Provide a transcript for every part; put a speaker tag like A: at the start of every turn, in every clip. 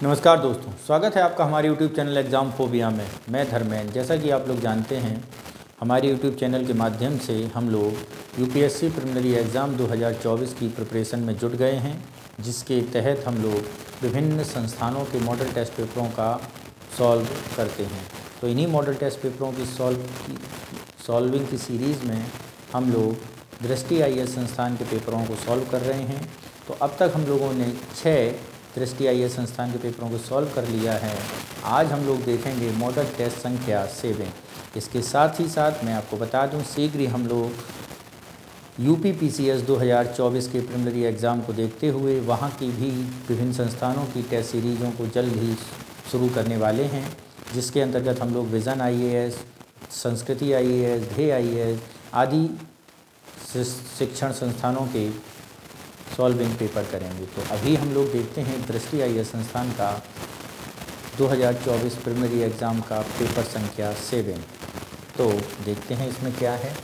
A: नमस्कार दोस्तों, स्वागत है आपका हमारे YouTube चैनल एग्ज़ाम फोबिया में। मैं धर्मेंद्र। जैसा कि आप लोग जानते हैं, हमारे YouTube चैनल के माध्यम से हम लोग यूपीएससी प्रिलिमिनरी एग्ज़ाम 2024 की प्रिपरेशन में जुट गए हैं, जिसके तहत हम लोग विभिन्न संस्थानों के मॉडल टेस्ट पेपरों का सॉल्व करते हैं। तो इन्हीं मॉडल टेस्ट पेपरों की सॉल्विंग की सीरीज़ में हम लोग दृष्टि आईएएस संस्थान के पेपरों को सॉल्व कर रहे हैं। तो अब तक हम लोगों ने 6 दृष्टि आईएएस संस्थान के पेपरों को सॉल्व कर लिया है। आज हम लोग देखेंगे मॉडल टेस्ट संख्या 7। इसके साथ ही साथ मैं आपको बता दूं, शीघ्र ही हम लोग यूपीपीसीएस 2024 के प्रिलिमिनरी एग्ज़ाम को देखते हुए वहां की भी विभिन्न संस्थानों की टेस्ट सीरीज़ों को जल्द ही शुरू करने वाले हैं, जिसके अंतर्गत हम लोग विज़न आईएएस, संस्कृति आईएएस, ध्येय आईएएस आदि शिक्षण संस्थानों के सॉल्विंग पेपर करेंगे। तो अभी हम लोग देखते हैं दृष्टि आईएएस संस्थान का 2024 प्रिलिमिनरी एग्ज़ाम का पेपर संख्या 7। तो देखते हैं इसमें क्या है।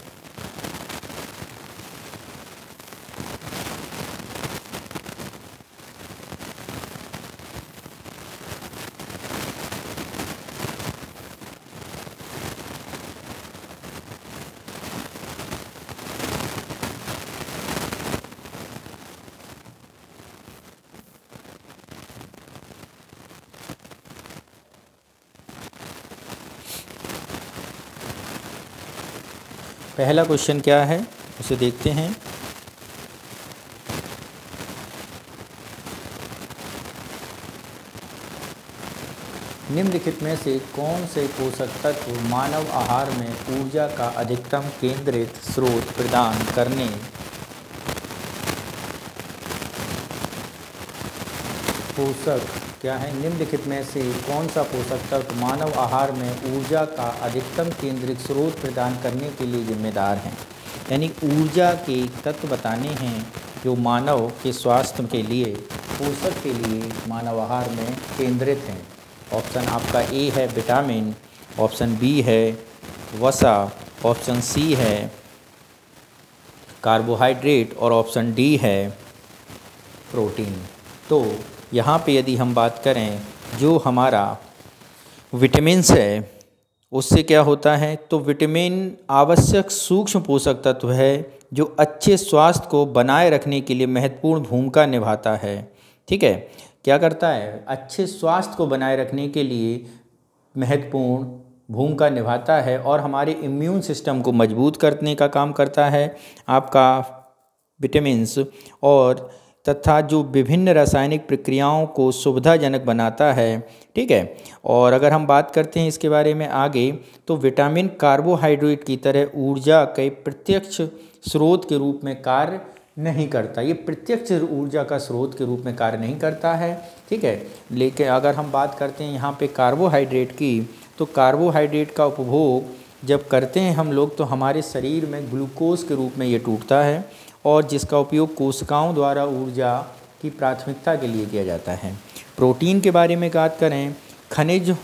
A: पहला क्वेश्चन क्या है उसे देखते हैं। निम्नलिखित में से कौन से पोषक तत्व मानव आहार में ऊर्जा का अधिकतम केंद्रित स्रोत प्रदान करने निम्नलिखित में से कौन सा पोषक तत्व मानव आहार में ऊर्जा का अधिकतम केंद्रित स्रोत प्रदान करने के लिए जिम्मेदार हैं। यानी ऊर्जा के तत्व बताने हैं जो मानव के स्वास्थ्य के लिए, पोषक के लिए मानव आहार में केंद्रित हैं। ऑप्शन आपका ए है विटामिन, ऑप्शन बी है वसा, ऑप्शन सी है कार्बोहाइड्रेट और ऑप्शन डी है प्रोटीन। तो यहाँ पे यदि हम बात करें जो हमारा विटामिन्स है उससे क्या होता है, तो विटामिन आवश्यक सूक्ष्म पोषक तत्व है जो अच्छे स्वास्थ्य को बनाए रखने के लिए महत्वपूर्ण भूमिका निभाता है। ठीक है, क्या करता है, अच्छे स्वास्थ्य को बनाए रखने के लिए महत्वपूर्ण भूमिका निभाता है और हमारे इम्यून सिस्टम को मजबूत करने का काम करता है आपका विटामिन्स, और तथा जो विभिन्न रासायनिक प्रक्रियाओं को सुविधाजनक बनाता है। ठीक है, और अगर हम बात करते हैं इसके बारे में आगे, तो विटामिन कार्बोहाइड्रेट की तरह ऊर्जा के प्रत्यक्ष स्रोत के रूप में कार्य नहीं करता। ये प्रत्यक्ष ऊर्जा का स्रोत के रूप में कार्य नहीं करता है। ठीक है, लेकिन अगर हम बात करते हैं यहाँ पे कार्बोहाइड्रेट की, तो कार्बोहाइड्रेट का उपभोग जब करते हैं हम लोग तो हमारे शरीर में ग्लूकोज के रूप में ये टूटता है, और जिसका उपयोग कोशिकाओं द्वारा ऊर्जा की प्राथमिकता के लिए किया जाता है। प्रोटीन के बारे में बात करें, खनिज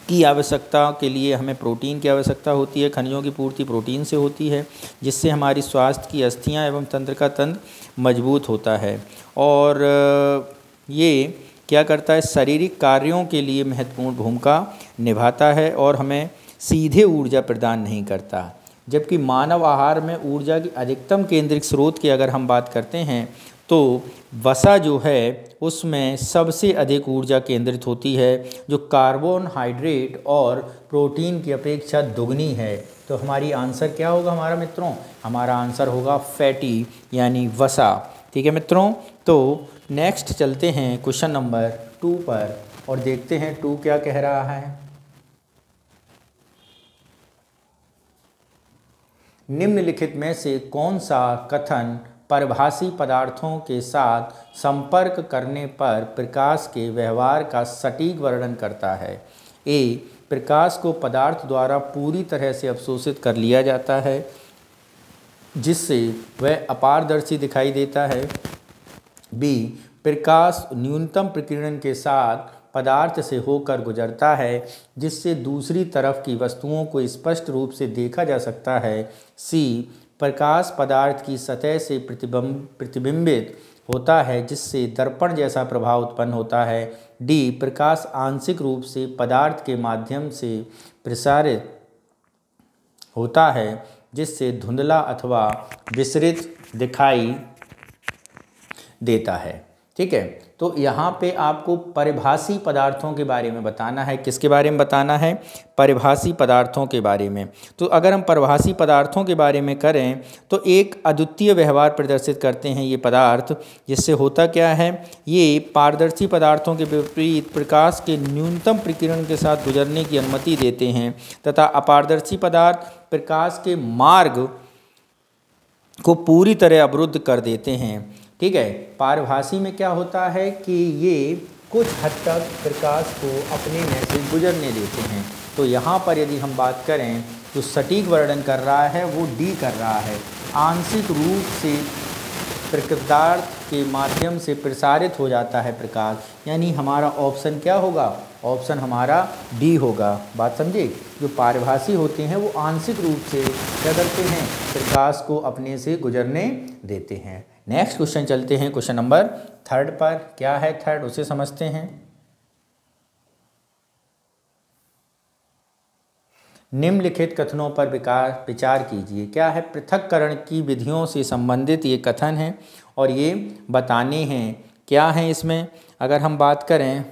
A: की आवश्यकता के लिए हमें प्रोटीन की आवश्यकता होती है। खनिजों की पूर्ति प्रोटीन से होती है, जिससे हमारी स्वास्थ्य की अस्थियां एवं तंत्र का तंत्र मजबूत होता है, और ये क्या करता है, शारीरिक कार्यों के लिए महत्वपूर्ण भूमिका निभाता है और हमें सीधे ऊर्जा प्रदान नहीं करता। जबकि मानव आहार में ऊर्जा की अधिकतम केंद्रित स्रोत की अगर हम बात करते हैं तो वसा जो है उसमें सबसे अधिक ऊर्जा केंद्रित होती है, जो कार्बोहाइड्रेट और प्रोटीन की अपेक्षा दुगनी है। तो हमारी आंसर क्या होगा हमारा मित्रों, हमारा आंसर होगा फैटी यानी वसा। ठीक है मित्रों, तो नेक्स्ट चलते हैं क्वेश्चन नंबर 2 पर और देखते हैं 2 क्या कह रहा है। निम्नलिखित में से कौन सा कथन परिभाषी पदार्थों के साथ संपर्क करने पर प्रकाश के व्यवहार का सटीक वर्णन करता है। ए, प्रकाश को पदार्थ द्वारा पूरी तरह से अवशोषित कर लिया जाता है, जिससे वह अपारदर्शी दिखाई देता है। बी, प्रकाश न्यूनतम प्रकीर्णन के साथ पदार्थ से होकर गुजरता है, जिससे दूसरी तरफ की वस्तुओं को स्पष्ट रूप से देखा जा सकता है। सी, प्रकाश पदार्थ की सतह से प्रतिबिंबित होता है जिससे दर्पण जैसा प्रभाव उत्पन्न होता है। डी, प्रकाश आंशिक रूप से पदार्थ के माध्यम से प्रसारित होता है जिससे धुंधला अथवा विसरित दिखाई देता है। ठीक है, तो यहाँ पे आपको परिभाषी पदार्थों के बारे में बताना है। किसके बारे में बताना है? परिभाषी पदार्थों के बारे में। तो अगर हम परिभाषी पदार्थों के बारे में करें तो एक अद्वितीय व्यवहार प्रदर्शित करते हैं ये पदार्थ, जिससे होता क्या है, ये पारदर्शी पदार्थों के विपरीत प्रकाश के न्यूनतम प्रकीर्णन के साथ गुजरने की अनुमति देते हैं तथा अपारदर्शी पदार्थ प्रकाश के मार्ग को पूरी तरह अवरुद्ध कर देते हैं। ठीक है, पारभासी में क्या होता है कि ये कुछ हद तक प्रकाश को अपने में से गुजरने देते हैं। तो यहाँ पर यदि हम बात करें तो सटीक वर्णन कर रहा है वो डी कर रहा है, आंशिक रूप से पदार्थ के माध्यम से प्रसारित हो जाता है प्रकाश, यानी हमारा ऑप्शन क्या होगा? ऑप्शन हमारा डी होगा। बात समझे? जो पारिभाषी होते हैं वो आंशिक रूप से क्या करते हैं? प्रकाश को अपने से गुजरने देते हैं। नेक्स्ट क्वेश्चन चलते हैं, क्वेश्चन नंबर 3 पर। क्या है थर्ड, उसे समझते हैं। निम्नलिखित कथनों पर विचार कीजिए। क्या है? पृथक्करण की विधियों से संबंधित ये कथन हैं और ये बताने हैं। क्या है इसमें? अगर हम बात करें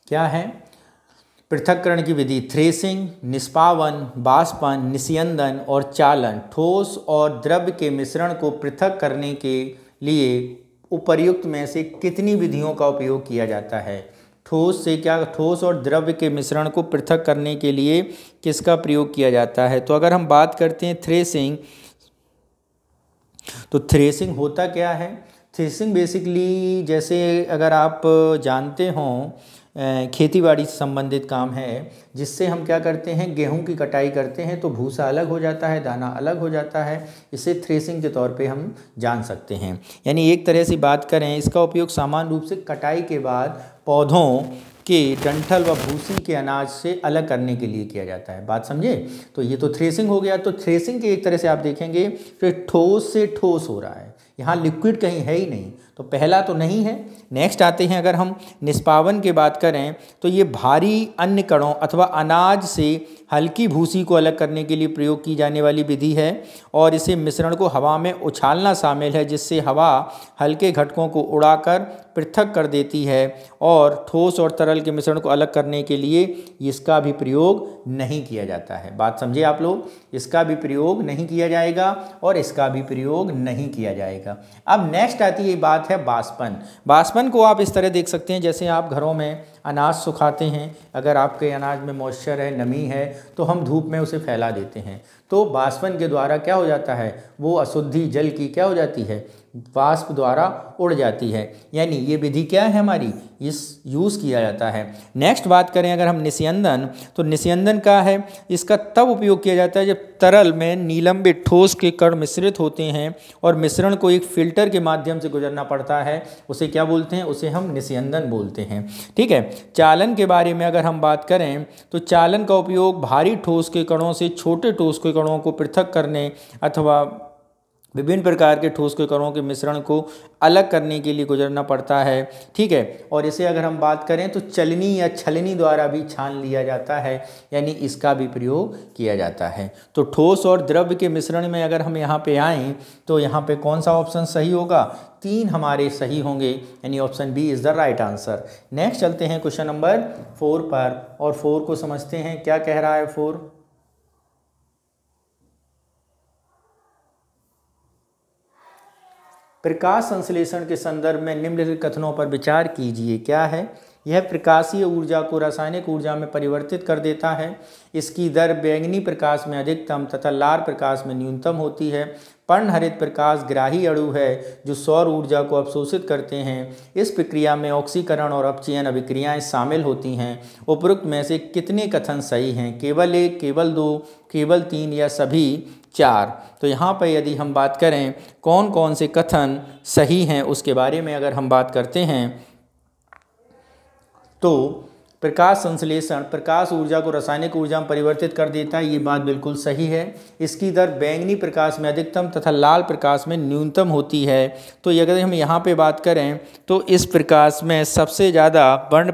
A: क्या है पृथक्करण की विधि? थ्रेसिंग, निष्पावन, बाष्पन, निस्यंदन और चालन ठोस और द्रव्य के मिश्रण को पृथक करने के लिए उपर्युक्त में से कितनी विधियों का उपयोग किया जाता है? ठोस से क्या, ठोस और द्रव्य के मिश्रण को पृथक करने के लिए किसका प्रयोग किया जाता है? तो अगर हम बात करते हैं थ्रेसिंग, तो थ्रेसिंग होता क्या है? थ्रेसिंग बेसिकली, जैसे अगर आप जानते हों, खेतीबाड़ी से संबंधित काम है, जिससे हम क्या करते हैं, गेहूं की कटाई करते हैं तो भूसा अलग हो जाता है, दाना अलग हो जाता है। इसे थ्रेसिंग के तौर पे हम जान सकते हैं। यानी एक तरह से बात करें, इसका उपयोग सामान्य रूप से कटाई के बाद पौधों के डंठल व भूसी के अनाज से अलग करने के लिए किया जाता है। बात समझे? तो ये तो थ्रेसिंग हो गया। तो थ्रेसिंग के एक तरह से आप देखेंगे फिर ठोस से ठोस हो रहा है, यहाँ लिक्विड कहीं है ही नहीं, तो पहला तो नहीं है। नेक्स्ट आते हैं, अगर हम निष्पावन की बात करें तो ये भारी अन्य कणों अथवा अनाज से हल्की भूसी को अलग करने के लिए प्रयोग की जाने वाली विधि है और इसे मिश्रण को हवा में उछालना शामिल है, जिससे हवा हल्के घटकों को उड़ाकर पृथक कर देती है और ठोस और तरल के मिश्रण को अलग करने के लिए इसका भी प्रयोग नहीं किया जाता है। बात समझे आप लोग? इसका भी प्रयोग नहीं किया जाएगा और इसका भी प्रयोग नहीं किया जाएगा। अब नेक्स्ट आती है बात है बाष्पन। बाष्पन को आप इस तरह देख सकते हैं, जैसे आप घरों में अनाज सुखाते हैं, अगर आपके अनाज में मॉइस्चर है, नमी है, तो हम धूप में उसे फैला देते हैं। तो बाष्पन के द्वारा क्या हो जाता है, वो अशुद्धि जल की क्या हो जाती है, वाष्प द्वारा उड़ जाती है। यानी ये विधि क्या है हमारी, इस यूज़ किया जाता है। नेक्स्ट बात करें अगर हम निस्यंदन, तो निस्यंदन का है, इसका तब उपयोग किया जाता है जब तरल में निलंबित ठोस के कण मिश्रित होते हैं और मिश्रण को एक फिल्टर के माध्यम से गुजरना पड़ता है। उसे क्या बोलते हैं? उसे हम निस्यंदन बोलते हैं। ठीक है। चालन के बारे में अगर हम बात करें तो चालन का उपयोग भारी ठोस के कणों से छोटे ठोस के कणों को पृथक करने अथवा विभिन्न प्रकार के ठोस के कणों के मिश्रण को अलग करने के लिए गुजरना पड़ता है। ठीक है। और इसे अगर हम बात करें तो चलनी या छलनी द्वारा भी छान लिया जाता है, यानी इसका भी प्रयोग किया जाता है। तो ठोस और द्रव्य के मिश्रण में अगर हम यहाँ पे आएँ तो यहाँ पे कौन सा ऑप्शन सही होगा? 3 हमारे सही होंगे, यानी option B is the right answer. Next चलते हैं क्वेश्चन नंबर 4 पर और 4 को समझते हैं। क्या कह रहा है 4? प्रकाश संश्लेषण के संदर्भ में निम्नलिखित कथनों पर विचार कीजिए। क्या है? यह प्रकाशीय ऊर्जा को रासायनिक ऊर्जा में परिवर्तित कर देता है। इसकी दर बैंगनी प्रकाश में अधिकतम तथा लाल प्रकाश में न्यूनतम होती है। पर्णहरित प्रकाश ग्राही अणु है जो सौर ऊर्जा को अवशोषित करते हैं। इस प्रक्रिया में ऑक्सीकरण और अपचयन अभिक्रियाएं शामिल होती हैं। उपरोक्त में से कितने कथन सही हैं? केवल 1, केवल 2, केवल 3 या सभी 4? तो यहाँ पर यदि हम बात करें कौन कौन से कथन सही हैं उसके बारे में अगर हम बात करते हैं तो प्रकाश संश्लेषण प्रकाश ऊर्जा को रासायनिक ऊर्जा में परिवर्तित कर देता है, ये बात बिल्कुल सही है। इसकी दर बैंगनी प्रकाश में अधिकतम तथा लाल प्रकाश में न्यूनतम होती है। तो अगर हम यहाँ पे बात करें तो इस प्रकाश में सबसे ज़्यादा वर्ण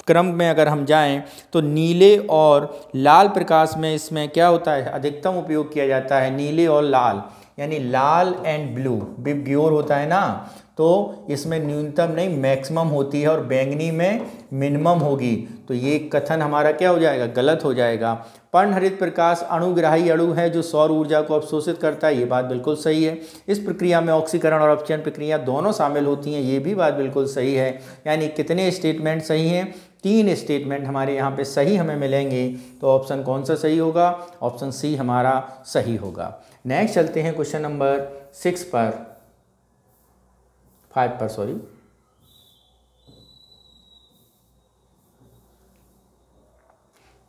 A: क्रम में अगर हम जाएं तो नीले और लाल प्रकाश में इसमें क्या होता है, अधिकतम उपयोग किया जाता है नीले और लाल, यानी लाल एंड ब्लू विबग्योर होता है ना, तो इसमें न्यूनतम नहीं मैक्सिमम होती है और बैंगनी में मिनिमम होगी। तो ये कथन हमारा क्या हो जाएगा, गलत हो जाएगा। पर्णहरित प्रकाश अणुग्राही अणु है जो सौर ऊर्जा को अवशोषित करता है, ये बात बिल्कुल सही है। इस प्रक्रिया में ऑक्सीकरण और अपचयन प्रक्रिया दोनों शामिल होती हैं, ये भी बात बिल्कुल सही है। यानी कितने स्टेटमेंट सही हैं? 3 स्टेटमेंट हमारे यहाँ पे सही हमें मिलेंगे। तो ऑप्शन कौन सा सही होगा? ऑप्शन सी हमारा सही होगा। नेक्स्ट चलते हैं क्वेश्चन नंबर 5 पर सॉरी।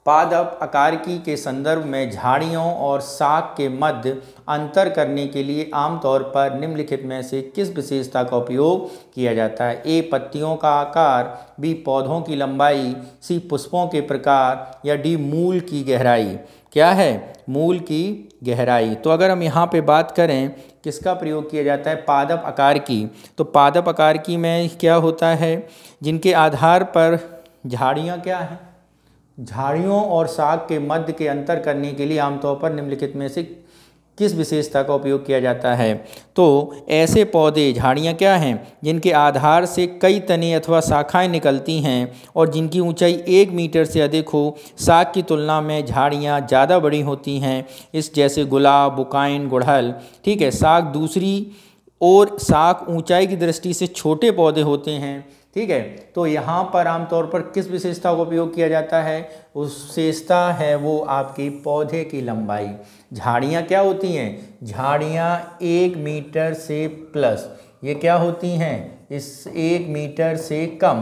A: पादप आकारिकी के संदर्भ में झाड़ियों और शाख के मध्य अंतर करने के लिए आमतौर पर निम्नलिखित में से किस विशेषता का उपयोग किया जाता है? ए पत्तियों का आकार, बी पौधों की लंबाई, सी पुष्पों के प्रकार या डी मूल की गहराई। क्या है? मूल की गहराई। तो अगर हम यहाँ पे बात करें किसका प्रयोग किया जाता है? पादप आकार की। तो पादप आकार की में क्या होता है, जिनके आधार पर झाड़ियाँ क्या हैं, झाड़ियों और शाख के मध्य के अंतर करने के लिए आमतौर पर निम्नलिखित में से किस विशेषता का उपयोग किया जाता है? तो ऐसे पौधे झाड़ियाँ क्या हैं जिनके आधार से कई तने अथवा शाखाएं निकलती हैं और जिनकी ऊंचाई 1 मीटर से अधिक हो। शाख की तुलना में झाड़ियाँ ज़्यादा बड़ी होती हैं, इस जैसे गुलाब, बुकाइन, गुड़हल। ठीक है। शाख दूसरी और शाख ऊंचाई की दृष्टि से छोटे पौधे होते हैं। ठीक है। तो यहाँ पर आमतौर पर किस विशेषता का उपयोग किया जाता है? उस विशेषता है वो आपकी पौधे की लंबाई। झाड़ियाँ क्या होती हैं? झाड़ियाँ 1 मीटर से प्लस, ये क्या होती हैं? इस 1 मीटर से कम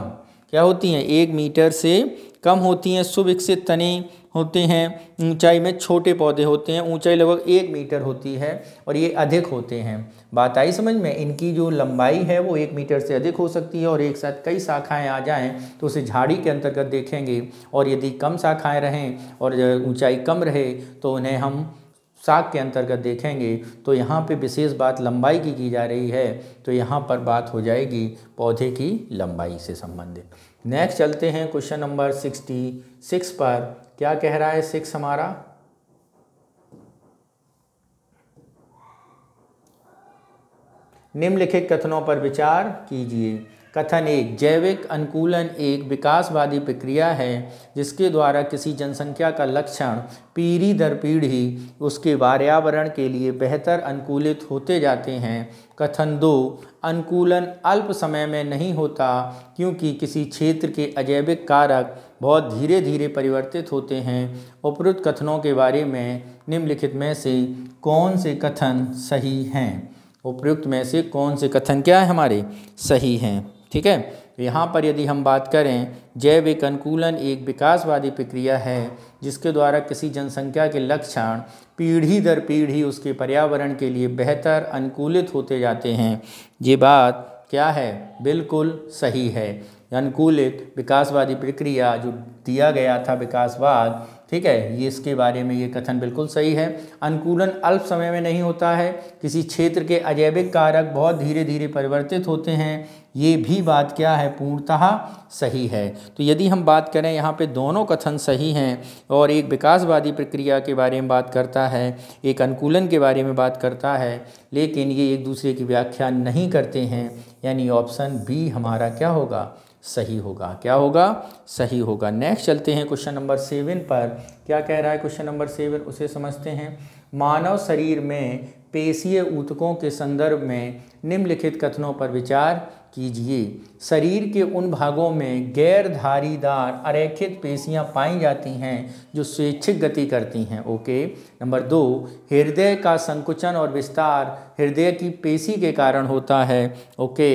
A: क्या होती हैं? 1 मीटर से कम होती हैं। सुविकसित तने होते हैं, ऊंचाई में छोटे पौधे होते हैं, ऊंचाई लगभग 1 मीटर होती है और ये अधिक होते हैं। बात आई समझ में? इनकी जो लंबाई है वो 1 मीटर से अधिक हो सकती है और एक साथ कई शाखाएं आ जाएं तो उसे झाड़ी के अंतर्गत देखेंगे, और यदि कम शाखाएं रहें और ऊंचाई कम रहे तो उन्हें हम शाख के अंतर्गत देखेंगे। तो यहाँ पे विशेष बात लंबाई की जा रही है, तो यहाँ पर बात हो जाएगी पौधे की लंबाई से संबंधित। नेक्स्ट चलते हैं क्वेश्चन नंबर 66 पर। क्या कह रहा है 6 हमारा? निम्नलिखित कथनों पर विचार कीजिए। कथन 1, जैविक अनुकूलन एक विकासवादी प्रक्रिया है जिसके द्वारा किसी जनसंख्या का लक्षण पीढ़ी दर पीढ़ी उसके पर्यावरण के लिए बेहतर अनुकूलित होते जाते हैं। कथन 2, अनुकूलन अल्प समय में नहीं होता क्योंकि किसी क्षेत्र के अजैविक कारक बहुत धीरे धीरे परिवर्तित होते हैं। उपरोक्त कथनों के बारे में निम्नलिखित में से कौन से कथन सही हैं? उपयुक्त में से कौन से कथन क्या है हमारे सही हैं? ठीक है। तो यहाँ पर यदि हम बात करें, जैविक अनुकूलन एक विकासवादी प्रक्रिया है जिसके द्वारा किसी जनसंख्या के लक्षण पीढ़ी दर पीढ़ी उसके पर्यावरण के लिए बेहतर अनुकूलित होते जाते हैं। ये बात क्या है? बिल्कुल सही है। अनुकूलित विकासवादी प्रक्रिया जो दिया गया था विकासवाद, ठीक है, ये इसके बारे में ये कथन बिल्कुल सही है। अनुकूलन अल्प समय में नहीं होता है, किसी क्षेत्र के अजैविक कारक बहुत धीरे धीरे परिवर्तित होते हैं, ये भी बात क्या है? पूर्णतः सही है। तो यदि हम बात करें यहाँ पे दोनों कथन सही हैं, और एक विकासवादी प्रक्रिया के बारे में बात करता है, एक अनुकूलन के बारे में बात करता है, लेकिन ये एक दूसरे की व्याख्या नहीं करते हैं, यानी ऑप्शन बी हमारा क्या होगा? सही होगा। क्या होगा? सही होगा। नेक्स्ट चलते हैं क्वेश्चन नंबर 7 पर। क्या कह रहा है क्वेश्चन नंबर 7? उसे समझते हैं। मानव शरीर में पेशीय ऊतकों के संदर्भ में निम्नलिखित कथनों पर विचार कीजिए। शरीर के उन भागों में गैर धारीदार अरेखित पेशियां पाई जाती हैं जो स्वैच्छिक गति करती हैं। ओके। नंबर 2, हृदय का संकुचन और विस्तार हृदय की पेशी के कारण होता है। ओके।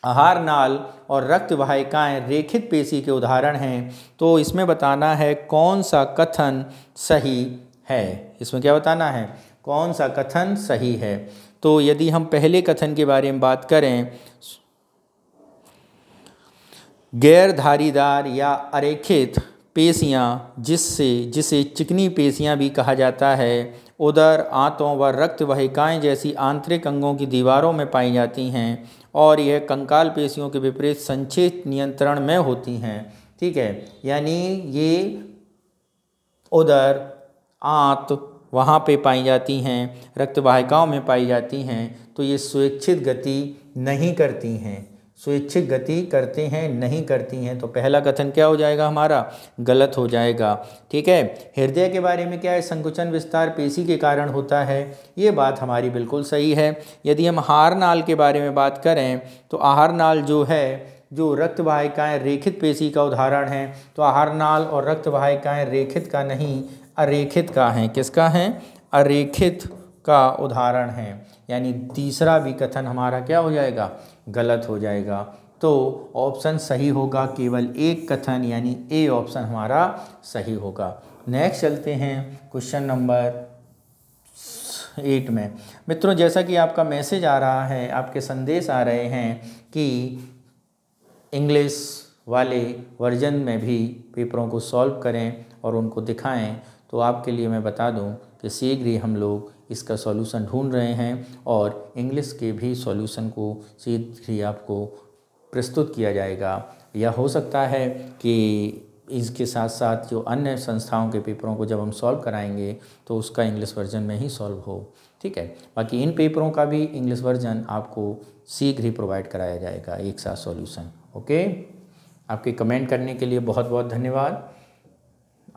A: आहार नाल और रक्त वाहिकाएं रेखित पेशी के उदाहरण हैं। तो इसमें बताना है कौन सा कथन सही है। इसमें क्या बताना है, कौन सा कथन सही है। तो यदि हम पहले कथन के बारे में बात करें, गैर धारीदार या अरेखित पेशियां जिसे चिकनी पेशियां भी कहा जाता है, उदर, आंतों व रक्त वाहिकाएं जैसी आंतरिक अंगों की दीवारों में पाई जाती हैं और यह कंकाल पेशियों के विपरीत संचेत नियंत्रण में होती हैं। ठीक है, यानी ये उदर, आंत वहाँ पे पाई जाती हैं, रक्त वाहिकाओं में पाई जाती हैं, तो ये स्वैच्छिक गति नहीं करती हैं। स्वैच्छिक गति करते हैं नहीं करती हैं। तो पहला कथन क्या हो जाएगा हमारा, गलत हो जाएगा। ठीक है। हृदय के बारे में क्या है, संकुचन विस्तार पेशी के कारण होता है, ये बात हमारी बिल्कुल सही है। यदि हम आहार नाल के बारे में बात करें तो आहार नाल जो है, जो रक्त वाहिकाएं रेखित पेशी का उदाहरण है, तो आहार नाल और रक्त वाहिकाएं रेखित का नहीं अरेखित का है। किसका है, अरेखित का उदाहरण है। यानी तीसरा भी कथन हमारा क्या हो जाएगा, गलत हो जाएगा। तो ऑप्शन सही होगा केवल एक कथन, यानी ए ऑप्शन हमारा सही होगा। नेक्स्ट चलते हैं क्वेश्चन नंबर 8 में। मित्रों, जैसा कि आपका मैसेज आ रहा है, आपके संदेश आ रहे हैं कि इंग्लिश वाले वर्जन में भी पेपरों को सॉल्व करें और उनको दिखाएं, तो आपके लिए मैं बता दूं कि शीघ्र ही हम लोग इसका सॉल्यूशन ढूंढ रहे हैं और इंग्लिश के भी सॉल्यूशन को शीघ्र ही आपको प्रस्तुत किया जाएगा। यह हो सकता है कि इसके साथ साथ जो अन्य संस्थाओं के पेपरों को जब हम सॉल्व कराएंगे तो उसका इंग्लिश वर्जन में ही सॉल्व हो। ठीक है, बाकी इन पेपरों का भी इंग्लिश वर्जन आपको शीघ्र ही प्रोवाइड कराया जाएगा, एक साथ सॉल्यूशन। ओके, आपके कमेंट करने के लिए बहुत बहुत धन्यवाद।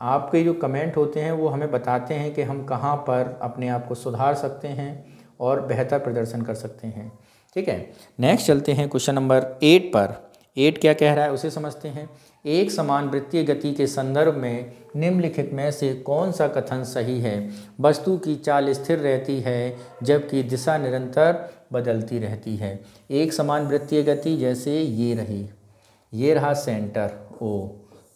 A: आपके जो कमेंट होते हैं वो हमें बताते हैं कि हम कहाँ पर अपने आप को सुधार सकते हैं और बेहतर प्रदर्शन कर सकते हैं। ठीक है, नेक्स्ट चलते हैं क्वेश्चन नंबर 8 पर। 8 क्या कह रहा है उसे समझते हैं। एक समान वृत्तीय गति के संदर्भ में निम्नलिखित में से कौन सा कथन सही है। वस्तु की चाल स्थिर रहती है जबकि दिशा निरंतर बदलती रहती है। एक समान वृत्तीय गति जैसे ये रही, ये रहा सेंटर ओ,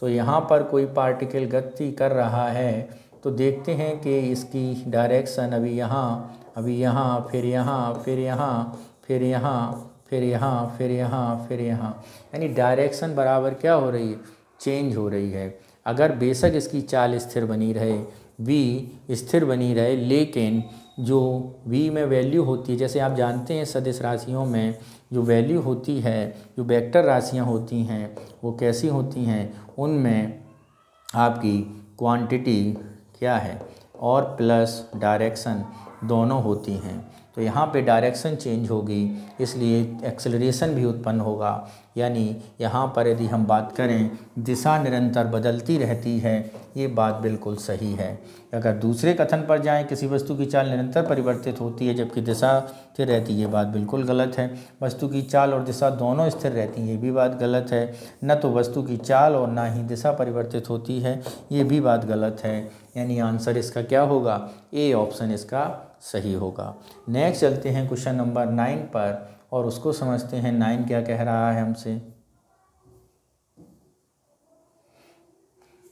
A: तो यहाँ पर कोई पार्टिकल गति कर रहा है, तो देखते हैं कि इसकी डायरेक्शन अभी यहाँ, अभी यहाँ, फिर यहाँ, फिर यहाँ, फिर यहाँ, फिर यहाँ, फिर यहाँ, फिर यहाँ, यानी डायरेक्शन बराबर क्या हो रही है, चेंज हो रही है। अगर बेशक इसकी चाल स्थिर बनी रहे, v स्थिर बनी रहे, लेकिन जो v में वैल्यू होती है, जैसे आप जानते हैं सदिश राशियों में जो वैल्यू होती है, जो वेक्टर राशियां होती हैं, वो कैसी होती हैं, उनमें आपकी क्वांटिटी क्या है और प्लस डायरेक्शन दोनों होती हैं। तो यहाँ पे डायरेक्शन चेंज होगी, इसलिए एक्सेलरेशन भी उत्पन्न होगा। यानी यहाँ पर यदि हम बात करें दिशा निरंतर बदलती रहती है, ये बात बिल्कुल सही है। अगर दूसरे कथन पर जाएं, किसी वस्तु की चाल निरंतर परिवर्तित होती है जबकि दिशा स्थिर रहती है, ये बात बिल्कुल गलत है। वस्तु की चाल और दिशा दोनों स्थिर रहती हैं, ये भी बात गलत है। न तो वस्तु की चाल और ना ही दिशा परिवर्तित होती है, ये भी बात गलत है। यानी आंसर इसका क्या होगा, ए ऑप्शन इसका सही होगा। नेक्स्ट चलते हैं क्वेश्चन नंबर 9 पर और उसको समझते हैं। 9 क्या कह रहा है हमसे।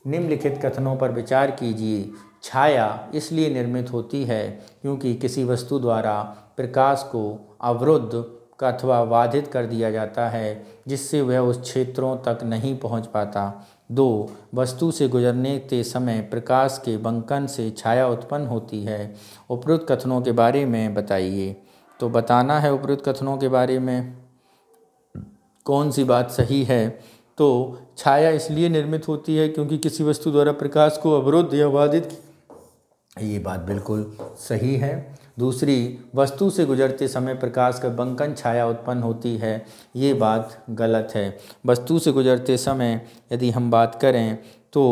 A: निम्नलिखित कथनों पर विचार कीजिए। छाया इसलिए निर्मित होती है क्योंकि किसी वस्तु द्वारा प्रकाश को अवरुद्ध अथवा बाधित कर दिया जाता है जिससे वह उस क्षेत्रों तक नहीं पहुंच पाता। 2, वस्तु से गुजरने के समय प्रकाश के बंकन से छाया उत्पन्न होती है। उपरोक्त कथनों के बारे में बताइए। तो बताना है उपरोक्त कथनों के बारे में कौन सी बात सही है। तो छाया इसलिए निर्मित होती है क्योंकि किसी वस्तु द्वारा प्रकाश को अवरुद्ध या बाधित, ये बात बिल्कुल सही है। दूसरी, वस्तु से गुजरते समय प्रकाश का बंकन छाया उत्पन्न होती है, ये बात गलत है। वस्तु से गुजरते समय यदि हम बात करें तो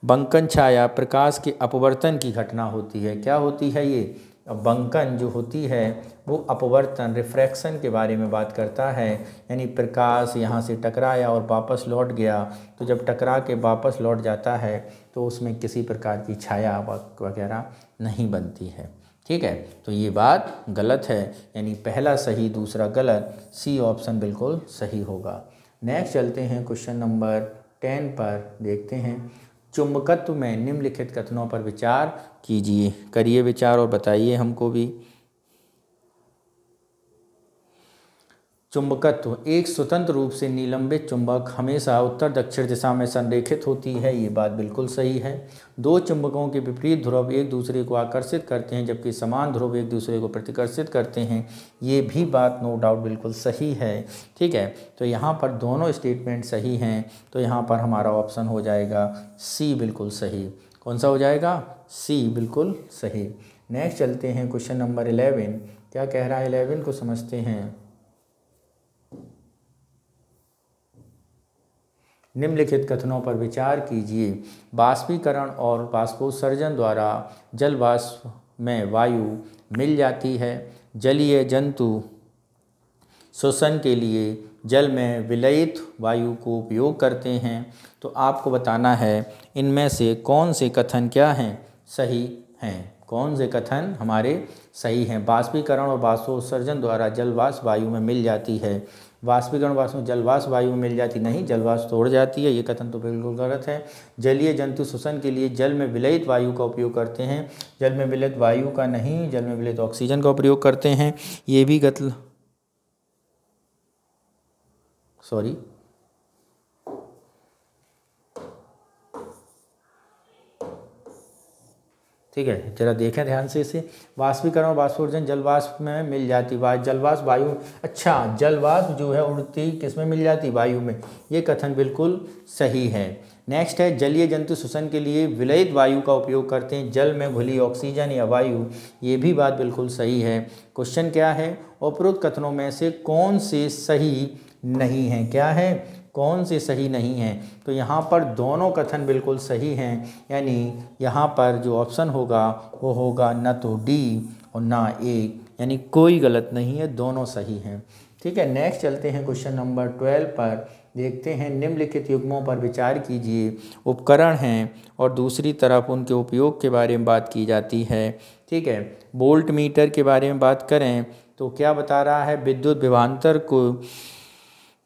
A: बंकन छाया प्रकाश के अपवर्तन की घटना होती है। क्या होती है ये, बंकन जो होती है वो अपवर्तन रिफ्रैक्शन के बारे में बात करता है, यानी प्रकाश यहाँ से टकराया और वापस लौट गया, तो जब टकरा के वापस लौट जाता है तो उसमें किसी प्रकार की छाया वगैरह नहीं बनती है। ठीक है, तो ये बात गलत है, यानी पहला सही दूसरा गलत, सी ऑप्शन बिल्कुल सही होगा। नेक्स्ट चलते हैं क्वेश्चन नंबर 10 पर, देखते हैं चुंबकत्व में निम्नलिखित कथनों पर विचार कीजिए। करिए विचार और बताइए हमको भी। चुंबकत्व, एक स्वतंत्र रूप से निलंबित चुंबक हमेशा उत्तर दक्षिण दिशा में संरेखित होती है, ये बात बिल्कुल सही है। दो चुंबकों के विपरीत ध्रुव एक दूसरे को आकर्षित करते हैं जबकि समान ध्रुव एक दूसरे को प्रतिकर्षित करते हैं, ये भी बात नो डाउट बिल्कुल सही है। ठीक है, तो यहाँ पर दोनों स्टेटमेंट सही हैं, तो यहाँ पर हमारा ऑप्शन हो जाएगा सी बिल्कुल सही। कौन सा हो जाएगा? सी बिल्कुल सही। नेक्स्ट चलते हैं क्वेश्चन नंबर 11, क्या कह रहा है 11 को समझते हैं। निम्नलिखित कथनों पर विचार कीजिए। बाष्पीकरण और बाष्पोत्सर्जन द्वारा जल वाष्प में वायु मिल जाती है। जलीय जंतु श्वसन के लिए जल में विलयित वायु को उपयोग करते हैं। तो आपको बताना है इनमें से कौन से कथन क्या हैं, सही हैं, कौन से कथन हमारे सही हैं। बाष्पीकरण और बाष्पोत्सर्जन द्वारा जल वाष्प वायु में मिल जाती है। वाष्पीकरण वाष्प में जल वाष्प वायु में मिल जाती नहीं, जल वाष्प तोड़ जाती है, ये कथन तो बिल्कुल गलत है। जलीय जंतु श्वसन के लिए जल में विलयित वायु का उपयोग करते हैं, जल में विलयित वायु का नहीं, जल में विलयित ऑक्सीजन का प्रयोग करते हैं, ये भी ठीक है, जरा देखें ध्यान से इसे। वाष्पीकरण और बाष्पोत्सर्जन जल वाष्प में मिल जाती, जल वाष्प वायु, अच्छा जल वाष्प जो है उड़ती किस में मिल जाती, वायु में, ये कथन बिल्कुल सही है। नेक्स्ट है जलीय जंतु श्वसन के लिए विलयित वायु का उपयोग करते हैं, जल में घुली ऑक्सीजन या वायु, ये भी बात बिल्कुल सही है। क्वेश्चन क्या है, उपरोक्त कथनों में से कौन से सही नहीं हैं, क्या है, कौन से सही नहीं हैं। तो यहाँ पर दोनों कथन बिल्कुल सही हैं, यानी यहाँ पर जो ऑप्शन होगा वो होगा न तो डी और ना ए, यानी कोई गलत नहीं है, दोनों सही हैं। ठीक है, नेक्स्ट चलते हैं क्वेश्चन नंबर 12 पर, देखते हैं निम्नलिखित युग्मों पर विचार कीजिए। उपकरण हैं और दूसरी तरफ उनके उपयोग के बारे में बात की जाती है। ठीक है, वोल्ट मीटर के बारे में बात करें तो क्या बता रहा है, विद्युत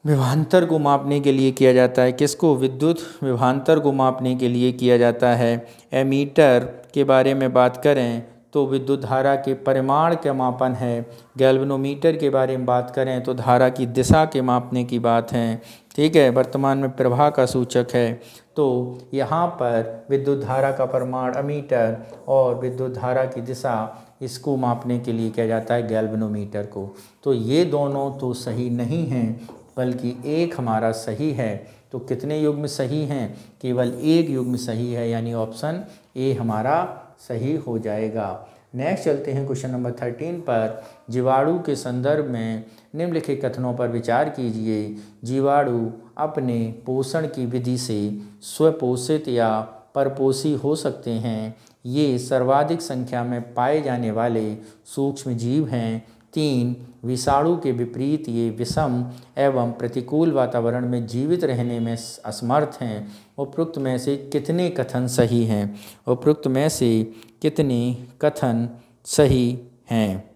A: विभवांतर को मापने के लिए किया जाता है। किसको? विद्युत विभवांतर को मापने के लिए किया जाता है। एमीटर के बारे में बात करें तो विद्युत धारा के परिमाण का मापन है। गैल्वेनोमीटर के बारे में बात करें तो धारा की दिशा के मापने की बात है। ठीक है, वर्तमान में प्रवाह का सूचक है। तो यहाँ पर विद्युत धारा का परिमाण अमीटर और विद्युत धारा की दिशा इसको मापने के लिए किया जाता है गैल्वेनोमीटर को। तो ये दोनों तो सही नहीं हैं, बल्कि एक हमारा सही है। तो कितने युग्म सही हैं? केवल एक युग्म सही है, यानी ऑप्शन ए हमारा सही हो जाएगा। नेक्स्ट चलते हैं क्वेश्चन नंबर 13 पर, जीवाणु के संदर्भ में निम्नलिखित कथनों पर विचार कीजिए। जीवाणु अपने पोषण की विधि से स्वपोषित या परपोषी हो सकते हैं। ये सर्वाधिक संख्या में पाए जाने वाले सूक्ष्म जीव हैं। 3, विषाणु के विपरीत ये विषम एवं प्रतिकूल वातावरण में जीवित रहने में असमर्थ हैं। उपरोक्त में से कितने कथन सही हैं? उपरोक्त में से कितने कथन सही हैं?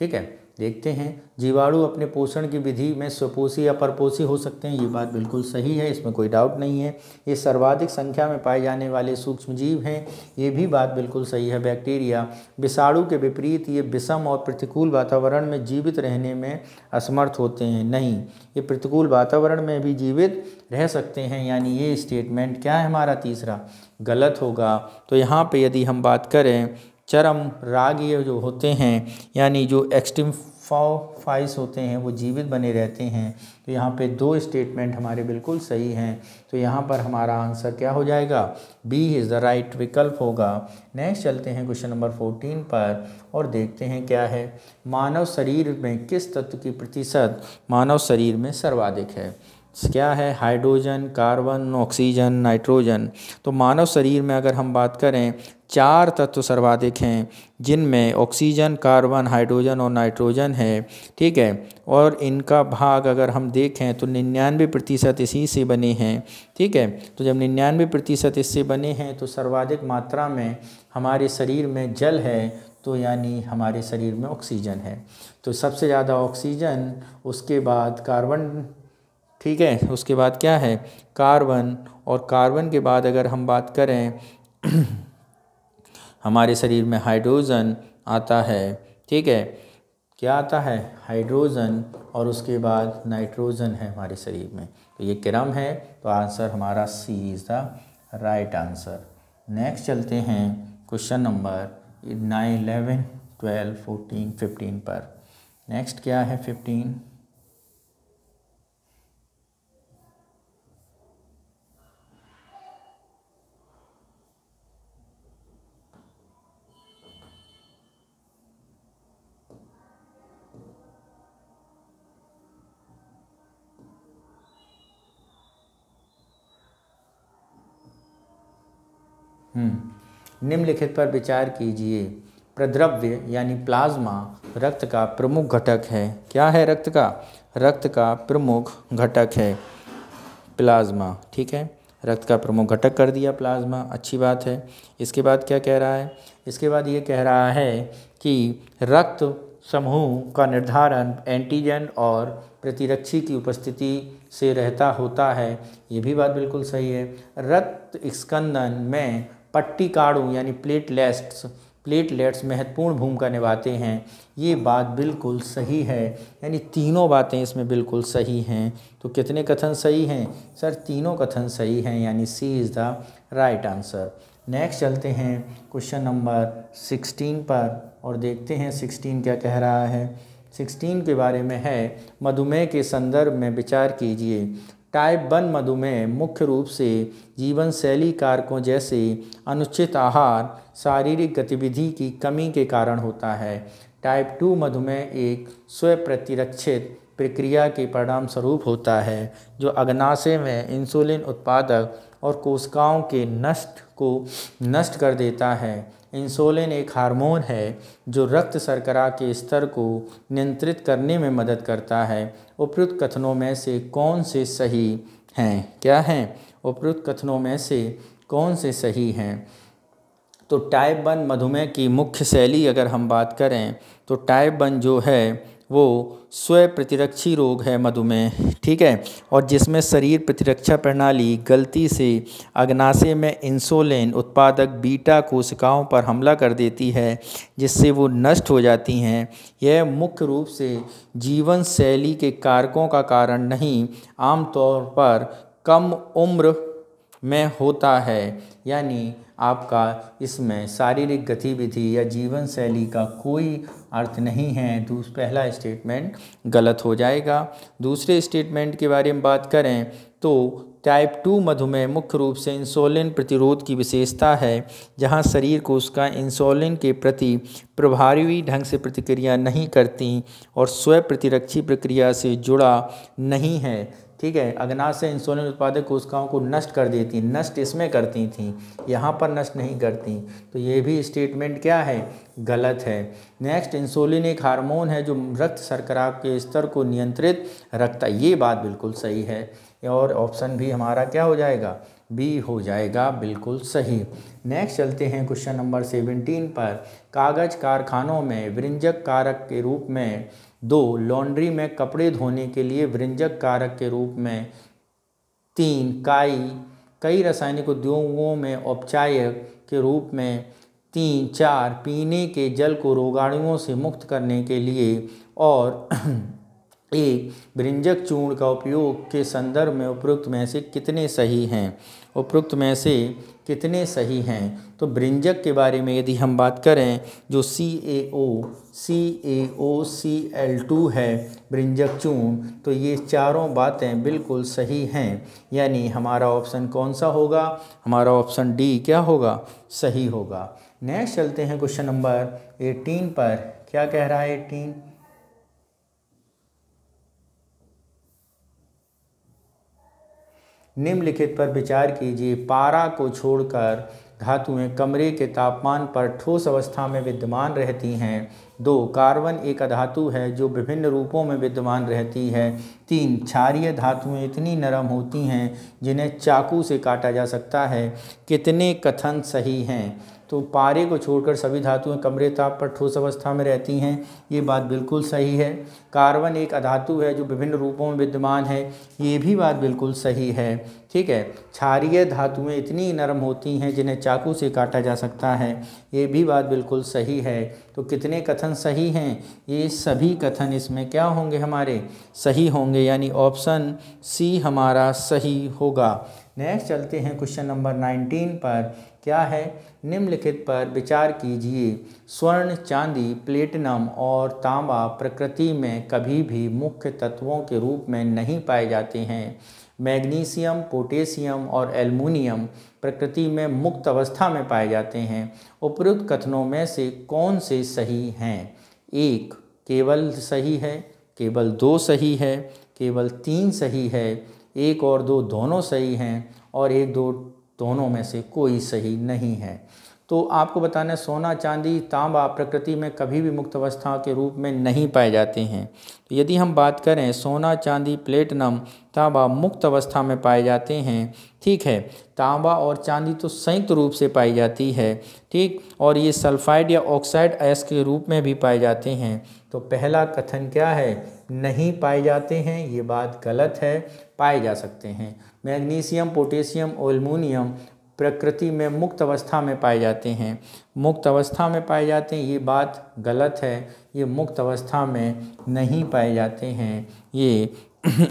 A: ठीक है, देखते हैं। जीवाणु अपने पोषण की विधि में स्वपोषी या परपोषी हो सकते हैं, ये बात बिल्कुल सही है, इसमें कोई डाउट नहीं है। ये सर्वाधिक संख्या में पाए जाने वाले सूक्ष्मजीव हैं, ये भी बात बिल्कुल सही है। बैक्टीरिया, विषाणु के विपरीत ये विषम और प्रतिकूल वातावरण में जीवित रहने में असमर्थ होते हैं। नहीं, ये प्रतिकूल वातावरण में भी जीवित रह सकते हैं, यानी ये स्टेटमेंट क्या है हमारा तीसरा गलत होगा। तो यहाँ पर यदि हम बात करें चरम रागीय जो होते हैं, यानी जो एक्सट्रीमोफाइल्स होते हैं वो जीवित बने रहते हैं। तो यहाँ पे दो स्टेटमेंट हमारे बिल्कुल सही हैं। तो यहाँ पर हमारा आंसर क्या हो जाएगा? बी इज़ द राइट विकल्प होगा। नेक्स्ट चलते हैं क्वेश्चन नंबर 14 पर और देखते हैं क्या है। मानव शरीर में किस तत्व की प्रतिशत मानव शरीर में सर्वाधिक है? क्या है? Hydrogen, carbon, oxygen, nitrogen. तो मानव शरीर में अगर हम बात करें 4 तत्व सर्वाधिक हैं, जिनमें ऑक्सीजन, कार्बन, हाइड्रोजन और नाइट्रोजन है। ठीक है, और इनका भाग अगर हम देखें तो 99% इसी से बने हैं। ठीक है, तो जब 99% इससे बने हैं तो सर्वाधिक मात्रा में हमारे शरीर में जल है, तो यानी हमारे शरीर में ऑक्सीजन है। तो सबसे ज़्यादा ऑक्सीजन, उसके बाद कार्बन। ठीक है, उसके बाद क्या है, कार्बन, और कार्बन के बाद अगर हम बात करें हमारे शरीर में हाइड्रोजन आता है। ठीक है, क्या आता है, हाइड्रोजन, और उसके बाद नाइट्रोजन है हमारे शरीर में। तो ये क्रम है, तो आंसर हमारा C is the right answer. Next चलते हैं क्वेश्चन नंबर 9, 11, 12, 14, 15 पर। नेक्स्ट क्या है 15। निम्नलिखित पर विचार कीजिए। प्रद्रव्य यानी प्लाज्मा रक्त का प्रमुख घटक है। क्या है रक्त का? रक्त का प्रमुख घटक है प्लाज्मा। ठीक है, रक्त का प्रमुख घटक कर दिया प्लाज्मा, अच्छी बात है। इसके बाद क्या कह रहा है? इसके बाद ये कह रहा है कि रक्त समूह का निर्धारण एंटीजन और प्रतिरक्षी की उपस्थिति से रहता होता है। ये भी बात बिल्कुल सही है। रक्त स्कंदन में पट्टिकाणु यानी प्लेटलेट्स महत्वपूर्ण भूमिका निभाते हैं। ये बात बिल्कुल सही है, यानी तीनों बातें इसमें बिल्कुल सही हैं। तो कितने कथन सही हैं सर? तीनों कथन सही हैं, यानी C is the right answer. Next चलते हैं क्वेश्चन नंबर 16 पर और देखते हैं 16 क्या कह रहा है। 16 के बारे में है, मधुमेह के संदर्भ में विचार कीजिए। टाइप 1 मधुमेह मुख्य रूप से जीवन शैली कारकों जैसे अनुचित आहार, शारीरिक गतिविधि की कमी के कारण होता है। टाइप 2 मधुमेह एक स्वप्रतिरक्षित प्रक्रिया के परिणाम स्वरूप होता है, जो अग्नाशय में इंसुलिन उत्पादक और कोशिकाओं के नष्ट कर देता है। इंसुलिन एक हार्मोन है जो रक्त शर्करा के स्तर को नियंत्रित करने में मदद करता है। उपयुक्त कथनों में से कौन से सही हैं? क्या हैं? उपयुक्त कथनों में से कौन से सही हैं? तो टाइप 1 मधुमेह की मुख्य शैली अगर हम बात करें तो टाइप 1 जो है वो स्वप्रतिरक्षी रोग है मधुमेह। ठीक है, और जिसमें शरीर प्रतिरक्षा प्रणाली गलती से अग्नाशय में इंसुलिन उत्पादक बीटा कोशिकाओं पर हमला कर देती है, जिससे वो नष्ट हो जाती हैं। यह मुख्य रूप से जीवन शैली के कारकों का कारण नहीं, आमतौर पर कम उम्र में होता है। यानी आपका इसमें शारीरिक गतिविधि या जीवन शैली का कोई अर्थ नहीं है। पहला स्टेटमेंट गलत हो जाएगा। दूसरे स्टेटमेंट के बारे में बात करें तो टाइप 2 मधुमेह मुख्य रूप से इंसुलिन प्रतिरोध की विशेषता है, जहां शरीर को उसका इंसुलिन के प्रति प्रभावी ढंग से प्रतिक्रिया नहीं करती और स्व प्रतिरक्षी प्रक्रिया से जुड़ा नहीं है। ठीक है, अग्नाशय इंसुलिन उत्पादक कोशिकाओं को नष्ट कर देती, नष्ट इसमें करती थी, यहाँ पर नष्ट नहीं करती। तो ये भी स्टेटमेंट क्या है? गलत है। नेक्स्ट, इंसुलिन एक हार्मोन है जो रक्त शर्करा के स्तर को नियंत्रित रखता है। ये बात बिल्कुल सही है, और ऑप्शन भी हमारा क्या हो जाएगा? बी हो जाएगा, बिल्कुल सही। नेक्स्ट चलते हैं क्वेश्चन नंबर 17 पर। कागज़ कारखानों में विरंजक कारक के रूप में 2, लॉन्ड्री में कपड़े धोने के लिए विरंजक कारक के रूप में 3, कई रासायनिक उद्योगों में औपचारिक के रूप में 3, 4, पीने के जल को रोगाणुओं से मुक्त करने के लिए, और एक, विरंजक चूर्ण का उपयोग के संदर्भ में उपरोक्त में से कितने सही हैं? उपरोक्त में से कितने सही हैं? तो विरंजक के बारे में यदि हम बात करें, जो CaOCl2 है विरंजक चूर्ण, तो ये चारों बातें बिल्कुल सही हैं। यानी हमारा ऑप्शन कौन सा होगा? हमारा ऑप्शन डी क्या होगा? सही होगा। नेक्स्ट चलते हैं क्वेश्चन नंबर 18 पर। क्या कह रहा है 18? निम्नलिखित पर विचार कीजिए। पारा को छोड़कर धातुएं कमरे के तापमान पर ठोस अवस्था में विद्यमान रहती हैं। 2 कार्बन एक अधातु है जो विभिन्न रूपों में विद्यमान रहती है। 3 क्षारीय धातुएं इतनी नरम होती हैं जिन्हें चाकू से काटा जा सकता है। कितने कथन सही हैं? तो पारे को छोड़कर सभी धातुएं कमरे ताप पर ठोस अवस्था में रहती हैं, ये बात बिल्कुल सही है। कार्बन एक अधातु है जो विभिन्न रूपों में विद्यमान है, ये भी बात बिल्कुल सही है। ठीक है, क्षारीय धातुएं इतनी नरम होती हैं जिन्हें चाकू से काटा जा सकता है, ये भी बात बिल्कुल सही है। तो कितने कथन सही हैं? ये सभी कथन इसमें क्या होंगे? हमारे सही होंगे, यानी ऑप्शन सी हमारा सही होगा। नेक्स्ट चलते हैं क्वेश्चन नंबर 19 पर। क्या है? निम्नलिखित पर विचार कीजिए। स्वर्ण, चांदी, प्लेटिनम और तांबा प्रकृति में कभी भी मुख्य तत्वों के रूप में नहीं पाए जाते हैं। मैग्नीशियम, पोटेशियम और एल्युमिनियम प्रकृति में मुक्त अवस्था में पाए जाते हैं। उपरोक्त कथनों में से कौन से सही हैं? 1 केवल सही है, केवल 2 सही है, केवल 3 सही है, 1 और 2 दोनों सही हैं और 1, 2 दोनों में से कोई सही नहीं है। तो आपको बताना है सोना, चांदी, तांबा प्रकृति में कभी भी मुक्त अवस्था के रूप में नहीं पाए जाते हैं। तो यदि हम बात करें सोना, चांदी, प्लेटिनम, तांबा मुक्त अवस्था में पाए जाते हैं। ठीक है, तांबा और चांदी तो संयुक्त रूप से पाई जाती है। ठीक, और ये सल्फाइड या ऑक्साइड अयस्क के रूप में भी पाए जाते हैं। तो पहला कथन क्या है? नहीं पाए जाते हैं, ये बात गलत है, पाए जा सकते हैं। मैग्नीशियम, पोटेशियम और एल्युमिनियम प्रकृति में मुक्त अवस्था में पाए जाते हैं। मुक्त अवस्था में पाए जाते हैं, ये बात गलत है, ये मुक्त अवस्था में नहीं पाए जाते हैं, ये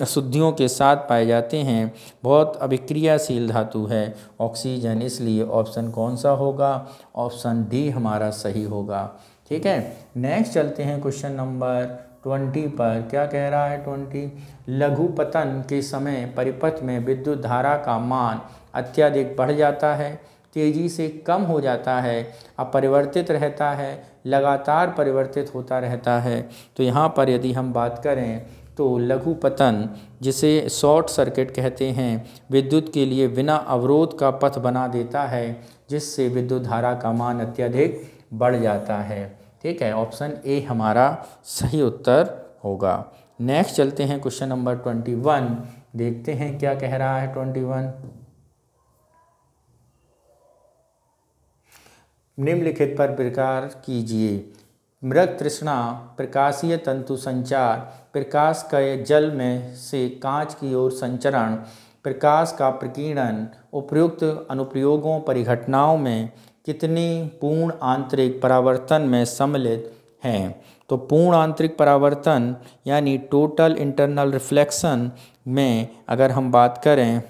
A: अशुद्धियों के साथ पाए जाते हैं। बहुत अभिक्रियाशील धातु है ऑक्सीजन, इसलिए ऑप्शन कौन सा होगा? ऑप्शन डी हमारा सही होगा। ठीक है, नेक्स्ट चलते हैं क्वेश्चन नंबर 20 पर। क्या कह रहा है 20? लघुपतन के समय परिपथ में विद्युत धारा का मान अत्यधिक बढ़ जाता है, तेजी से कम हो जाता है, अपरिवर्तित रहता है, लगातार परिवर्तित होता रहता है। तो यहाँ पर यदि हम बात करें तो लघुपतन, जिसे शॉर्ट सर्किट कहते हैं, विद्युत के लिए बिना अवरोध का पथ बना देता है, जिससे विद्युत धारा का मान अत्यधिक बढ़ जाता है। ठीक है, ऑप्शन ए हमारा सही उत्तर होगा। नेक्स्ट चलते हैं क्वेश्चन नंबर 21, देखते हैं क्या कह रहा है 21। निम्नलिखित पर विचार कीजिए। मृग तृष्णा, प्रकाशीय तंतु संचार, प्रकाश का जल में से कांच की ओर संचरण, प्रकाश का प्रकीर्णन, उपयुक्त अनुप्रयोगों परिघटनाओं में कितने पूर्ण आंतरिक परावर्तन में सम्मिलित हैं? तो पूर्ण आंतरिक परावर्तन यानी टोटल इंटरनल रिफ्लेक्शन में अगर हम बात करें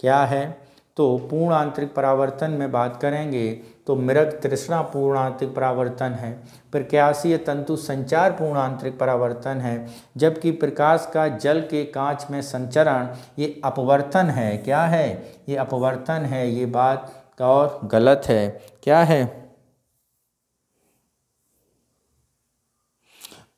A: क्या है, तो पूर्ण आंतरिक परावर्तन में बात करेंगे तो मृग तृष्णा पूर्ण आंतरिक परावर्तन है, प्रकाशीय तंतु संचार पूर्ण आंतरिक परावर्तन है, जबकि प्रकाश का जल के कांच में संचरण ये अपवर्तन है। क्या है? ये अपवर्तन है, ये बात और गलत है। क्या है?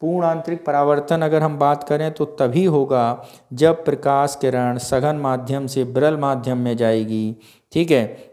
A: पूर्ण आंतरिक परावर्तन अगर हम बात करें तो तभी होगा जब प्रकाश किरण सघन माध्यम से विरल माध्यम में जाएगी। ठीक है,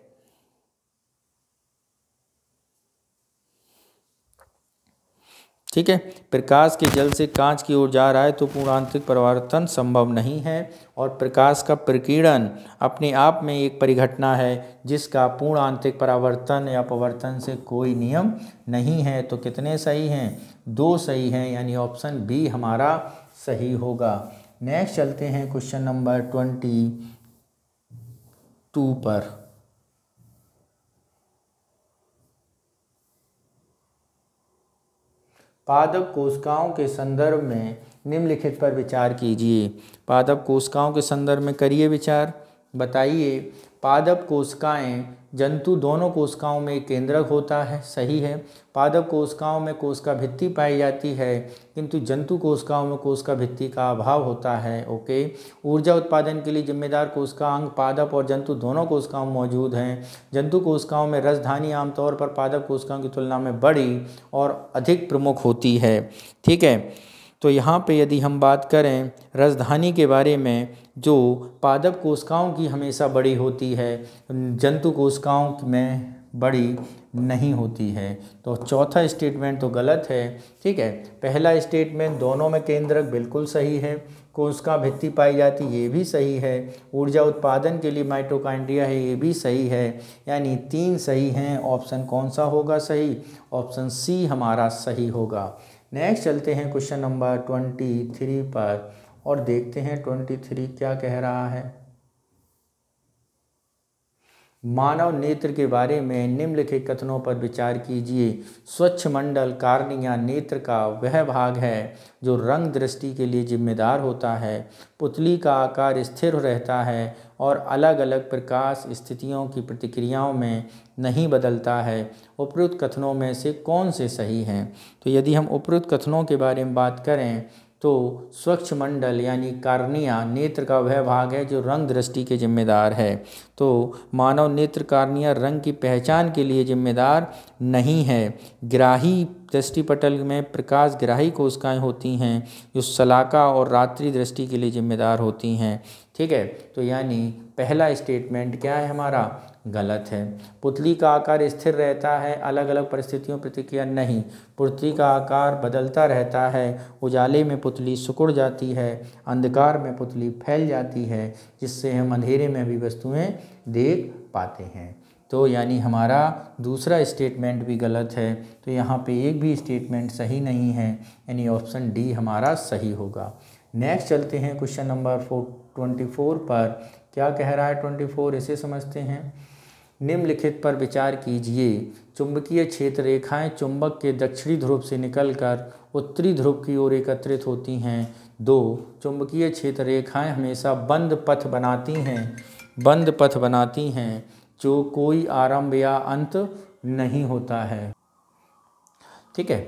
A: ठीक है, प्रकाश के जल से कांच की ओर जा रहा है तो पूर्ण आंतरिक परावर्तन संभव नहीं है। और प्रकाश का प्रकीर्णन अपने आप में एक परिघटना है जिसका पूर्ण आंतरिक परावर्तन या अपवर्तन से कोई नियम नहीं है। तो कितने सही हैं? 2 सही हैं, यानी ऑप्शन बी हमारा सही होगा। नेक्स्ट चलते हैं क्वेश्चन नंबर 22 पर। पादप कोशिकाओं के संदर्भ में निम्नलिखित पर विचार कीजिए। पादप कोशिकाओं के संदर्भ में करिए विचार, बताइए। पादप कोशिकाएं जंतु दोनों कोशिकाओं में केंद्रक होता है, सही है। पादप कोशिकाओं में कोशिका भित्ति पाई जाती है, किंतु जंतु कोशिकाओं में कोशिका भित्ति का अभाव होता है। ओके, ऊर्जा उत्पादन के लिए जिम्मेदार कोशिकांग पादप और जंतु दोनों कोशिकाओं में मौजूद हैं। जंतु कोशिकाओं में रसधानी आमतौर पर पादप कोशिकाओं की तुलना में बड़ी और अधिक प्रमुख होती है। ठीक है, तो यहाँ पे यदि हम बात करें राजधानी के बारे में, जो पादप कोशिकाओं की हमेशा बड़ी होती है, जंतु कोशिकाओं में बड़ी नहीं होती है। तो चौथा स्टेटमेंट तो गलत है। ठीक है, पहला स्टेटमेंट दोनों में केंद्रक बिल्कुल सही है, कोशिका भित्ति पाई जाती ये भी सही है, ऊर्जा उत्पादन के लिए माइटोकॉन्ड्रिया है ये भी सही है, यानी 3 सही हैं। ऑप्शन कौन सा होगा सही? ऑप्शन सी हमारा सही होगा। नेक्स्ट चलते हैं क्वेश्चन नंबर 23 पर और देखते हैं 23 क्या कह रहा है। मानव नेत्र के बारे में निम्नलिखित कथनों पर विचार कीजिए। स्वच्छ मंडल कार्निया नेत्र का वह भाग है जो रंग दृष्टि के लिए जिम्मेदार होता है। पुतली का आकार स्थिर रहता है और अलग अलग प्रकाश स्थितियों की प्रतिक्रियाओं में नहीं बदलता है। उपरोक्त कथनों में से कौन से सही हैं? तो यदि हम उपरोक्त कथनों के बारे में बात करें तो स्वच्छ मंडल यानी कार्निया नेत्र का वह भाग है जो रंग दृष्टि के जिम्मेदार है। तो मानव नेत्र कार्निया रंग की पहचान के लिए जिम्मेदार नहीं है। ग्राही दृष्टिपटल में प्रकाश ग्राही कोशिकाएं होती हैं जो शलाका और रात्रि दृष्टि के लिए जिम्मेदार होती हैं। ठीक है, तो यानी पहला स्टेटमेंट क्या है हमारा? गलत है। पुतली का आकार स्थिर रहता है, अलग अलग परिस्थितियों प्रतिक्रिया नहीं। पुतली का आकार बदलता रहता है, उजाले में पुतली सिकुड़ जाती है, अंधकार में पुतली फैल जाती है, जिससे हम अंधेरे में भी वस्तुएं देख पाते हैं। तो यानी हमारा दूसरा स्टेटमेंट भी गलत है। तो यहाँ पे एक भी स्टेटमेंट सही नहीं है, यानी ऑप्शन डी हमारा सही होगा। नेक्स्ट चलते हैं क्वेश्चन नंबर 24 पर। क्या कह रहा है 24, इसे समझते हैं। निम्नलिखित पर विचार कीजिए। चुंबकीय क्षेत्र रेखाएं चुंबक के दक्षिणी ध्रुव से निकलकर उत्तरी ध्रुव की ओर एकत्रित होती हैं। 2 चुंबकीय क्षेत्र रेखाएं हमेशा बंद पथ बनाती हैं जो कोई आरंभ या अंत नहीं होता है। ठीक है,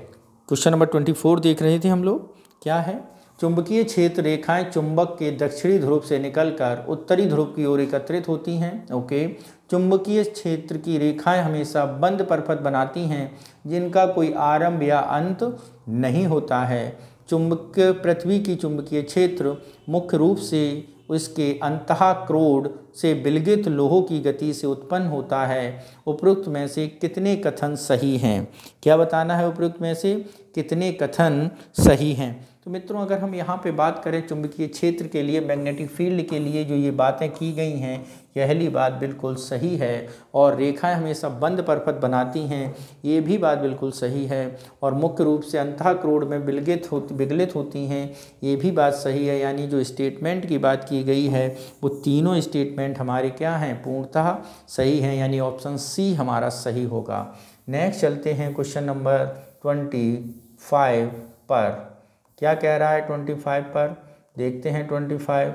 A: क्वेश्चन नंबर 24 देख रहे थे हम लोग। क्या है? चुंबकीय क्षेत्र रेखाएं चुंबक के दक्षिणी ध्रुव से निकलकर उत्तरी ध्रुव की ओर एकत्रित होती हैं। ओके, चुंबकीय क्षेत्र की रेखाएं हमेशा बंद परपथ बनाती हैं जिनका कोई आरंभ या अंत नहीं होता है। पृथ्वी की चुंबकीय क्षेत्र मुख्य रूप से उसके अंतःक्रोड से विलगित लोहों की गति से उत्पन्न होता है। उपरोक्त में से कितने कथन सही हैं? क्या बताना है? उपरोक्त में से कितने कथन सही हैं? तो मित्रों, अगर हम यहाँ पे बात करें चुंबकीय क्षेत्र के लिए, मैग्नेटिक फील्ड के लिए जो ये बातें की गई हैं, यही बात बिल्कुल सही है। और रेखाएं हमेशा बंद परपथ बनाती हैं, ये भी बात बिल्कुल सही है। और मुख्य रूप से अंतःक्रोड में विगलित होती हैं, ये भी बात सही है। यानी जो स्टेटमेंट की बात की गई है वो तीनों स्टेटमेंट हमारे क्या हैं? पूर्णतः सही हैं, यानी ऑप्शन सी हमारा सही होगा। नेक्स्ट चलते हैं क्वेश्चन नंबर 25 पर। क्या कह रहा है 25 पर? देखते हैं 25।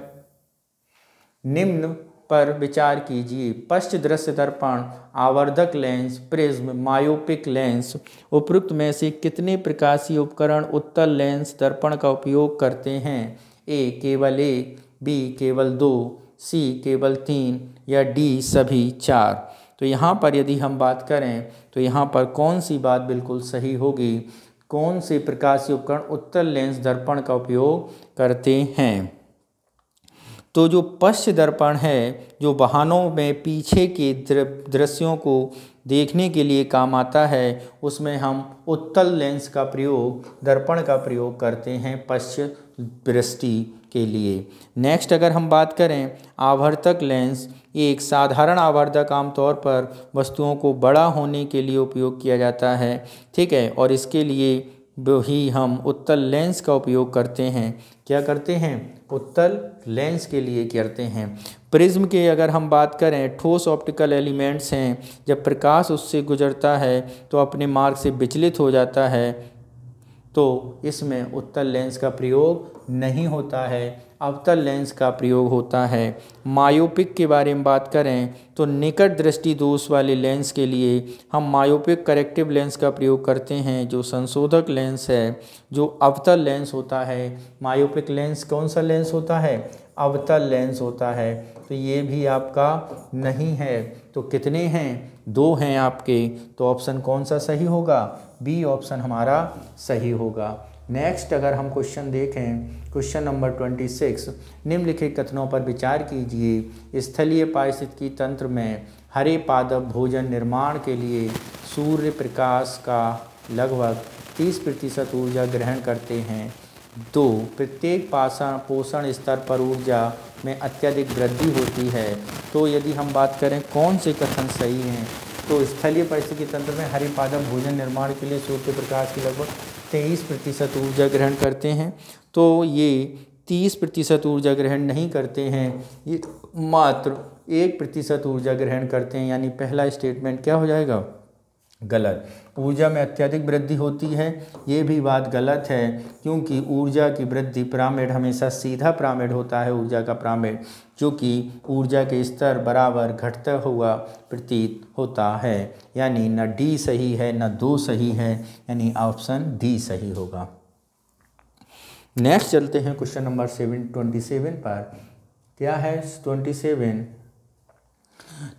A: निम्न पर विचार कीजिए। पश्च दृश्य दर्पण, आवर्धक लेंस, प्रिज्म, मायोपिक लेंस, उपरोक्त में से कितने प्रकाशीय उपकरण उत्तल लेंस दर्पण का उपयोग करते हैं? ए केवल 1, बी केवल 2, सी केवल 3 या डी सभी 4। तो यहाँ पर यदि हम बात करें तो यहाँ पर कौन सी बात बिल्कुल सही होगी? कौन से प्रकाशीय उपकरण उत्तल लेंस दर्पण का उपयोग करते हैं? तो जो पश्च दर्पण है, जो वाहनों में पीछे के दृश्यों को देखने के लिए काम आता है, उसमें हम उत्तल लेंस का प्रयोग, दर्पण का प्रयोग करते हैं पश्च दृष्टि के लिए। नेक्स्ट अगर हम बात करें आवर्धक लेंस, ये एक साधारण आवर्धक आमतौर पर वस्तुओं को बड़ा होने के लिए उपयोग किया जाता है। ठीक है, और इसके लिए ही हम उत्तल लेंस का उपयोग करते हैं। क्या करते हैं? उत्तल लेंस के लिए करते हैं। प्रिज्म के अगर हम बात करें, ठोस ऑप्टिकल एलिमेंट्स हैं, जब प्रकाश उससे गुजरता है तो अपने मार्ग से विचलित हो जाता है, तो इसमें उत्तल लेंस का प्रयोग नहीं होता है, अवतल लेंस का प्रयोग होता है। मायोपिक के बारे में बात करें तो निकट दृष्टि दोष वाले लेंस के लिए हम मायोपिक करेक्टिव लेंस का प्रयोग करते हैं, जो संशोधक लेंस है। जो अवतल लेंस होता है, मायोपिक लेंस कौन सा लेंस होता है? अवतल लेंस होता है। तो ये भी आपका नहीं है। तो कितने हैं? 2 हैं आपके। तो ऑप्शन कौन सा सही होगा? बी ऑप्शन हमारा सही होगा। नेक्स्ट अगर हम क्वेश्चन देखें, क्वेश्चन नंबर 26, निम्नलिखित कथनों पर विचार कीजिए। स्थलीय पारिस्थितिकी तंत्र में हरे पादप भोजन निर्माण के लिए सूर्य प्रकाश का लगभग 30% ऊर्जा ग्रहण करते हैं। 2, प्रत्येक पोषण स्तर पर ऊर्जा में अत्यधिक वृद्धि होती है। तो यदि हम बात करें कौन से कथन सही हैं, तो स्थलीय पारिस्थितिकी तंत्र में हरे पादप भोजन निर्माण के लिए सूर्य प्रकाश की लगभग 23% ऊर्जा ग्रहण करते हैं। तो ये 30% ऊर्जा ग्रहण नहीं करते हैं, ये मात्र 1% ऊर्जा ग्रहण करते हैं। यानी पहला स्टेटमेंट क्या हो जाएगा? गलत। ऊर्जा में अत्यधिक वृद्धि होती है, ये भी बात गलत है, क्योंकि ऊर्जा की वृद्धि पिरामिड हमेशा सीधा पिरामिड होता है, ऊर्जा का पिरामिड, जो कि ऊर्जा के स्तर बराबर घटता हुआ प्रतीत होता है। यानी न डी सही है न 2 सही है, यानी ऑप्शन डी सही होगा। नेक्स्ट चलते हैं क्वेश्चन नंबर 27 पर। क्या है 27?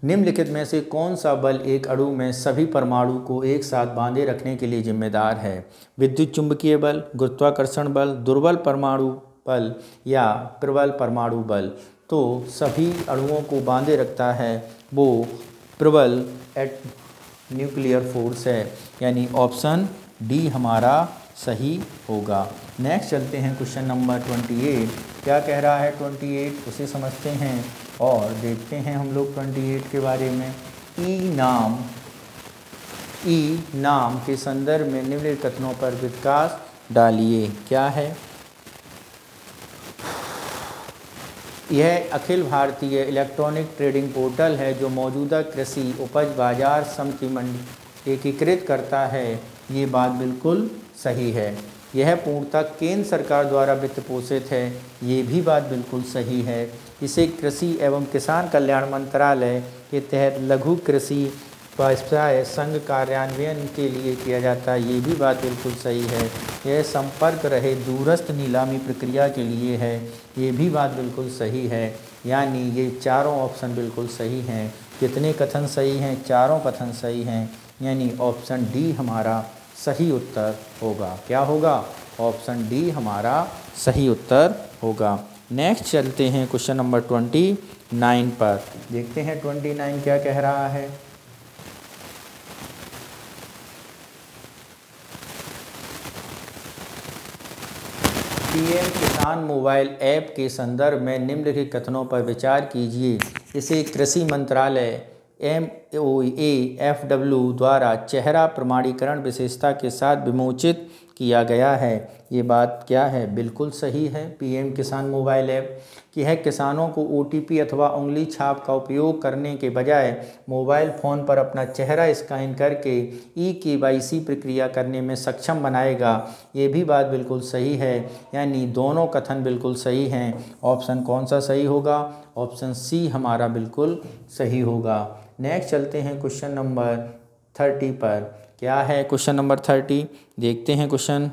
A: निम्नलिखित में से कौन सा बल एक अणु में सभी परमाणु को एक साथ बांधे रखने के लिए जिम्मेदार है? विद्युत चुंबकीय बल, गुरुत्वाकर्षण बल, दुर्बल परमाणु बल या प्रबल परमाणु बल? तो सभी अणुओं को बांधे रखता है वो प्रबल न्यूक्लियर फोर्स है, यानी ऑप्शन डी हमारा सही होगा। नेक्स्ट चलते हैं क्वेश्चन नंबर 28। क्या कह रहा है 28, उसे समझते हैं और देखते हैं हम लोग 28 के बारे में। ई नाम के संदर्भ में निम्नलिखित कथनों पर विकास डालिए। क्या है? यह Akhil Bharatiya electronic trading portal है जो मौजूदा कृषि उपज बाजार समिति मंडी एकीकृत करता है। ये बात बिल्कुल सही है। यह पूर्णतः केंद्र सरकार द्वारा वित्त पोषित है, ये भी बात बिल्कुल सही है। इसे कृषि एवं किसान कल्याण मंत्रालय के तहत लघु कृषि व्यवसाय संघ कार्यान्वयन के लिए किया जाता है, ये भी बात बिल्कुल सही है। यह संपर्क रहे दूरस्थ नीलामी प्रक्रिया के लिए है, ये भी बात बिल्कुल सही है। यानी ये चारों ऑप्शन बिल्कुल सही हैं। कितने कथन सही हैं? चारों कथन सही हैं, यानी ऑप्शन डी हमारा सही उत्तर होगा। क्या होगा? ऑप्शन डी हमारा सही उत्तर होगा। नेक्स्ट चलते हैं क्वेश्चन नंबर 29 पर। देखते हैं 29 क्या कह रहा है। पीएम किसान मोबाइल ऐप के संदर्भ में निम्नलिखित कथनों पर विचार कीजिए। इसे कृषि मंत्रालय MOAFW द्वारा चेहरा प्रमाणीकरण विशेषता के साथ विमोचित किया गया है। ये बात क्या है? बिल्कुल सही है। पीएम किसान मोबाइल ऐप कि है किसानों को OTP अथवा उंगली छाप का उपयोग करने के बजाय मोबाइल फ़ोन पर अपना चेहरा स्कैन करके eKYC प्रक्रिया करने में सक्षम बनाएगा। ये भी बात बिल्कुल सही है, यानी दोनों कथन बिल्कुल सही हैं। ऑप्शन कौन सा सही होगा? ऑप्शन सी हमारा बिल्कुल सही होगा। नेक्स्ट चलते हैं क्वेश्चन नंबर 30 पर। क्या है क्वेश्चन नंबर 30? देखते हैं क्वेश्चन।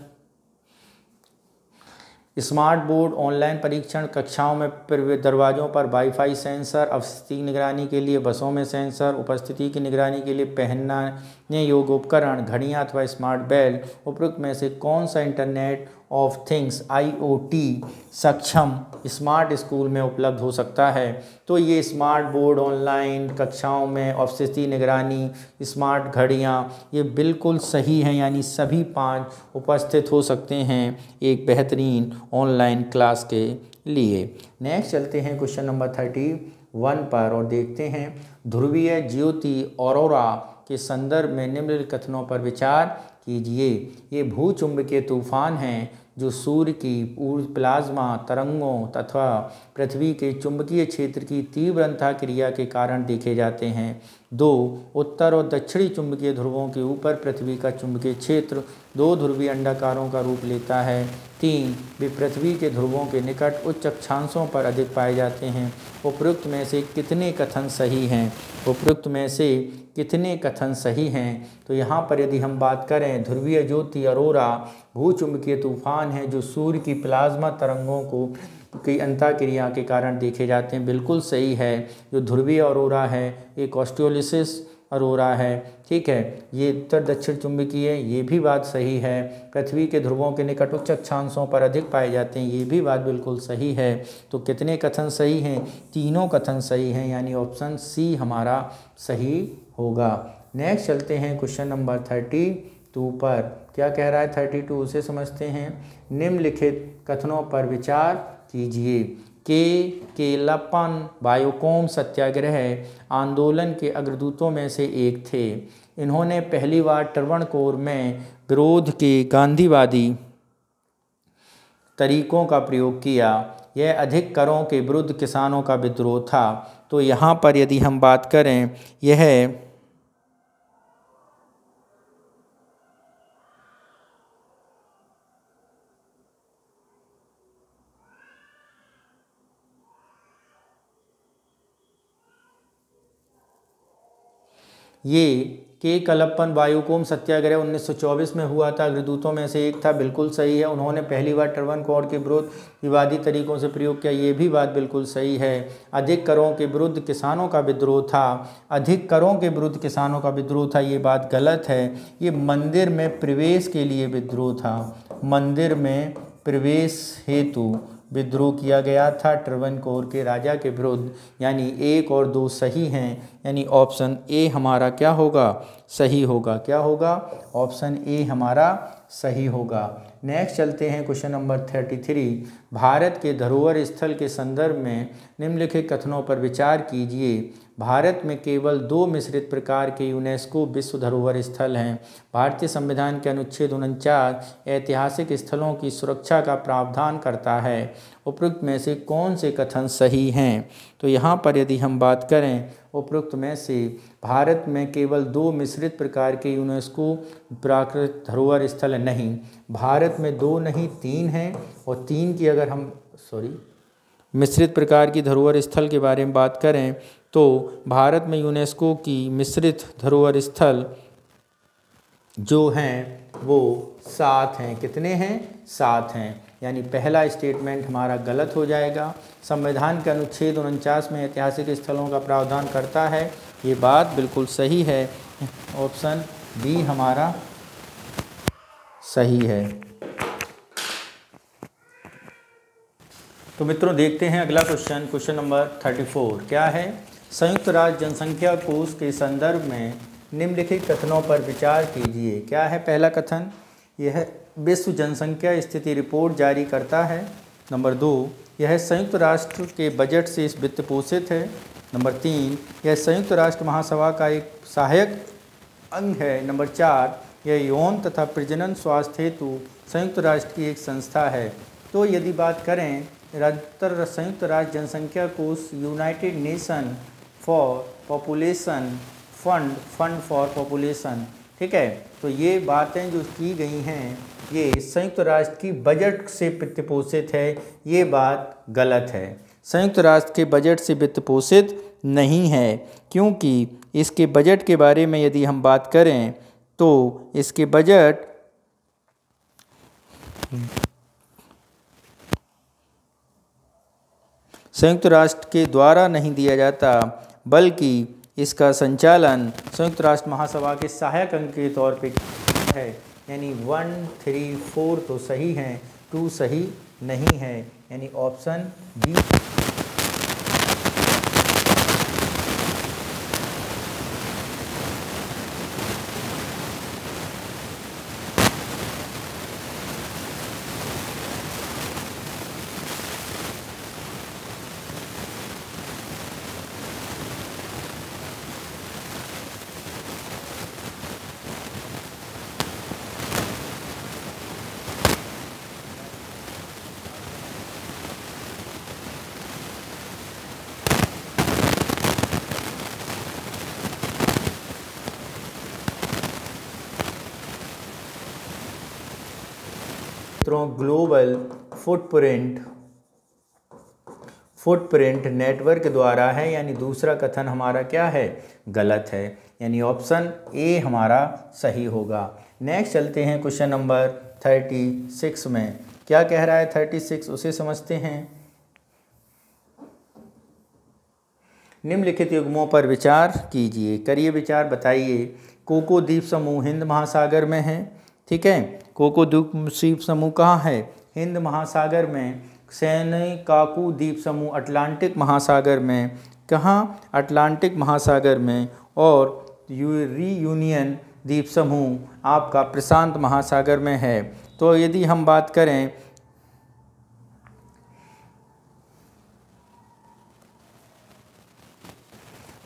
A: स्मार्ट बोर्ड ऑनलाइन परीक्षण कक्षाओं में दरवाज़ों पर वाईफाई सेंसर, उपस्थिति की निगरानी के लिए बसों में सेंसर, उपस्थिति की निगरानी के लिए पहनने योग्य उपकरण, घड़ियाँ अथवा स्मार्ट बेल्ट, उपरोक्त में से कौन सा इंटरनेट ऑफ थिंग्स IoT सक्षम स्मार्ट स्कूल में उपलब्ध हो सकता है? तो ये स्मार्ट बोर्ड ऑनलाइन कक्षाओं में, उपस्थिति निगरानी, स्मार्ट घड़ियाँ, ये बिल्कुल सही हैं, यानी सभी 5 उपस्थित हो सकते हैं एक बेहतरीन ऑनलाइन क्लास के लिए। नेक्स्ट चलते हैं क्वेश्चन नंबर 31 पर और देखते हैं ध्रुवीय ज्योति ऑरोरा के संदर्भ में निम्नलिखित कथनों पर विचार कीजिए। ये भूचुंबकीय तूफान हैं जो सूर्य की प्लाज्मा तरंगों तथा पृथ्वी के चुंबकीय क्षेत्र की तीव्र अंतःक्रिया के कारण देखे जाते हैं। 2, उत्तर और दक्षिणी चुंबकीय ध्रुवों के ऊपर पृथ्वी का चुंबकीय क्षेत्र 2 ध्रुवीय अंडाकारों का रूप लेता है। 3, वे पृथ्वी के ध्रुवों के निकट उच्च अक्षांशों पर अधिक पाए जाते हैं। उपरोक्त में से कितने कथन सही हैं? उपरोक्त में से कितने कथन सही हैं? तो यहाँ पर यदि हम बात करें, ध्रुवीय ज्योति ऑरोरा भूचुंबकीय तूफान है जो सूर्य की प्लाज्मा तरंगों को की अंतःक्रिया के कारण देखे जाते हैं, बिल्कुल सही है। जो ध्रुवीय ऑरोरा है एक ऑस्ट्रेलिसिस अरोरा है। ठीक है, ये उत्तर दक्षिण चुंबकीय है, ये भी बात सही है। पृथ्वी के ध्रुवों के निकट उच्च अक्षांशों पर अधिक पाए जाते हैं, ये भी बात बिल्कुल सही है। तो कितने कथन सही हैं? तीनों कथन सही हैं, यानी ऑप्शन सी हमारा सही होगा। नेक्स्ट चलते हैं क्वेश्चन नंबर 32 पर। क्या कह रहा है 32, उसे समझते हैं। निम्नलिखित कथनों पर विचार कीजिए। केलप्पन वायोकोम सत्याग्रह आंदोलन के अग्रदूतों में से एक थे। इन्होंने पहली बार ट्रवणकोर में विरोध के गांधीवादी तरीकों का प्रयोग किया। यह अधिक करों के विरुद्ध किसानों का विद्रोह था। तो यहाँ पर यदि हम बात करें, ये के कलप्पन वायुकोम सत्याग्रह 1924 में हुआ था, अग्रदूतों में से एक था, बिल्कुल सही है। उन्होंने पहली बार ट्रवणकोर के विरुद्ध विवादी तरीकों से प्रयोग किया, ये भी बात बिल्कुल सही है। अधिक करों के विरुद्ध किसानों का विद्रोह था, अधिक करों के विरुद्ध किसानों का विद्रोह था, ये बात गलत है। ये मंदिर में प्रवेश के लिए विद्रोह था, मंदिर में प्रवेश हेतु विद्रोह किया गया था ट्रवणकोर के राजा के विरुद्ध, यानी 1 और 2 सही हैं, यानी ऑप्शन ए हमारा क्या होगा? सही होगा। क्या होगा? ऑप्शन ए हमारा सही होगा। नेक्स्ट चलते हैं क्वेश्चन नंबर 33। भारत के धरोहर स्थल के संदर्भ में निम्नलिखित कथनों पर विचार कीजिए। भारत में केवल 2 मिश्रित प्रकार के यूनेस्को विश्व धरोहर स्थल हैं। भारतीय संविधान के अनुच्छेद 49 ऐतिहासिक स्थलों की सुरक्षा का प्रावधान करता है। उपरोक्त में से कौन से कथन सही हैं? तो यहाँ पर यदि हम बात करें, उपरोक्त में से भारत में केवल 2 मिश्रित प्रकार के यूनेस्को प्राकृतिक धरोहर स्थल नहीं, भारत में 2 नहीं 3 हैं। और 3 की अगर हम मिश्रित प्रकार की धरोहर स्थल के बारे में बात करें तो भारत में यूनेस्को की मिश्रित धरोहर स्थल जो हैं वो 7 हैं। कितने हैं? 7 हैं, यानी पहला स्टेटमेंट हमारा गलत हो जाएगा। संविधान के अनुच्छेद 49 में ऐतिहासिक स्थलों का प्रावधान करता है, ये बात बिल्कुल सही है। ऑप्शन बी हमारा सही है। तो मित्रों देखते हैं अगला क्वेश्चन, क्वेश्चन नंबर 34। क्या है? संयुक्त राष्ट्र जनसंख्या कोष के संदर्भ में निम्नलिखित कथनों पर विचार कीजिए। क्या है पहला कथन? यह विश्व जनसंख्या स्थिति रिपोर्ट जारी करता है। नंबर 2, यह संयुक्त राष्ट्र के बजट से वित्त पोषित है। नंबर 3, यह संयुक्त राष्ट्र महासभा का एक सहायक अंग है। नंबर 4, यह यौन तथा प्रजनन स्वास्थ्य हेतु संयुक्त राष्ट्र की एक संस्था है। तो यदि बात करें संयुक्त राष्ट्र जनसंख्या कोष United nation for population fund for population, ठीक है, तो ये बातें जो की गई हैं ये संयुक्त राष्ट्र की बजट से वित्त पोषित है, ये बात गलत है। संयुक्त राष्ट्र के बजट से वित्त पोषित नहीं है, क्योंकि इसके बजट के बारे में यदि हम बात करें तो इसके बजट संयुक्त राष्ट्र के द्वारा नहीं दिया जाता, बल्कि इसका संचालन संयुक्त राष्ट्र महासभा के सहायक अंग के तौर पे है। यानी 1, 3, 4 तो सही हैं, 2 सही नहीं है, यानी option B. Global footprint network द्वारा है, यानी दूसरा कथन हमारा क्या है? गलत है, यानी ऑप्शन ए हमारा सही होगा। नेक्स्ट चलते हैं क्वेश्चन नंबर 36 में। क्या कह रहा है 36, उसे समझते हैं। निम्नलिखित युग्मों पर विचार कीजिए, करिए विचार, बताइए। कोको द्वीप समूह हिंद महासागर में है, ठीक है। कोको द्वीप समूह कहाँ है? हिंद महासागर में। सेनकाकू द्वीप समूह अटलांटिक महासागर में। कहाँ? अटलांटिक महासागर में। और रीयूनियन द्वीप समूह आपका प्रशांत महासागर में है। तो यदि हम बात करें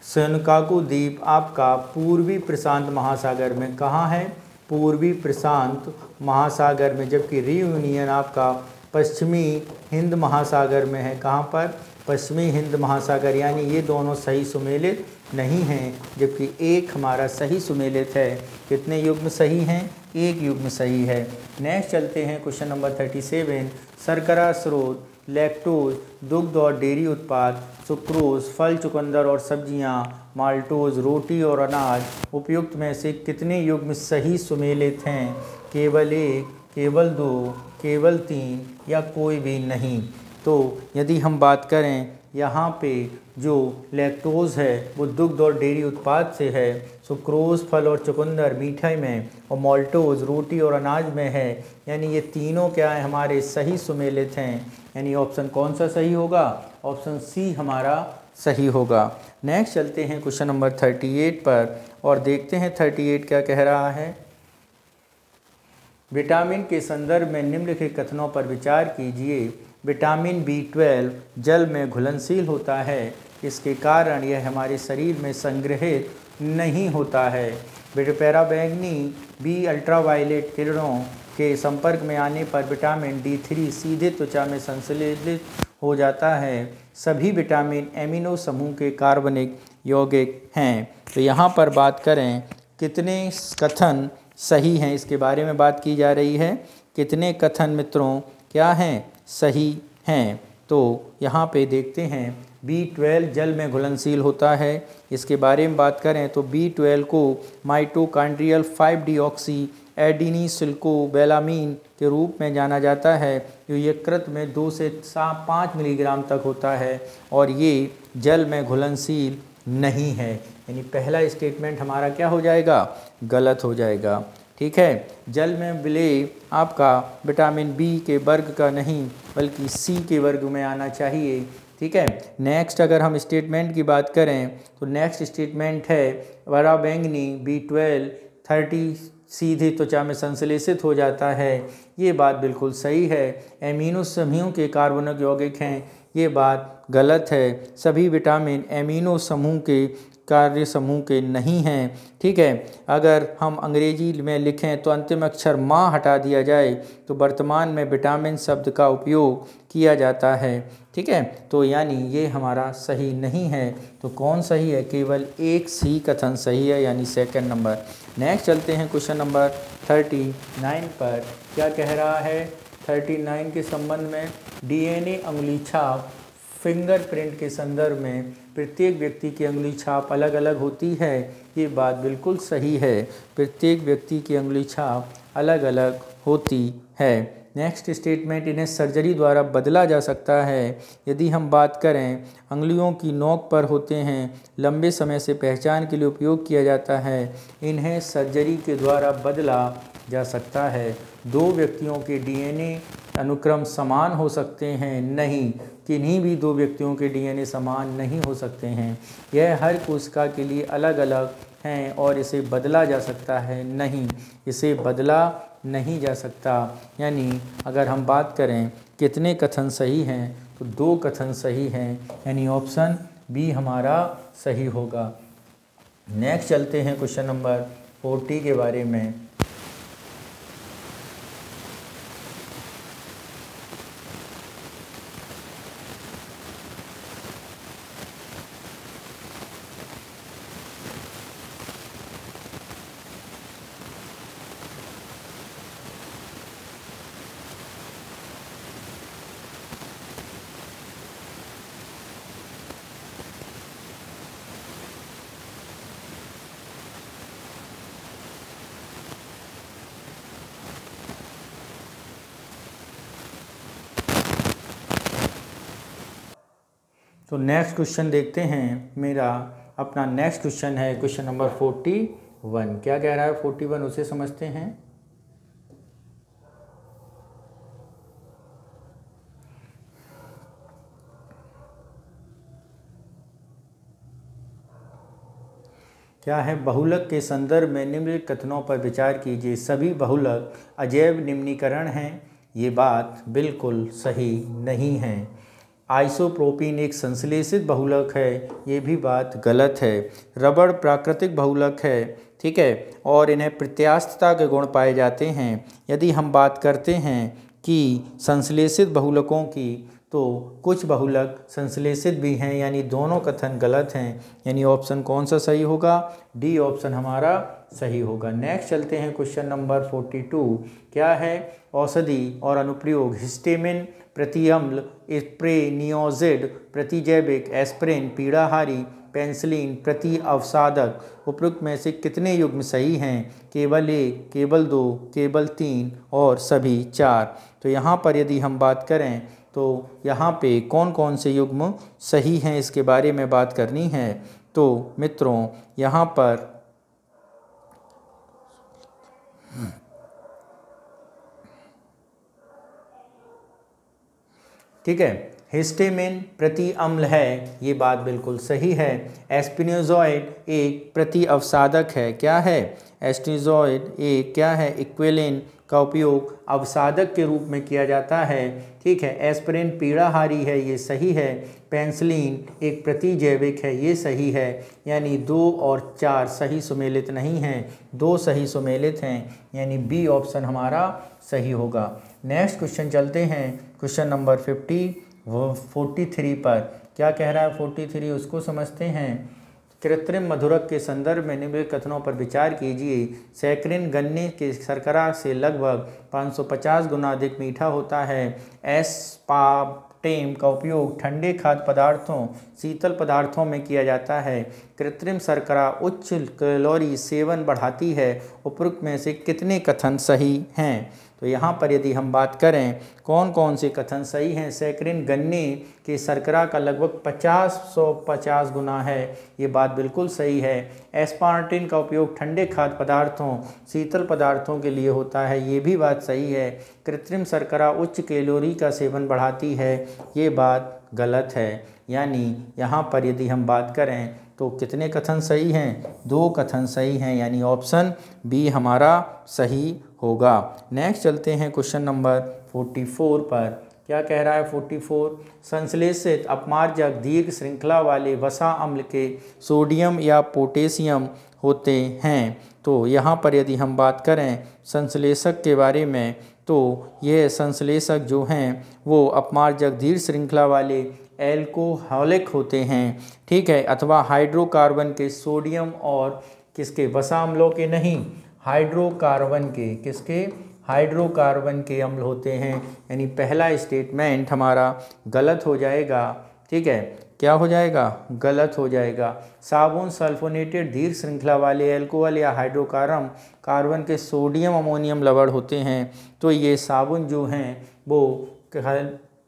A: सेनकाकू द्वीप आपका पूर्वी प्रशांत महासागर में। कहाँ है? पूर्वी प्रशांत महासागर में। जबकि रीयूनियन आपका पश्चिमी हिंद महासागर में है। कहाँ पर? पश्चिमी हिंद महासागर। यानी ये दोनों सही सुमेलित नहीं हैं, जबकि एक हमारा सही सुमेलित है। कितने युग्म सही हैं? एक युग्म सही है। नेक्स्ट चलते हैं क्वेश्चन नंबर 37। शर्करा स्रोत, लैक्टोज, दुग्ध और डेयरी उत्पाद, सुक्रोज, फल, चुकंदर और सब्जियां, माल्टोज, रोटी और अनाज, उपयुक्त में से कितने युग्म सही सुमेलित हैं? केवल एक, केवल दो, केवल तीन या कोई भी नहीं। तो यदि हम बात करें यहाँ पे जो लैक्टोज है वो दुग्ध और डेयरी उत्पाद से है, सुक्रोज फल और चुकंदर मीठाई में, और माल्टोज रोटी और अनाज में है। यानी ये तीनों क्या है? हमारे सही सुमेलित हैं। यानी ऑप्शन कौन सा सही होगा? ऑप्शन सी हमारा सही होगा। नेक्स्ट चलते हैं क्वेश्चन नंबर 38 पर और देखते हैं 38 क्या कह रहा है। विटामिन के संदर्भ में निम्नलिखित कथनों पर विचार कीजिए। विटामिन B12 जल में घुलनशील होता है, इसके कारण यह हमारे शरीर में संग्रहित नहीं होता है। पराबैंगनी बी अल्ट्रावायलेट किरणों के संपर्क में आने पर विटामिन D3 सीधे त्वचा में संश्लेषित हो जाता है। सभी विटामिन एमिनो समूह के कार्बनिक यौगिक हैं। तो यहाँ पर बात करें कितने कथन सही हैं, इसके बारे में बात की जा रही है। कितने कथन मित्रों क्या हैं? सही हैं। तो यहाँ पे देखते हैं B12 जल में घुलनशील होता है। इसके बारे में बात करें तो B12 को माइटोकॉन्ड्रियल 5-डीऑक्सी एडिनिसल्कोबैलामीन के रूप में जाना जाता है, जो यकृत में 2 से 5 मिलीग्राम तक होता है और ये जल में घुलनशील नहीं है। यानी पहला स्टेटमेंट हमारा क्या हो जाएगा? गलत हो जाएगा। ठीक है, जल में विलय आपका विटामिन बी के वर्ग का नहीं बल्कि सी के वर्ग में आना चाहिए। ठीक है, नेक्स्ट अगर हम स्टेटमेंट की बात करें तो नेक्स्ट स्टेटमेंट है पराबैंगनी B12 30 सीधे त्वचा में संश्लेषित हो जाता है। ये बात बिल्कुल सही है। एमिनो समूह के कार्बनिक यौगिक हैं, ये बात गलत है। सभी विटामिन एमिनो समूह के कार्य समूह के नहीं हैं। ठीक है, अगर हम अंग्रेजी में लिखें तो अंतिम अक्षर माँ हटा दिया जाए तो वर्तमान में विटामिन शब्द का उपयोग किया जाता है। ठीक है, तो यानी ये हमारा सही नहीं है। तो कौन सही है? केवल एक सी कथन सही है, यानी सेकंड नंबर। नेक्स्ट चलते हैं क्वेश्चन नंबर 39 पर। क्या कह रहा है 39 के संबंध में? DNA अंगुली छाप फिंगरप्रिंट के संदर्भ में प्रत्येक व्यक्ति की अंगुली छाप अलग अलग होती है। ये बात बिल्कुल सही है, प्रत्येक व्यक्ति की अंगुली छाप अलग अलग होती है। नेक्स्ट स्टेटमेंट, इन्हें सर्जरी द्वारा बदला जा सकता है। यदि हम बात करें अंगुलियों की नोक पर होते हैं, लंबे समय से पहचान के लिए उपयोग किया जाता है, इन्हें सर्जरी के द्वारा बदला जा सकता है। दो व्यक्तियों के DNA अनुक्रम समान हो सकते हैं? नहीं, किन्हीं भी दो व्यक्तियों के DNA समान नहीं हो सकते हैं। यह हर कोशिका के लिए अलग अलग हैं और इसे बदला जा सकता है? नहीं, इसे बदला नहीं जा सकता। यानी अगर हम बात करें कितने कथन सही हैं तो 2 कथन सही हैं, यानी ऑप्शन बी हमारा सही होगा। नेक्स्ट चलते हैं क्वेश्चन नंबर 40 के बारे में। तो नेक्स्ट क्वेश्चन देखते हैं। मेरा अपना नेक्स्ट क्वेश्चन है क्वेश्चन नंबर 41। क्या कह रहा है 41, उसे समझते हैं। क्या है, बहुलक के संदर्भ में निम्नलिखित कथनों पर विचार कीजिए। सभी बहुलक अजैव निम्नीकरण हैं, ये बात बिल्कुल सही नहीं है। आइसोप्रोपीन एक संश्लेषित बहुलक है, ये भी बात गलत है। रबड़ प्राकृतिक बहुलक है, ठीक है, और इन्हें प्रत्यास्थता के गुण पाए जाते हैं। यदि हम बात करते हैं कि संश्लेषित बहुलकों की, तो कुछ बहुलक संश्लेषित भी हैं, यानी दोनों कथन गलत हैं। यानी ऑप्शन कौन सा सही होगा? डी ऑप्शन हमारा सही होगा। नेक्स्ट चलते हैं क्वेश्चन नंबर 42। क्या है? औषधि और अनुप्रयोग। हिस्टेमिन प्रतिअम्ल, स्प्रेनियोजिड प्रतिजैविक, एस्प्रिन पीड़ाहारी, पेंसिलिन प्रति अवसादक। उपरोक्त में से कितने युग्म सही हैं? केवल 1, केवल 2, केवल 3 और सभी 4। तो यहाँ पर यदि हम बात करें तो यहाँ पे कौन कौन से युग्म सही हैं, इसके बारे में बात करनी है। तो मित्रों यहाँ पर ठीक है, हिस्टेमिन प्रति अम्ल है, ये बात बिल्कुल सही है। एस्पिनोजॉइड एक प्रति अवसादक है। क्या है? एस्पिनोजॉइड एक क्या है? इक्विलिन का उपयोग अवसादक के रूप में किया जाता है, ठीक है। एस्पिरिन पीड़ाहारी है, ये सही है। पेंसिलिन एक प्रतिजैविक है, ये सही है। यानी 2 और 4 सही सुमेलित नहीं हैं, 2 सही सुमेलित हैं, यानी बी ऑप्शन हमारा सही होगा। नेक्स्ट क्वेश्चन चलते हैं क्वेश्चन नंबर 43 पर। क्या कह रहा है 43, उसको समझते हैं। कृत्रिम मधुरक के संदर्भ में निम्नलिखित कथनों पर विचार कीजिए। सैकरिन गन्ने के शर्करा से लगभग 550 गुना अधिक मीठा होता है। एस्पार्टेम का उपयोग ठंडे खाद्य पदार्थों, शीतल पदार्थों में किया जाता है। कृत्रिम शर्करा उच्च कैलोरी सेवन बढ़ाती है। उपरोक्त में से कितने कथन सही हैं? तो यहाँ पर यदि हम बात करें कौन कौन से कथन सही हैं। सैकरिन गन्ने के शर्करा का लगभग 150 गुना है, ये बात बिल्कुल सही है। एस्पार्टिन का उपयोग ठंडे खाद्य पदार्थों, शीतल पदार्थों के लिए होता है, ये भी बात सही है। कृत्रिम शर्करा उच्च कैलोरी का सेवन बढ़ाती है, ये बात गलत है। यानी यहाँ पर यदि हम बात करें तो कितने कथन सही हैं? 2 कथन सही हैं, यानी ऑप्शन बी हमारा सही होगा। नेक्स्ट चलते हैं क्वेश्चन नंबर 44 पर। क्या कह रहा है 44? संश्लेषित अपमार्जक दीर्घ श्रृंखला वाले वसा अम्ल के सोडियम या पोटेशियम होते हैं। तो यहाँ पर यदि हम बात करें संश्लेषक के बारे में, तो ये संश्लेषक जो हैं वो अपमार्जक दीर्घ श्रृंखला वाले एल्कोहलिक होते हैं, ठीक है, अथवा हाइड्रोकार्बन के सोडियम और किसके? वसा अम्लों के नहीं, हाइड्रोकार्बन के, किसके? हाइड्रोकार्बन के अम्ल होते हैं। यानी पहला स्टेटमेंट हमारा गलत हो जाएगा, ठीक है। क्या हो जाएगा? गलत हो जाएगा। साबुन सल्फोनेटेड दीर्घ श्रृंखला वाले एल्कोहल या हाइड्रोकार्बन के सोडियम अमोनियम लवण होते हैं। तो ये साबुन जो हैं वो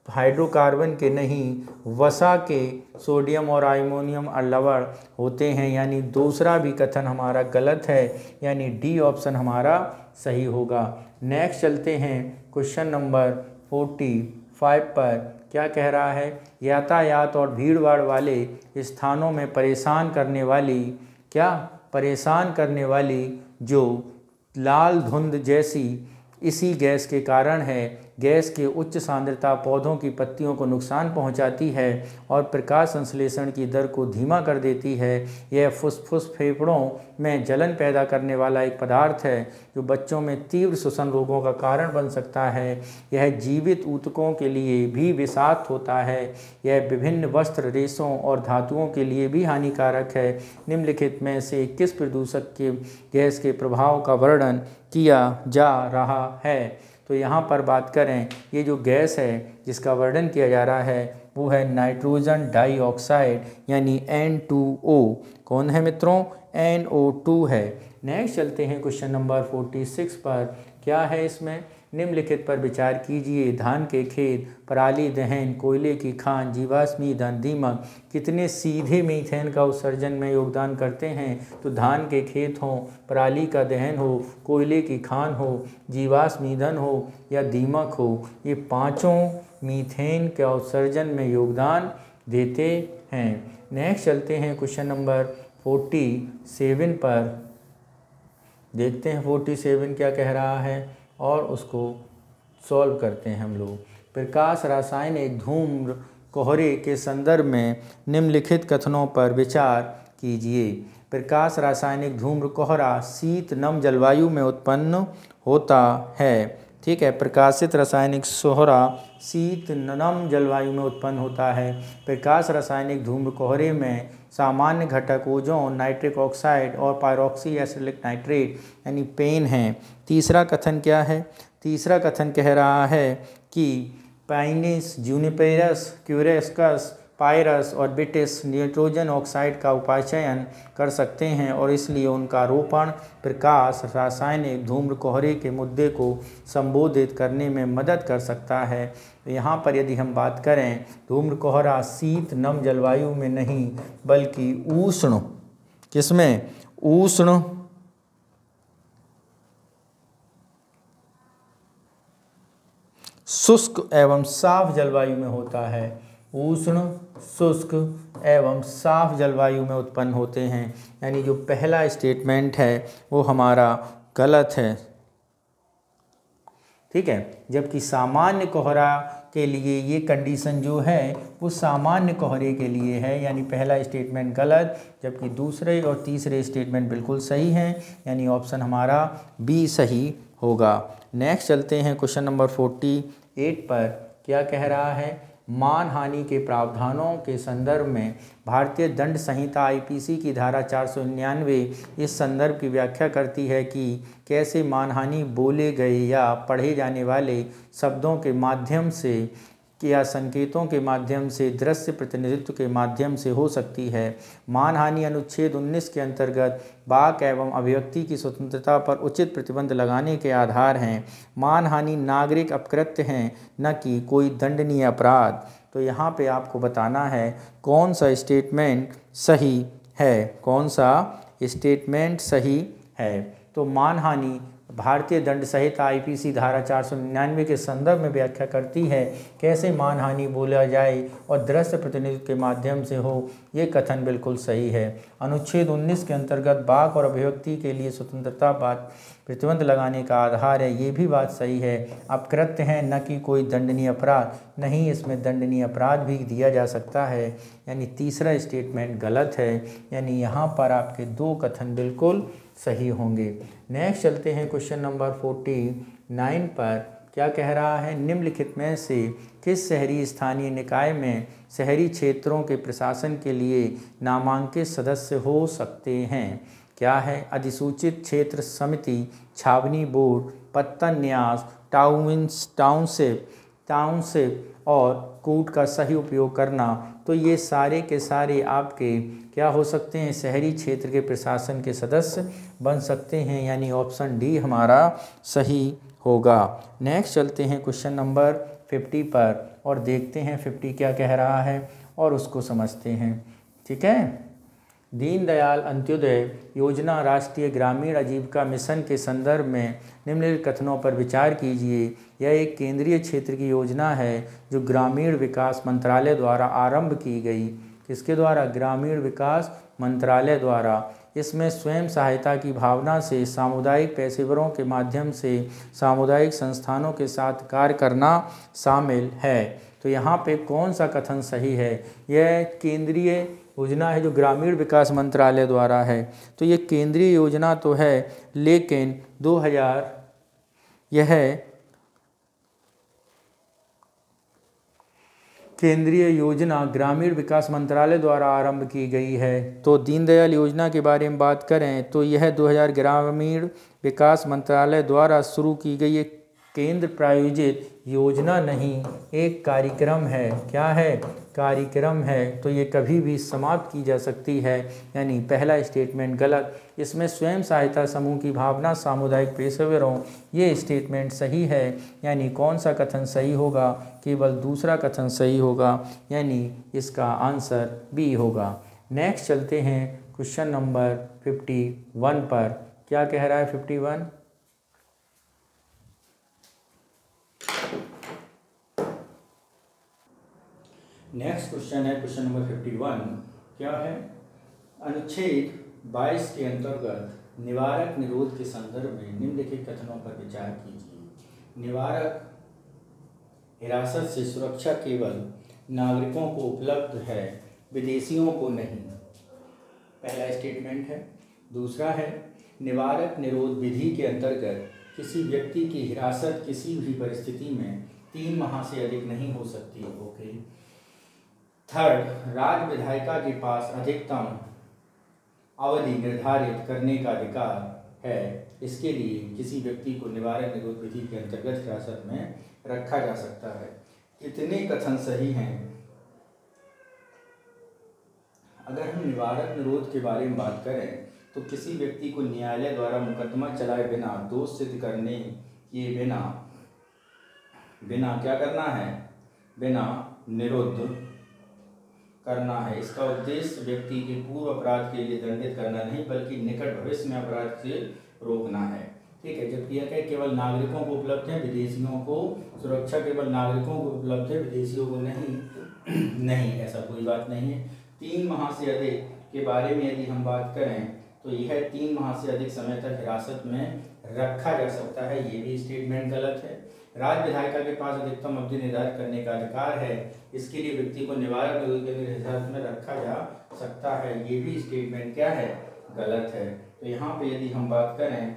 A: हाइड्रोकार्बन के नहीं, वसा के सोडियम और अमोनियम लवण होते हैं। यानी दूसरा भी कथन हमारा गलत है, यानी डी ऑप्शन हमारा सही होगा। नेक्स्ट चलते हैं क्वेश्चन नंबर 45 पर। क्या कह रहा है? यातायात और भीड़भाड़ वाले स्थानों में परेशान करने वाली जो लाल धुंध जैसी इसी गैस के कारण है। गैस की उच्च सांद्रता पौधों की पत्तियों को नुकसान पहुंचाती है और प्रकाश संश्लेषण की दर को धीमा कर देती है। यह फुसफुस फेफड़ों में जलन पैदा करने वाला एक पदार्थ है जो बच्चों में तीव्र श्वसन रोगों का कारण बन सकता है। यह जीवित ऊतकों के लिए भी विषाक्त होता है। यह विभिन्न वस्त्र, रेशों और धातुओं के लिए भी हानिकारक है। निम्नलिखित में से किस प्रदूषक के गैस के प्रभाव का वर्णन किया जा रहा है? तो यहाँ पर बात करें, ये जो गैस है जिसका वर्णन किया जा रहा है वो है नाइट्रोजन डाइऑक्साइड, यानी N2O। कौन है मित्रों? NO2 है। नेक्स्ट चलते हैं क्वेश्चन नंबर 46 पर। क्या है इसमें? निम्नलिखित पर विचार कीजिए। धान के खेत, पराली दहन, कोयले की खान, जीवाश्म ईंधन, दीमक कितने सीधे मीथेन का उत्सर्जन में योगदान करते हैं? तो धान के खेत हों, पराली का दहन हो, कोयले की खान हो, जीवाश्म ईंधन हो या दीमक हो, ये पाँचों मीथेन के उत्सर्जन में योगदान देते हैं। नेक्स्ट चलते हैं क्वेश्चन नंबर 47 पर। देखते हैं 47 क्या कह रहा है और उसको सॉल्व करते हैं हम लोग। प्रकाश रासायनिक धूम्र कोहरे के संदर्भ में निम्नलिखित कथनों पर विचार कीजिए। प्रकाश रासायनिक धूम्र कोहरा शीत नम जलवायु में उत्पन्न होता है। ठीक है, प्रकाशित रासायनिक कोहरा शीत नम जलवायु में उत्पन्न होता है। प्रकाश रासायनिक धूम्र कोहरे में सामान्य घटक ओजोन, नाइट्रिक ऑक्साइड और पायरोक्सी एसिटिक नाइट्रेट यानी पेन हैं। तीसरा कथन क्या है? तीसरा कथन कह रहा है कि पाइनिस, जूनिपेरस, क्यूरेस्कस, पायरस और बिटिस नाइट्रोजन ऑक्साइड का उपाचयन कर सकते हैं और इसलिए उनका रोपण प्रकाश रासायनिक धूम्र कोहरे के मुद्दे को संबोधित करने में मदद कर सकता है। तो यहाँ पर यदि हम बात करें, धूम्र कोहरा शीत नम जलवायु में नहीं बल्कि उष्ण, किसमें? उष्ण शुष्क एवं साफ जलवायु में होता है। उष्ण, शुष्क एवं साफ जलवायु में उत्पन्न होते हैं। यानी जो पहला स्टेटमेंट है वो हमारा गलत है। ठीक है, जबकि सामान्य कोहरा के लिए ये कंडीशन जो है वो सामान्य कोहरे के लिए है, यानी पहला स्टेटमेंट गलत, जबकि दूसरे और तीसरे स्टेटमेंट बिल्कुल सही हैं, यानी ऑप्शन हमारा बी सही होगा। नेक्स्ट चलते हैं क्वेश्चन नंबर 48 पर। क्या कह रहा है? मानहानि के प्रावधानों के संदर्भ में भारतीय दंड संहिता आईपीसी की धारा 499 इस संदर्भ की व्याख्या करती है कि कैसे मानहानि बोले गए या पढ़े जाने वाले शब्दों के माध्यम से या संकेतों के माध्यम से दृश्य प्रतिनिधित्व के माध्यम से हो सकती है। मानहानि अनुच्छेद 19 के अंतर्गत वाक एवं अभिव्यक्ति की स्वतंत्रता पर उचित प्रतिबंध लगाने के आधार हैं। मानहानि नागरिक अपकृत्य हैं, न कि कोई दंडनीय अपराध। तो यहाँ पे आपको बताना है कौन सा स्टेटमेंट सही है, कौन सा स्टेटमेंट सही है। तो मानहानि भारतीय दंड संहिता आईपीसी धारा 499 के संदर्भ में व्याख्या करती है कैसे मानहानि बोला जाए और दृश्य प्रतिनिधित्व के माध्यम से हो, ये कथन बिल्कुल सही है। अनुच्छेद 19 के अंतर्गत वाक और अभिव्यक्ति के लिए स्वतंत्रता बात प्रतिबंध लगाने का आधार है, ये भी बात सही है। अपकृत्य है, न कि कोई दंडनीय अपराध, नहीं इसमें दंडनीय अपराध भी दिया जा सकता है, यानी तीसरा स्टेटमेंट गलत है। यानी यहाँ पर आपके दो कथन बिल्कुल सही होंगे। नेक्स्ट चलते हैं क्वेश्चन नंबर 49 पर। क्या कह रहा है? निम्नलिखित में से किस शहरी स्थानीय निकाय में शहरी क्षेत्रों के प्रशासन के लिए नामांकित सदस्य हो सकते हैं? क्या है? अधिसूचित क्षेत्र समिति, छावनी बोर्ड, पत्तन न्यास, टाउनशिप और कूट का सही उपयोग करना। तो ये सारे के सारे आपके क्या हो सकते हैं? शहरी क्षेत्र के प्रशासन के सदस्य बन सकते हैं, यानी ऑप्शन डी हमारा सही होगा। नेक्स्ट चलते हैं क्वेश्चन नंबर 50 पर और देखते हैं 50 क्या कह रहा है और उसको समझते हैं। ठीक है, दीनदयाल अंत्योदय योजना राष्ट्रीय ग्रामीण आजीविका मिशन के संदर्भ में निम्नलिखित कथनों पर विचार कीजिए। यह एक केंद्रीय क्षेत्र की योजना है जो ग्रामीण विकास मंत्रालय द्वारा आरंभ की गई। किसके द्वारा? ग्रामीण विकास मंत्रालय द्वारा। इसमें स्वयं सहायता की भावना से सामुदायिक पेशेवरों के माध्यम से सामुदायिक संस्थानों के साथ कार्य करना शामिल है। तो यहाँ पे कौन सा कथन सही है? यह केंद्रीय योजना है जो ग्रामीण विकास मंत्रालय द्वारा है। तो ये केंद्रीय योजना तो है, लेकिन 2000 यह केंद्रीय योजना ग्रामीण विकास मंत्रालय द्वारा आरंभ की गई है। तो दीनदयाल योजना के बारे में बात करें तो यह 2000 ग्रामीण विकास मंत्रालय द्वारा शुरू की गई एक केंद्र प्रायोजित योजना नहीं, एक कार्यक्रम है। क्या है? कार्यक्रम है। तो ये कभी भी समाप्त की जा सकती है, यानी पहला स्टेटमेंट गलत। इसमें स्वयं सहायता समूह की भावना सामुदायिक पेशेवरों, ये स्टेटमेंट सही है, यानी कौन सा कथन सही होगा? केवल दूसरा कथन सही होगा, यानी इसका आंसर बी होगा। नेक्स्ट चलते हैं क्वेश्चन नंबर 51 पर। क्या कह रहा है 51? नेक्स्ट क्वेश्चन है क्वेश्चन नंबर 51। क्या है? अनुच्छेद 22 के अंतर्गत निवारक निरोध के संदर्भ में निम्नलिखित कथनों पर विचार कीजिए। निवारक हिरासत से सुरक्षा केवल नागरिकों को उपलब्ध है, विदेशियों को नहीं, पहला स्टेटमेंट है। दूसरा है, निवारक निरोध विधि के अंतर्गत किसी व्यक्ति की हिरासत किसी भी परिस्थिति में 3 माह से अधिक नहीं हो सकती। ओके। थर्ड, राज्य विधायिका के पास अधिकतम अवधि निर्धारित करने का अधिकार है। इसके लिए किसी व्यक्ति को निवारक निरोध विधि के अंतर्गत हिरासत में रखा जा सकता है। कितने कथन सही हैं? अगर हम निवारक निरोध के बारे में बात करें तो किसी व्यक्ति को न्यायालय द्वारा मुकदमा चलाए बिना दोष सिद्ध करने किए बिना क्या करना है? बिना निरुद्ध करना है। इसका उद्देश्य व्यक्ति के पूर्व अपराध के लिए दंडित करना नहीं, बल्कि निकट भविष्य में अपराध से रोकना है। ठीक है। जबकि यह है केवल नागरिकों को उपलब्ध है, विदेशियों को सुरक्षा केवल नागरिकों को उपलब्ध है, विदेशियों को नहीं। नहीं, ऐसा कोई बात नहीं है। 3 माह से अधिक के बारे में यदि हम बात करें तो यह 3 माह से अधिक समय तक हिरासत में रखा जा सकता है, ये भी स्टेटमेंट गलत है। राज्य विधायिका के पास अधिकतम अवधि निर्धारित करने का अधिकार है, इसके लिए व्यक्ति को निवारक निरोध के लिए हिरासत में रखा जा सकता है, ये भी स्टेटमेंट क्या है? गलत है। तो यहाँ पे यदि हम बात करें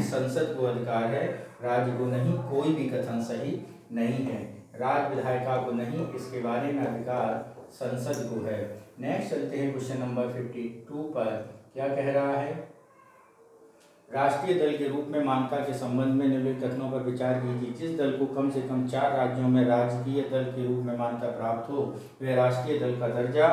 A: संसद को अधिकार है, राज्य को नहीं, कोई भी कथन सही नहीं है। राज्य विधायिका को नहीं, इसके बारे में अधिकार संसद को है। नेक्स्ट चलते हैं क्वेश्चन नंबर 52 पर। क्या कह रहा है? राष्ट्रीय दल के रूप में मान्यता के संबंध में निम्नलिखित कथनों पर विचार कीजिए। जिस दल को कम से कम 4 राज्यों में राजकीय दल के रूप में मान्यता प्राप्त हो, वह राष्ट्रीय दल का दर्जा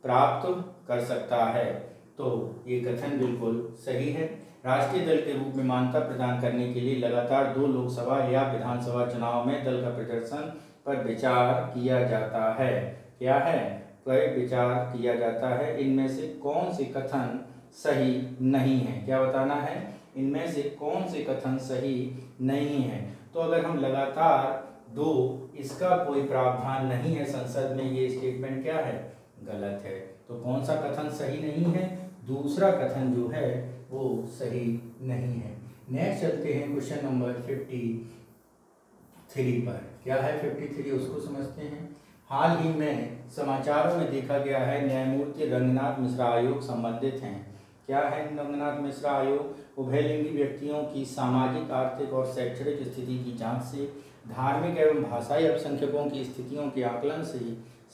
A: प्राप्त कर सकता है। तो ये कथन बिल्कुल सही है। राष्ट्रीय दल के रूप में मान्यता प्रदान करने के लिए लगातार 2 लोकसभा या विधानसभा चुनाव में दल का प्रदर्शन पर विचार किया जाता है। क्या है? पर विचार किया जाता है। इनमें से कौन से कथन सही नहीं है? क्या बताना है? इनमें से कौन से कथन सही नहीं है? तो अगर हम लगातार 2, इसका कोई प्रावधान नहीं है संसद में, ये स्टेटमेंट क्या है? गलत है। तो कौन सा कथन सही नहीं है? दूसरा कथन जो है वो सही नहीं है। नेक्स्ट चलते हैं क्वेश्चन नंबर 53 पर। क्या है 53? उसको समझते हैं। हाल ही में समाचारों में देखा गया है न्यायमूर्ति रंगनाथ मिश्रा आयोग संबंधित हैं। क्या है रंगनाथ मिश्रा आयोग? उभयलिंगी व्यक्तियों की सामाजिक, आर्थिक और शैक्षणिक स्थिति की जांच से, धार्मिक एवं भाषाई अल्पसंख्यकों की स्थितियों के आकलन से,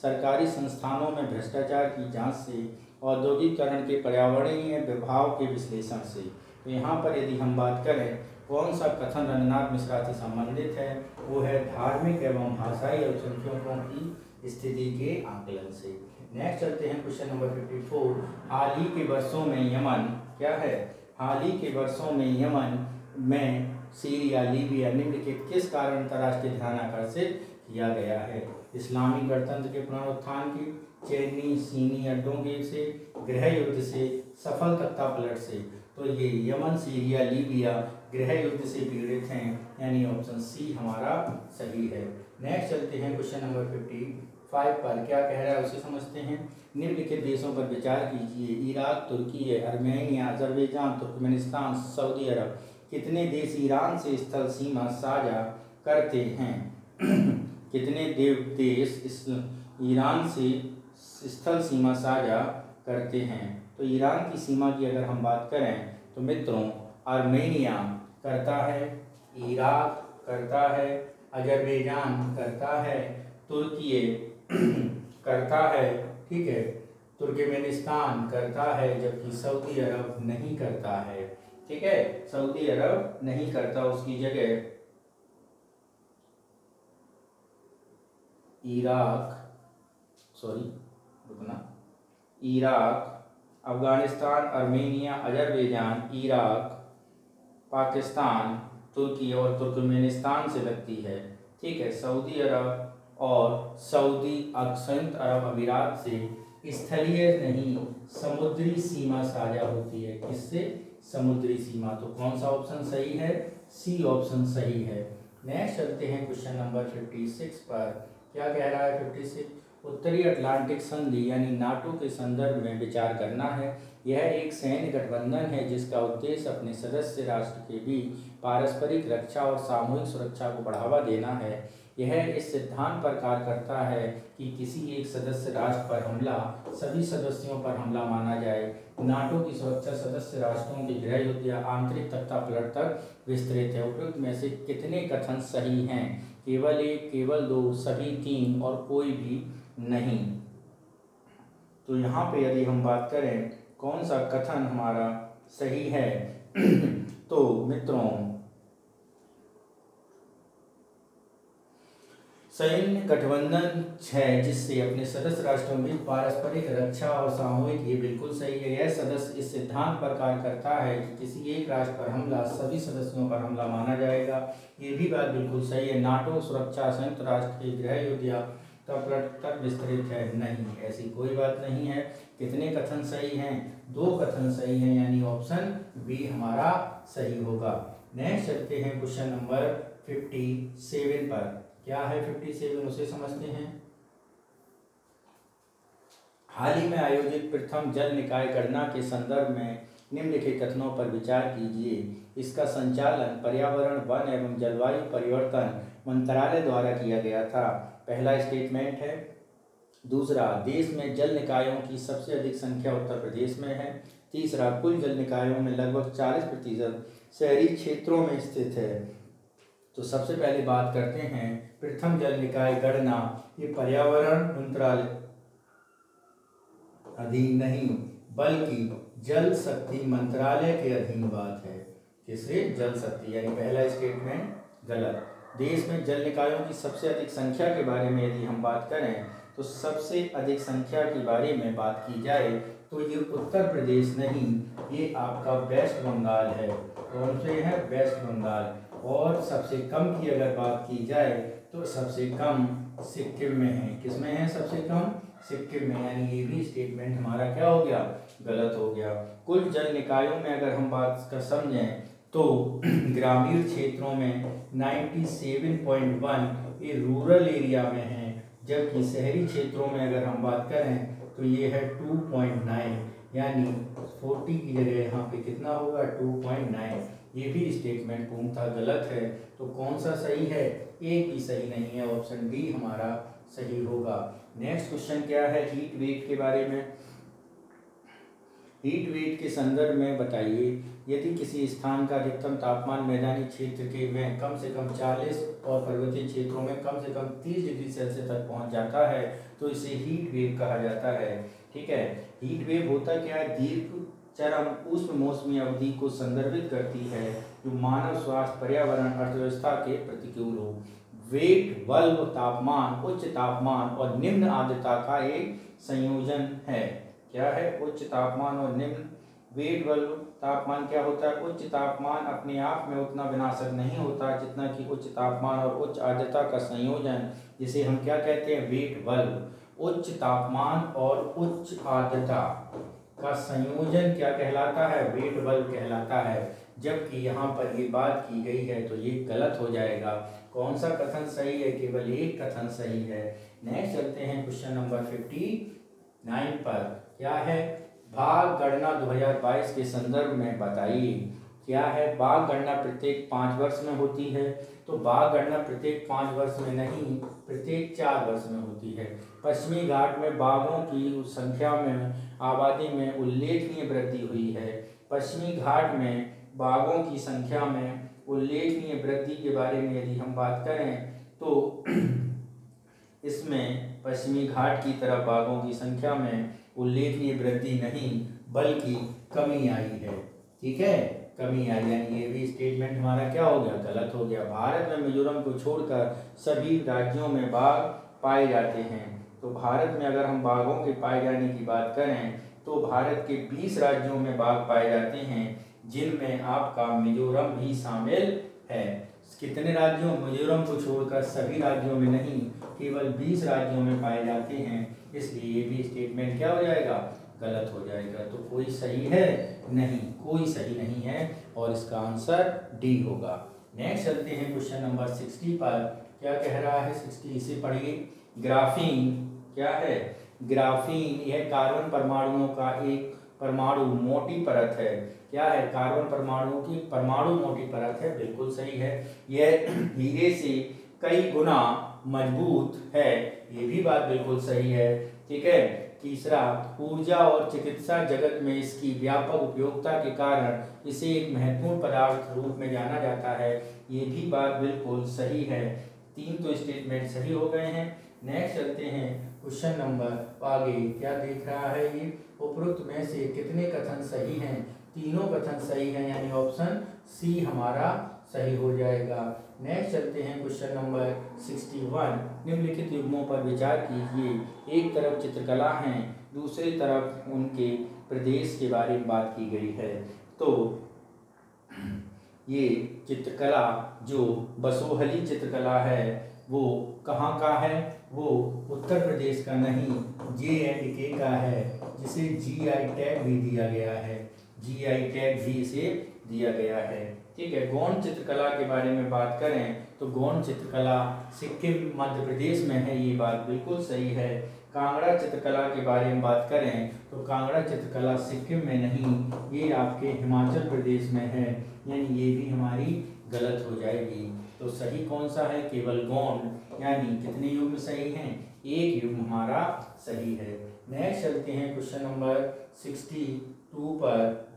A: सरकारी संस्थानों में भ्रष्टाचार की जांच से, औद्योगिकरण के पर्यावरणीय प्रभाव के विश्लेषण से। तो यहाँ पर यदि हम बात करें कौन सा कथन रंगनाथ मिश्रा से संबंधित है, वो है धार्मिक एवं भाषाई अल्पसंख्यकों की स्थिति के आकलन से। नेक्स्ट चलते हैं क्वेश्चन नंबर 54। हाल ही के वर्षों में यमन, क्या है? हाल ही के वर्षों में यमन में सीरिया, लीबिया निम्नलिखित किस कारण अंतर्राष्ट्रीय ध्यान आकर्षित किया गया है? इस्लामी गणतंत्र के पुनरुत्थान की, चीनी सीनी अड्डों के से, गृह युद्ध से, सफल तख्तापलट से। तो ये यमन, सीरिया, लीबिया गृह युद्ध से पीड़ित हैं, यानी ऑप्शन सी हमारा सही है। नेक्स्ट चलते हैं क्वेश्चन नंबर 55 पर। क्या कह रहा है उसे समझते हैं। निम्नलिखित देशों पर विचार कीजिए। इराक, तुर्की, अर्मेनिया, अजरबैजान, तुर्कमेनिस्तान, सऊदी अरब। कितने देश ईरान से स्थल सीमा साझा करते हैं? कितने देश इस ईरान से स्थल सीमा साझा करते हैं? तो ईरान की सीमा की अगर हम बात करें तो मित्रों आर्मेनिया करता है, इराक करता है, अजरबैजान करता है, तुर्की करता है, ठीक है, तुर्कमेनिस्तान करता है, जबकि सऊदी अरब नहीं करता है। ठीक है, सऊदी अरब नहीं करता, उसकी जगह Iraq, Afghanistan, Armenia, Azerbaijan, Iraq, Pakistan, तुर्की और तुर्कमेनिस्तान से लगती है। ठीक है, सऊदी अरब और संयुक्त अरब अमीरात से स्थलीय नहीं समुद्री सीमा साझा होती है। किससे? समुद्री सीमा। तो कौन सा ऑप्शन सही है? सी ऑप्शन सही है। नेक्स्ट चलते हैं क्वेश्चन नंबर 56 पर। क्या कह रहा है 56? उत्तरी अटलांटिक संधि यानी नाटो के संदर्भ में विचार करना है। यह एक सैन्य गठबंधन है जिसका उद्देश्य अपने सदस्य राष्ट्र के बीच पारस्परिक रक्षा और सामूहिक सुरक्षा को बढ़ावा देना है। यह इस सिद्धांत पर कार्य करता है कि किसी एक सदस्य राष्ट्र पर हमला सभी सदस्यों पर हमला माना जाए। नाटो की सुरक्षा सदस्य राष्ट्रों के गृह युद्ध या आंतरिक तख्तापलट तक विस्तृत है। उपयुक्त में से कितने कथन सही हैं? केवल एक, केवल दो, सभी तीन और कोई भी नहीं। तो यहाँ पे यदि हम बात करें कौन सा कथन हमारा सही है तो मित्रों, सैन्य गठबंधन है जिससे अपने सदस्य राष्ट्रों में पारस्परिक रक्षा और सामूहिक, ये बिल्कुल सही है। यह सदस्य इस सिद्धांत पर कार्य करता है कि किसी एक राष्ट्र पर हमला सभी सदस्यों पर हमला माना जाएगा, ये भी बात बिल्कुल सही है। नाटो सुरक्षा संयुक्त राष्ट्र के गृह युद्ध या तक विस्तृत है, नहीं, ऐसी कोई बात नहीं है। कितने कथन सही हैं? दो कथन सही हैं, यानी ऑप्शन बी हमारा सही होगा। नेक्स्ट चलते हैं क्वेश्चन नंबर 57 पर। क्या है 57? उसे समझते हैं। हाल ही में आयोजित प्रथम जल निकाय गणना के संदर्भ में निम्नलिखित कथनों पर विचार कीजिए। इसका संचालन पर्यावरण, वन एवं जलवायु परिवर्तन मंत्रालय द्वारा किया गया था। पहला स्टेटमेंट है। दूसरा, देश में जल निकायों की सबसे अधिक संख्या उत्तर प्रदेश में है। तीसरा, कुल जल निकायों में लगभग 40% शहरी क्षेत्रों में स्थित है। तो सबसे पहले बात करते हैं प्रथम जल निकाय गणना। ये पर्यावरण मंत्रालय अधीन नहीं बल्कि जल शक्ति मंत्रालय के अधीन बात है। किससे? जल शक्ति, यानी पहला स्टेटमेंट गलत। देश में जल निकायों की सबसे अधिक संख्या के बारे में यदि हम बात करें तो सबसे अधिक संख्या के बारे में बात की जाए तो ये उत्तर प्रदेश नहीं, ये आपका वेस्ट बंगाल है। कौन से है? वेस्ट बंगाल। और सबसे कम की अगर बात की जाए तो सबसे कम सिक्किम में है। किस में है सबसे कम? सिक्किम में, यानी ये भी स्टेटमेंट हमारा क्या हो गया? गलत हो गया। कुल जल निकायों में अगर हम बात का समझें तो ग्रामीण क्षेत्रों में 97.1 ये रूरल एरिया में है, जबकि शहरी क्षेत्रों में अगर हम बात करें तो ये है 2.9, यानी 40 की जगह यहाँ पे कितना होगा? 2.9। ये भी स्टेटमेंट पूर्णतः गलत है। तो कौन सा सही है? एक भी सही नहीं है, ऑप्शन डी हमारा सही होगा। नेक्स्ट क्वेश्चन क्या है? हीट वेव के बारे में। हीट वेव के संदर्भ में बताइए, यदि किसी स्थान का अधिकतम तापमान मैदानी क्षेत्र के में कम से कम 40 और पर्वतीय क्षेत्रों में कम से कम 30 डिग्री सेल्सियस तक पहुंच जाता है तो इसे हीट वेव कहा जाता है। ठीक है, हीट वेव होता क्या है? दीर्घ चरम उष्ण मौसमी अवधि को संदर्भित करती है जो मानव स्वास्थ्य, पर्यावरण, अर्थव्यवस्था के प्रतिकूल हो। वेट बल्ब तापमान, उच्च तापमान और निम्न आर्द्रता का एक संयोजन है। क्या है? उच्च तापमान और निम्न। वेट बल्ब तापमान क्या होता है? उच्च तापमान अपने आप में उतना विनाशक नहीं होता जितना कि उच्च तापमान और उच्च आर्द्रता का संयोजन, जिसे हम क्या कहते हैं? Wet bulb. उच्च तापमान और उच्च आर्द्रता का संयोजन क्या कहलाता है? वेट बल्ब कहलाता है। जबकि यहाँ पर ये बात की गई है तो ये गलत हो जाएगा। कौन सा कथन सही है? केवल एक कथन सही है। नेक्स्ट चलते हैं क्वेश्चन नंबर 59 पर। क्या है? भाग गणना 2022 के संदर्भ में बताइए। क्या है? बाघ गणना प्रत्येक 5 वर्ष में होती है। तो बाघ गणना प्रत्येक 5 वर्ष में नहीं, प्रत्येक 4 वर्ष में होती है। पश्चिमी घाट में बाघों की संख्या में, आबादी में उल्लेखनीय वृद्धि हुई है। पश्चिमी घाट में बाघों की संख्या में उल्लेखनीय वृद्धि के बारे में यदि हम बात करें तो इसमें पश्चिमी घाट की तरफ बाघों की संख्या में उल्लेखनीय वृद्धि नहीं बल्कि कमी आई है। ठीक है, कमी आई, यानी ये भी स्टेटमेंट हमारा क्या हो गया? गलत हो गया। भारत में मिजोरम को छोड़कर सभी राज्यों में बाघ पाए जाते हैं। तो भारत में अगर हम बाघों के पाए जाने की बात करें तो भारत के 20 राज्यों में बाघ पाए जाते हैं, जिनमें आपका मिजोरम भी शामिल है। कितने राज्यों? मिजोरम को छोड़कर सभी राज्यों में नहीं, केवल 20 राज्यों में पाए जाते हैं। इसलिए ये भी स्टेटमेंट क्या हो जाएगा? गलत हो जाएगा। तो कोई सही है? नहीं, कोई सही नहीं है और इसका आंसर डी होगा। नेक्स्ट चलते हैं क्वेश्चन नंबर 60 पर। क्या कह रहा है 60? इसे पढ़िए। ग्राफीन क्या है? ग्राफीन यह कार्बन परमाणुओं का एक परमाणु मोटी परत है। क्या है? कार्बन परमाणुओं की परमाणु मोटी परत है, बिल्कुल सही है। यह हीरे से कई गुना मजबूत है, ये भी बात बिल्कुल सही है। ठीक है। तीसरा, ऊर्जा और चिकित्सा जगत में इसकी व्यापक उपयोगिता के कारण इसे एक महत्वपूर्ण पदार्थ रूप में जाना जाता है, ये भी बात बिल्कुल सही है। 3 तो स्टेटमेंट सही हो गए हैं। नेक्स्ट चलते हैं क्वेश्चन नंबर आगे। क्या देख रहा है ये? उपरोक्त में से कितने कथन सही हैं? तीनों कथन सही हैं, यानी ऑप्शन सी हमारा सही हो जाएगा। नेक्स्ट चलते हैं क्वेश्चन नंबर 61। निम्नलिखित युग्मों पर विचार कीजिए। एक तरफ चित्रकला है, दूसरी तरफ उनके प्रदेश के बारे में बात की गई है। तो ये चित्रकला जो बसोहली चित्रकला है वो कहाँ का है? वो उत्तर प्रदेश का नहीं, J&K का है, जिसे GI टैग भी दिया गया है। GI टैग भी इसे दिया गया है। ठीक है। गौंड चित्रकला के बारे में बात करें तो गौंड चित्रकला सिक्किम मध्य प्रदेश में है, ये बात बिल्कुल सही है। कांगड़ा चित्रकला के बारे में बात करें तो कांगड़ा चित्रकला सिक्किम में नहीं, ये आपके हिमाचल प्रदेश में है, यानी ये भी हमारी गलत हो जाएगी। तो सही कौन सा है? केवल गौंड, यानी कितने युग्म सही हैं? एक युग्म हमारा सही है। नेक्स्ट चलते हैं क्वेश्चन नंबर 62 पर।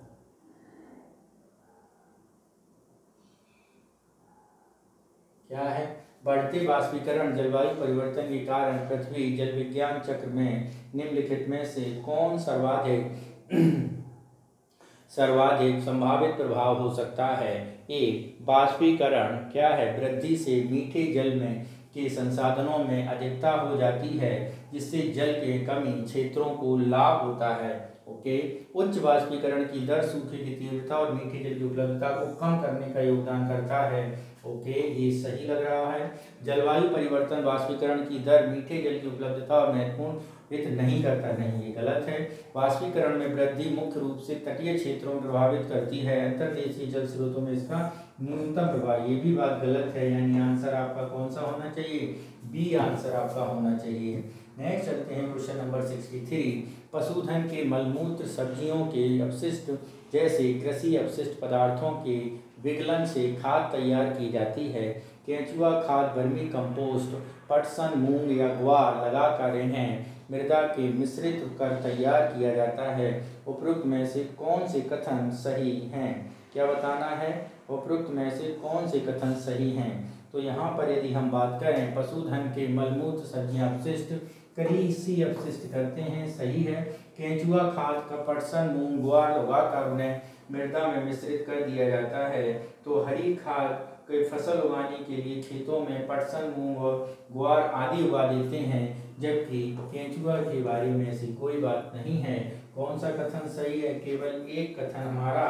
A: क्या है? बढ़ते वाष्पीकरण जलवायु परिवर्तन के कारण पृथ्वी जल विज्ञान चक्र में निम्नलिखित में से कौन सर्वाधिक संभावित प्रभाव हो सकता है? ए, वाष्पीकरण क्या है? वृद्धि से मीठे जल में के संसाधनों में अधिकता हो जाती है, जिससे जल के कमी क्षेत्रों को लाभ होता है। ओके। उच्च वाष्पीकरण की दर सूखे की तीव्रता और मीठे जल की उपलब्धता को कम करने का योगदान करता है। ओके, ये सही लग रहा है। जलवायु परिवर्तन वाष्पीकरण की दर मीठे जल की उपलब्धता और महत्वपूर्ण हित नहीं करता, नहीं, ये गलत है। वाष्पीकरण में वृद्धि मुख्य रूप से तटीय क्षेत्रों में प्रभावित करती है, अंतर्देशीय जल स्रोतों में इसका न्यूनतम प्रभाव, ये भी बात गलत है, यानी आंसर आपका कौन सा होना चाहिए? बी आंसर आपका होना चाहिए। नेक्स्ट चलते हैं क्वेश्चन नंबर 63। पशुधन के मलमूत्र, सब्जियों के अपशिष्ट जैसे कृषि अपशिष्ट पदार्थों के विकलन से खाद तैयार की जाती है। केंचुआ खाद वर्मी कंपोस्ट, पटसन, मूंग या ग्वार लगाकर इन्हें मृदा के मिश्रित कर तैयार किया जाता है। उपरोक्त में से कौन से कथन सही हैं? क्या बताना है? उपरोक्त में से कौन से कथन सही हैं? तो यहाँ पर यदि हम बात करें पशुधन के मलमूत्र, सब्जियां अपशिष्ट, कृषि अपशिष्ट करते हैं, सही है। केंचुआ खाद का पटसन, मूंग, ग्वार उगाकर उन्हें मृदा में मिश्रित कर दिया जाता है। तो हरी खाद के फसल उगाने के लिए खेतों में पटसन, मूंग और ग्वार आदि उगा देते हैं, जबकि केंचुआ के बारे में ऐसी कोई बात नहीं है। कौन सा कथन सही है? केवल एक कथन हमारा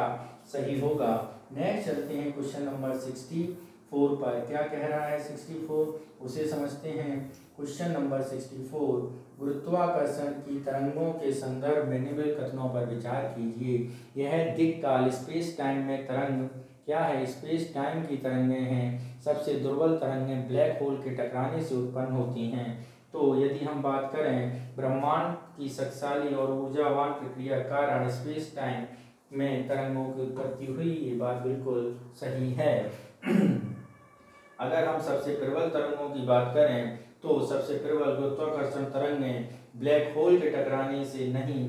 A: सही होगा। नेक्स्ट चलते हैं क्वेश्चन नंबर 64 पर। क्या कह रहा है 64? उसे समझते हैं। Question number 64। गुरुत्वाकर्षण की तरंगों के संदर्भ में निम्नलिखित कथनों पर विचार कीजिए। यह दिक्काल स्पेस टाइम में तरंग क्या है? स्पेस टाइम की तरंगें हैं। सबसे दुर्बल तरंगें ब्लैक होल के टकराने से उत्पन्न होती हैं। तो यदि हम बात करें ब्रह्मांड की शक्तिशाली और ऊर्जावान प्रक्रिया के कारण स्पेस टाइम में तरंगों की उत्पत्ति हुई, ये बात बिल्कुल सही है। अगर हम सबसे प्रबल तरंगों की बात करें तो सबसे प्रबल गुरुत्वाकर्षण तरंगें ब्लैक होल के टकराने से नहीं,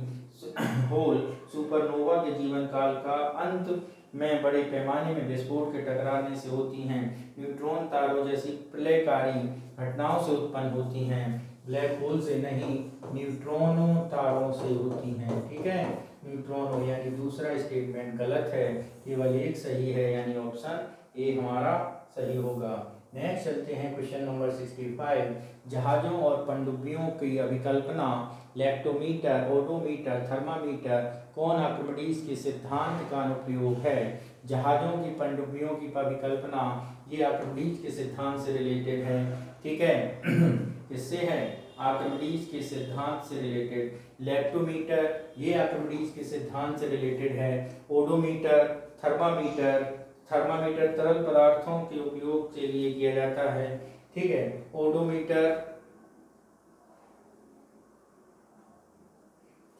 A: होल सुपरनोवा के जीवन काल का अंत में बड़े पैमाने में विस्फोट के टकराने से होती हैं। न्यूट्रॉन तारों जैसी प्रलयकारी घटनाओं से उत्पन्न होती हैं, ब्लैक होल से नहीं, न्यूट्रॉनों तारों से होती हैं। ठीक है, न्यूट्रॉनों, यानी दूसरा स्टेटमेंट गलत है, केवल एक सही है, यानी ऑप्शन ए हमारा सही होगा। नेक्स्ट चलते हैं क्वेश्चन नंबर 65। जहाजों और पनडुब्बियों की अभिकल्पना लैक्टोमीटर, ओडोमीटर, थर्मामीटर कौन आर्किमिडीज के सिद्धांत का अनुप्रयोग है। जहाजों की पनडुब्बियों की अभिकल्पना ये आर्किमिडीज के सिद्धांत से रिलेटेड है। ठीक है इससे है आर्किमिडीज के सिद्धांत से रिलेटेड। लैक्टोमीटर ये आर्किमिडीज के सिद्धांत से रिलेटेड है। ओडोमीटर, थर्मामीटर तरल पदार्थों के उपयोग के लिए किया जाता है। ठीक है ओडोमीटर,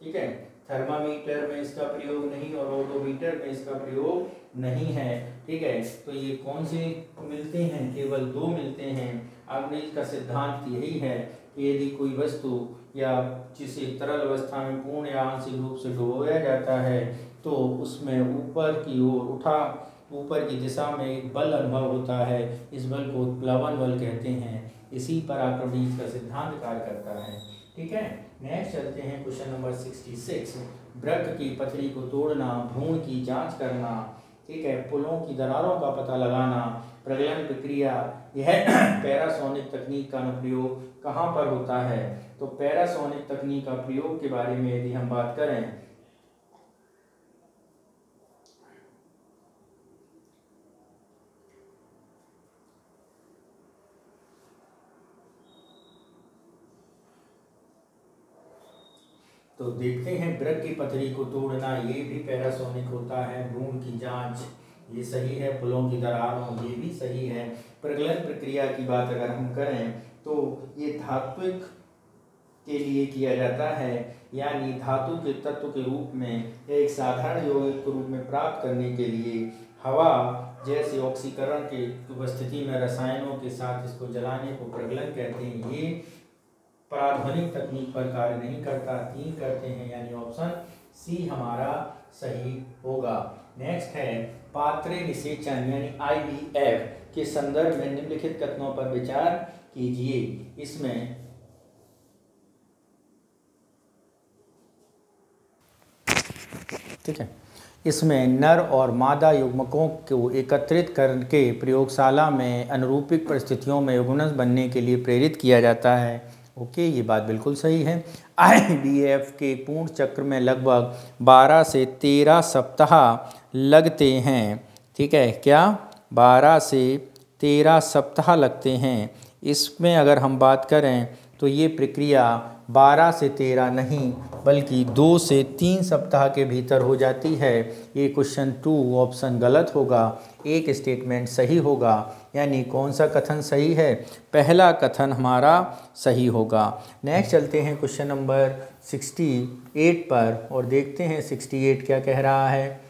A: ठीक है थर्मामीटर में इसका प्रयोग नहीं और ओडोमीटर में इसका प्रयोग नहीं है। ठीक है तो ये कौन से मिलते हैं, केवल दो मिलते हैं। आर्किमिडीज का सिद्धांत यही है कि यदि कोई वस्तु या जिसे तरल अवस्था में पूर्ण या आंशिक रूप से डुबोया जाता है तो उसमें ऊपर की दिशा में एक बल अनुभव होता है। इस बल को उत्प्लवन बल कहते हैं। इसी पर आर्किमिडीज का सिद्धांत कार्य करता है। ठीक है नेक्स्ट चलते हैं क्वेश्चन नंबर 66। वृक्क की पथरी को तोड़ना, भ्रूण की जांच करना, ठीक है पुलों की दरारों का पता लगाना, प्रगलन प्रक्रिया, यह पैरासोनिक तकनीक का अनुप्रयोग कहाँ पर होता है। तो पैरासोनिक तकनीक का प्रयोग के बारे में यदि हम बात करें तो देखते हैं वृक्क की पथरी को तोड़ना ये भी पैरासोनिक होता है। भ्रूण की जांच ये सही है। पुलों की दरारों ये भी सही है। प्रगलन प्रक्रिया की बात अगर हम करें तो ये धात्विक के लिए किया जाता है, यानी धातु के तत्व के रूप में एक साधारण यौगिक के रूप में प्राप्त करने के लिए हवा जैसे ऑक्सीकरण के उपस्थिति में रसायनों के साथ इसको जलाने को प्रगलन कहते हैं। ये पराध्वनिक तकनीक पर कार्य नहीं करता, 3 करते हैं, यानी ऑप्शन सी हमारा सही होगा। नेक्स्ट है पात्रे निषेचन यानी IVF के संदर्भ में निम्नलिखित कथनों पर विचार कीजिए। इसमें ठीक है इसमें नर और मादा युग्मकों को एकत्रित करके प्रयोगशाला में अनुरूपिक परिस्थितियों में युग्मनज बनने के लिए प्रेरित किया जाता है। ओके ये बात बिल्कुल सही है। IVF के पूर्ण चक्र में लगभग 12 से 13 सप्ताह लगते हैं। ठीक है क्या 12 से 13 सप्ताह लगते हैं। इसमें अगर हम बात करें तो ये प्रक्रिया 12 से 13 नहीं बल्कि 2 से 3 सप्ताह के भीतर हो जाती है। ये क्वेश्चन 2 ऑप्शन गलत होगा, एक स्टेटमेंट सही होगा। यानी कौन सा कथन सही है, पहला कथन हमारा सही होगा। नेक्स्ट चलते हैं क्वेश्चन नंबर 68 पर और देखते हैं 68 क्या कह रहा है।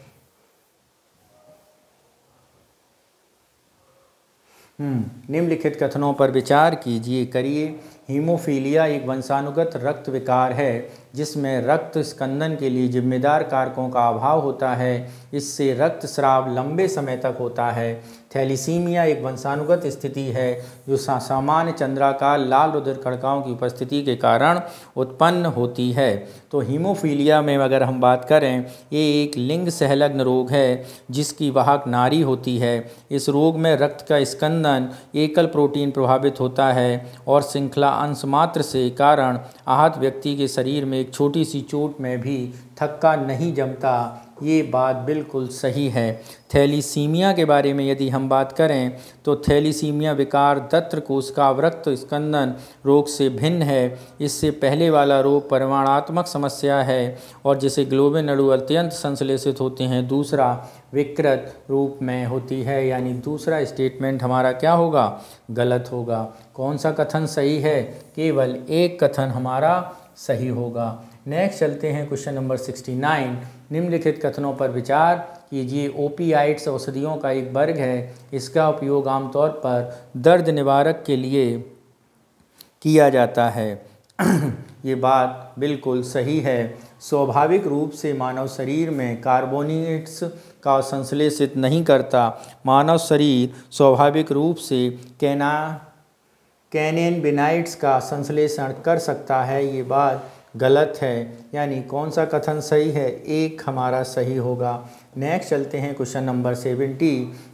A: निम्नलिखित कथनों पर विचार करिए। हीमोफीलिया एक वंशानुगत रक्त विकार है जिसमें रक्त स्कंदन के लिए जिम्मेदार कारकों का अभाव होता है। इससे रक्तस्राव लंबे समय तक होता है। थैलीसीमिया एक वंशानुगत स्थिति है जो सामान्य चंद्राकार लाल रुधिर कणिकाओं की उपस्थिति के कारण उत्पन्न होती है। तो हीमोफीलिया में अगर हम बात करें ये एक लिंग संलग्न रोग है जिसकी वाहक नारी होती है। इस रोग में रक्त का स्कंदन एकल प्रोटीन प्रभावित होता है और श्रृंखला अंश मात्र से कारण आहत व्यक्ति के शरीर में एक छोटी सी चोट में भी थक्का नहीं जमता। ये बात बिल्कुल सही है। थैलीसीमिया के बारे में यदि हम बात करें तो थैलीसीमिया विकार दत्र कोशिका रक्त स्कंदन रोग से भिन्न है। इससे पहले वाला रोग परिमाणात्मक समस्या है और जिसे ग्लोबिन अणु अत्यंत संश्लेषित होते हैं, दूसरा विकृत रूप में होती है। यानी दूसरा स्टेटमेंट हमारा क्या होगा, गलत होगा। कौन सा कथन सही है, केवल एक कथन हमारा सही होगा। नेक्स्ट चलते हैं क्वेश्चन नंबर 69। निम्नलिखित कथनों पर विचार कीजिए। ओपियाइड्स औषधियों का एक वर्ग है। इसका उपयोग आमतौर पर दर्द निवारक के लिए किया जाता है। ये बात बिल्कुल सही है। स्वाभाविक रूप से मानव शरीर में कार्बोनेट्स का संश्लेषित नहीं करता। मानव शरीर स्वाभाविक रूप से कैनेनबिनाइड्स का संश्लेषण कर सकता है। ये बात गलत है। यानी कौन सा कथन सही है, एक हमारा सही होगा। नेक्स्ट चलते हैं क्वेश्चन नंबर 70।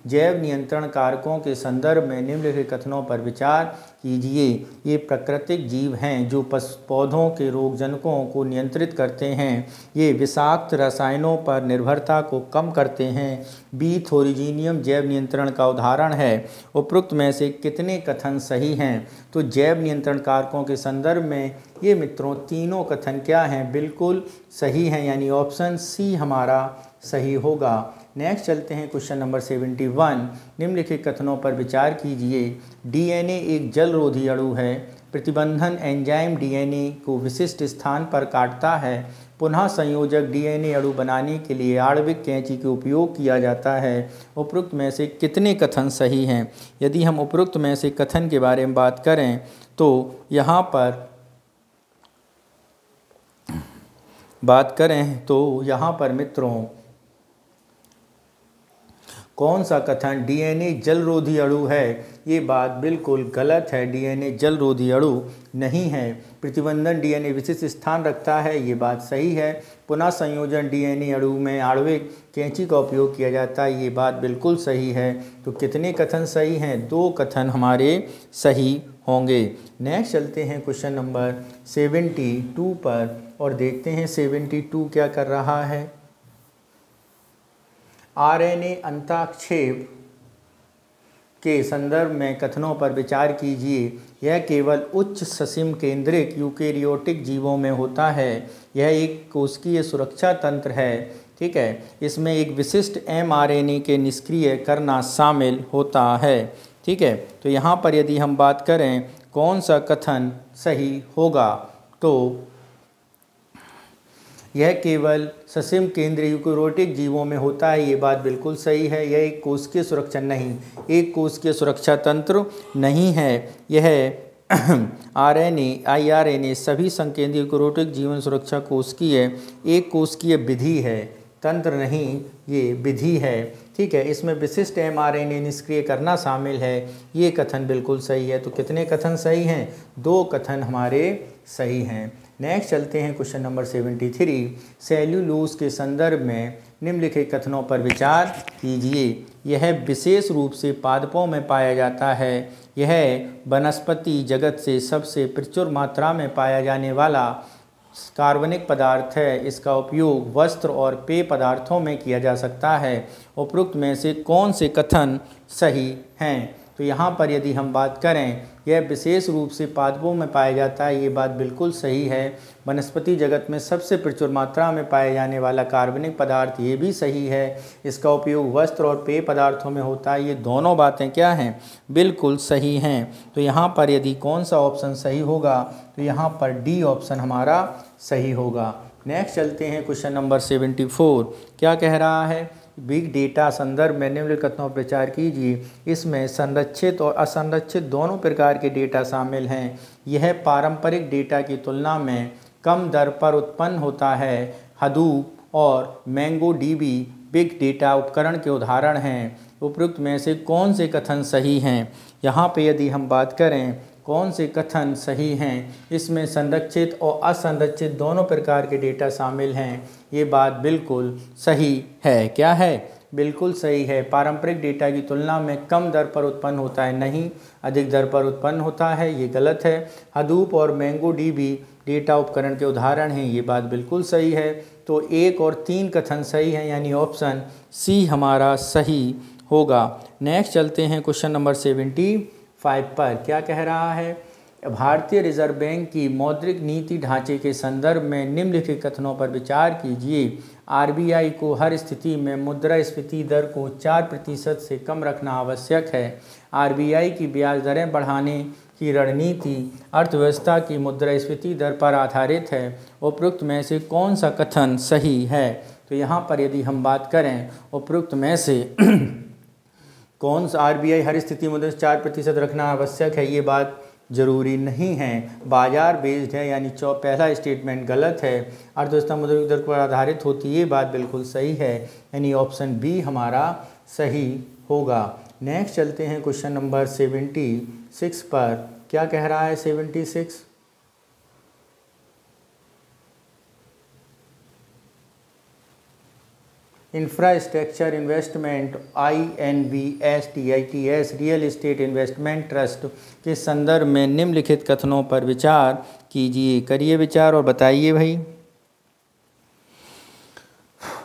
A: जैव नियंत्रण कारकों के संदर्भ में निम्नलिखित कथनों पर विचार कीजिए। ये प्राकृतिक जीव हैं जो पौधों के रोगजनकों को नियंत्रित करते हैं। ये विषाक्त रसायनों पर निर्भरता को कम करते हैं। बी थोरिजीनियम जैव नियंत्रण का उदाहरण है। उपरोक्त में से कितने कथन सही हैं? तो जैव नियंत्रण कारकों के संदर्भ में ये मित्रों तीनों कथन क्या हैं? बिल्कुल सही हैं, यानी ऑप्शन सी हमारा सही होगा। नेक्स्ट चलते हैं क्वेश्चन नंबर 71। निम्नलिखित कथनों पर विचार कीजिए। डीएनए एक जलरोधी अणु है। प्रतिबंधन एंजाइम डीएनए को विशिष्ट स्थान पर काटता है। पुनः संयोजक डीएनए अणु बनाने के लिए आणविक कैंची का उपयोग किया जाता है। उपरोक्त में से कितने कथन सही हैं? यदि हम उपरोक्त में से कथन के बारे में बात करें तो यहाँ पर मित्रों कौन सा कथन डीएनए जलरोधी अणु है? ये बात बिल्कुल गलत है। डीएनए जलरोधी अणु नहीं है। प्रतिबंधन डीएनए विशिष्ट स्थान रखता है, ये बात सही है। पुनः संयोजन डीएनए अणु में आणविक कैंची का उपयोग किया जाता है, ये बात बिल्कुल सही है। तो कितने कथन सही हैं? 2 कथन हमारे सही होंगे। नेक्स्ट चलते हैं क्वेश्चन नंबर 72 पर और देखते हैं 72 क्या कर रहा है। आरएनए अंतःक्षेप के संदर्भ में कथनों पर विचार कीजिए। यह केवल उच्च ससीम केंद्रिक यूकेरियोटिक जीवों में होता है। यह एक कोशिकीय सुरक्षा तंत्र है। ठीक है, इसमें एक विशिष्ट एमआरएनए के निष्क्रिय करना शामिल होता है। ठीक है, तो यहाँ पर यदि हम बात करें कौन सा कथन सही होगा, तो यह केवल ससीम केंद्रीय यूकेरियोटिक जीवों में होता है, ये बात बिल्कुल सही है। यह एक कोशिकीय सुरक्षा नहीं, एक कोशिकीय सुरक्षा तंत्र नहीं है। यह आरएनए सभी संकेंद्रीय यूकेरियोटिक जीवन सुरक्षा कोशिकीय एक कोशिकीय विधि है, तंत्र नहीं, ये विधि है। ठीक है, इसमें विशिष्ट एमआरएनए निष्क्रिय करना शामिल है, ये कथन बिल्कुल सही है। तो कितने कथन सही हैं? 2 कथन हमारे सही हैं। नेक्स्ट चलते हैं क्वेश्चन नंबर 73। सेल्यूलोज के संदर्भ में निम्नलिखित कथनों पर विचार कीजिए। यह विशेष रूप से पादपों में पाया जाता है। यह वनस्पति जगत से सबसे प्रचुर मात्रा में पाया जाने वाला कार्बनिक पदार्थ है। इसका उपयोग वस्त्र और पेय पदार्थों में किया जा सकता है। उपरोक्त में से कौन से कथन सही हैं? तो यहाँ पर यदि हम बात करें, यह विशेष रूप से पादपों में पाया जाता है, ये बात बिल्कुल सही है। वनस्पति जगत में सबसे प्रचुर मात्रा में पाए जाने वाला कार्बनिक पदार्थ, ये भी सही है। इसका उपयोग वस्त्र और पेय पदार्थों में होता है, ये दोनों बातें क्या हैं? बिल्कुल सही हैं। तो यहाँ पर यदि कौन सा ऑप्शन सही होगा, तो यहाँ पर डी ऑप्शन हमारा सही होगा। नेक्स्ट चलते हैं क्वेश्चन नंबर 74। क्या कह रहा है? बिग डेटा संदर्भ में निम्नलिखित कथनों पर विचार कीजिए। इसमें संरक्षित और असंरक्षित दोनों प्रकार के डेटा शामिल हैं। यह पारंपरिक डेटा की तुलना में कम दर पर उत्पन्न होता है। हडूप और मोंगोडीबी बिग डेटा उपकरण के उदाहरण हैं। उपरोक्त में से कौन से कथन सही हैं? यहाँ पे यदि हम बात करें कौन से कथन सही हैं, इसमें संरक्षित और असंरक्षित दोनों प्रकार के डेटा शामिल हैं, ये बात बिल्कुल सही है। क्या है? बिल्कुल सही है। पारंपरिक डेटा की तुलना में कम दर पर उत्पन्न होता है, नहीं, अधिक दर पर उत्पन्न होता है, ये गलत है। हडूप और मोंगोडीबी डेटा उपकरण के उदाहरण हैं, ये बात बिल्कुल सही है। तो 1 और 3 कथन सही हैं, यानी ऑप्शन सी हमारा सही होगा। नेक्स्ट चलते हैं क्वेश्चन नंबर 75 पर। क्या कह रहा है? भारतीय रिजर्व बैंक की मौद्रिक नीति ढांचे के संदर्भ में निम्नलिखित कथनों पर विचार कीजिए। आरबीआई को हर स्थिति में मुद्रास्फीति दर को 4% से कम रखना आवश्यक है। आरबीआई की ब्याज दरें बढ़ाने की रणनीति अर्थव्यवस्था की मुद्रास्फीति दर पर आधारित है। उपरोक्त में से कौन सा कथन सही है? तो यहाँ पर यदि हम बात करें उपरोक्त में से कौन सा आरबीआई हर स्थिति में 4% रखना आवश्यक है, ये बात जरूरी नहीं है, बाजार बेस्ड है, यानी पहला स्टेटमेंट गलत है। अर्थव्यवस्था मुद्रा दर पर आधारित होती है, ये बात बिल्कुल सही है, यानी ऑप्शन बी हमारा सही होगा। नेक्स्ट चलते हैं क्वेश्चन नंबर 76 पर। क्या कह रहा है 76? Infrastructure investment INVSTITS real estate investment trust के संदर्भ में निम्नलिखित कथनों पर विचार कीजिए। करिए विचार और बताइए भाई।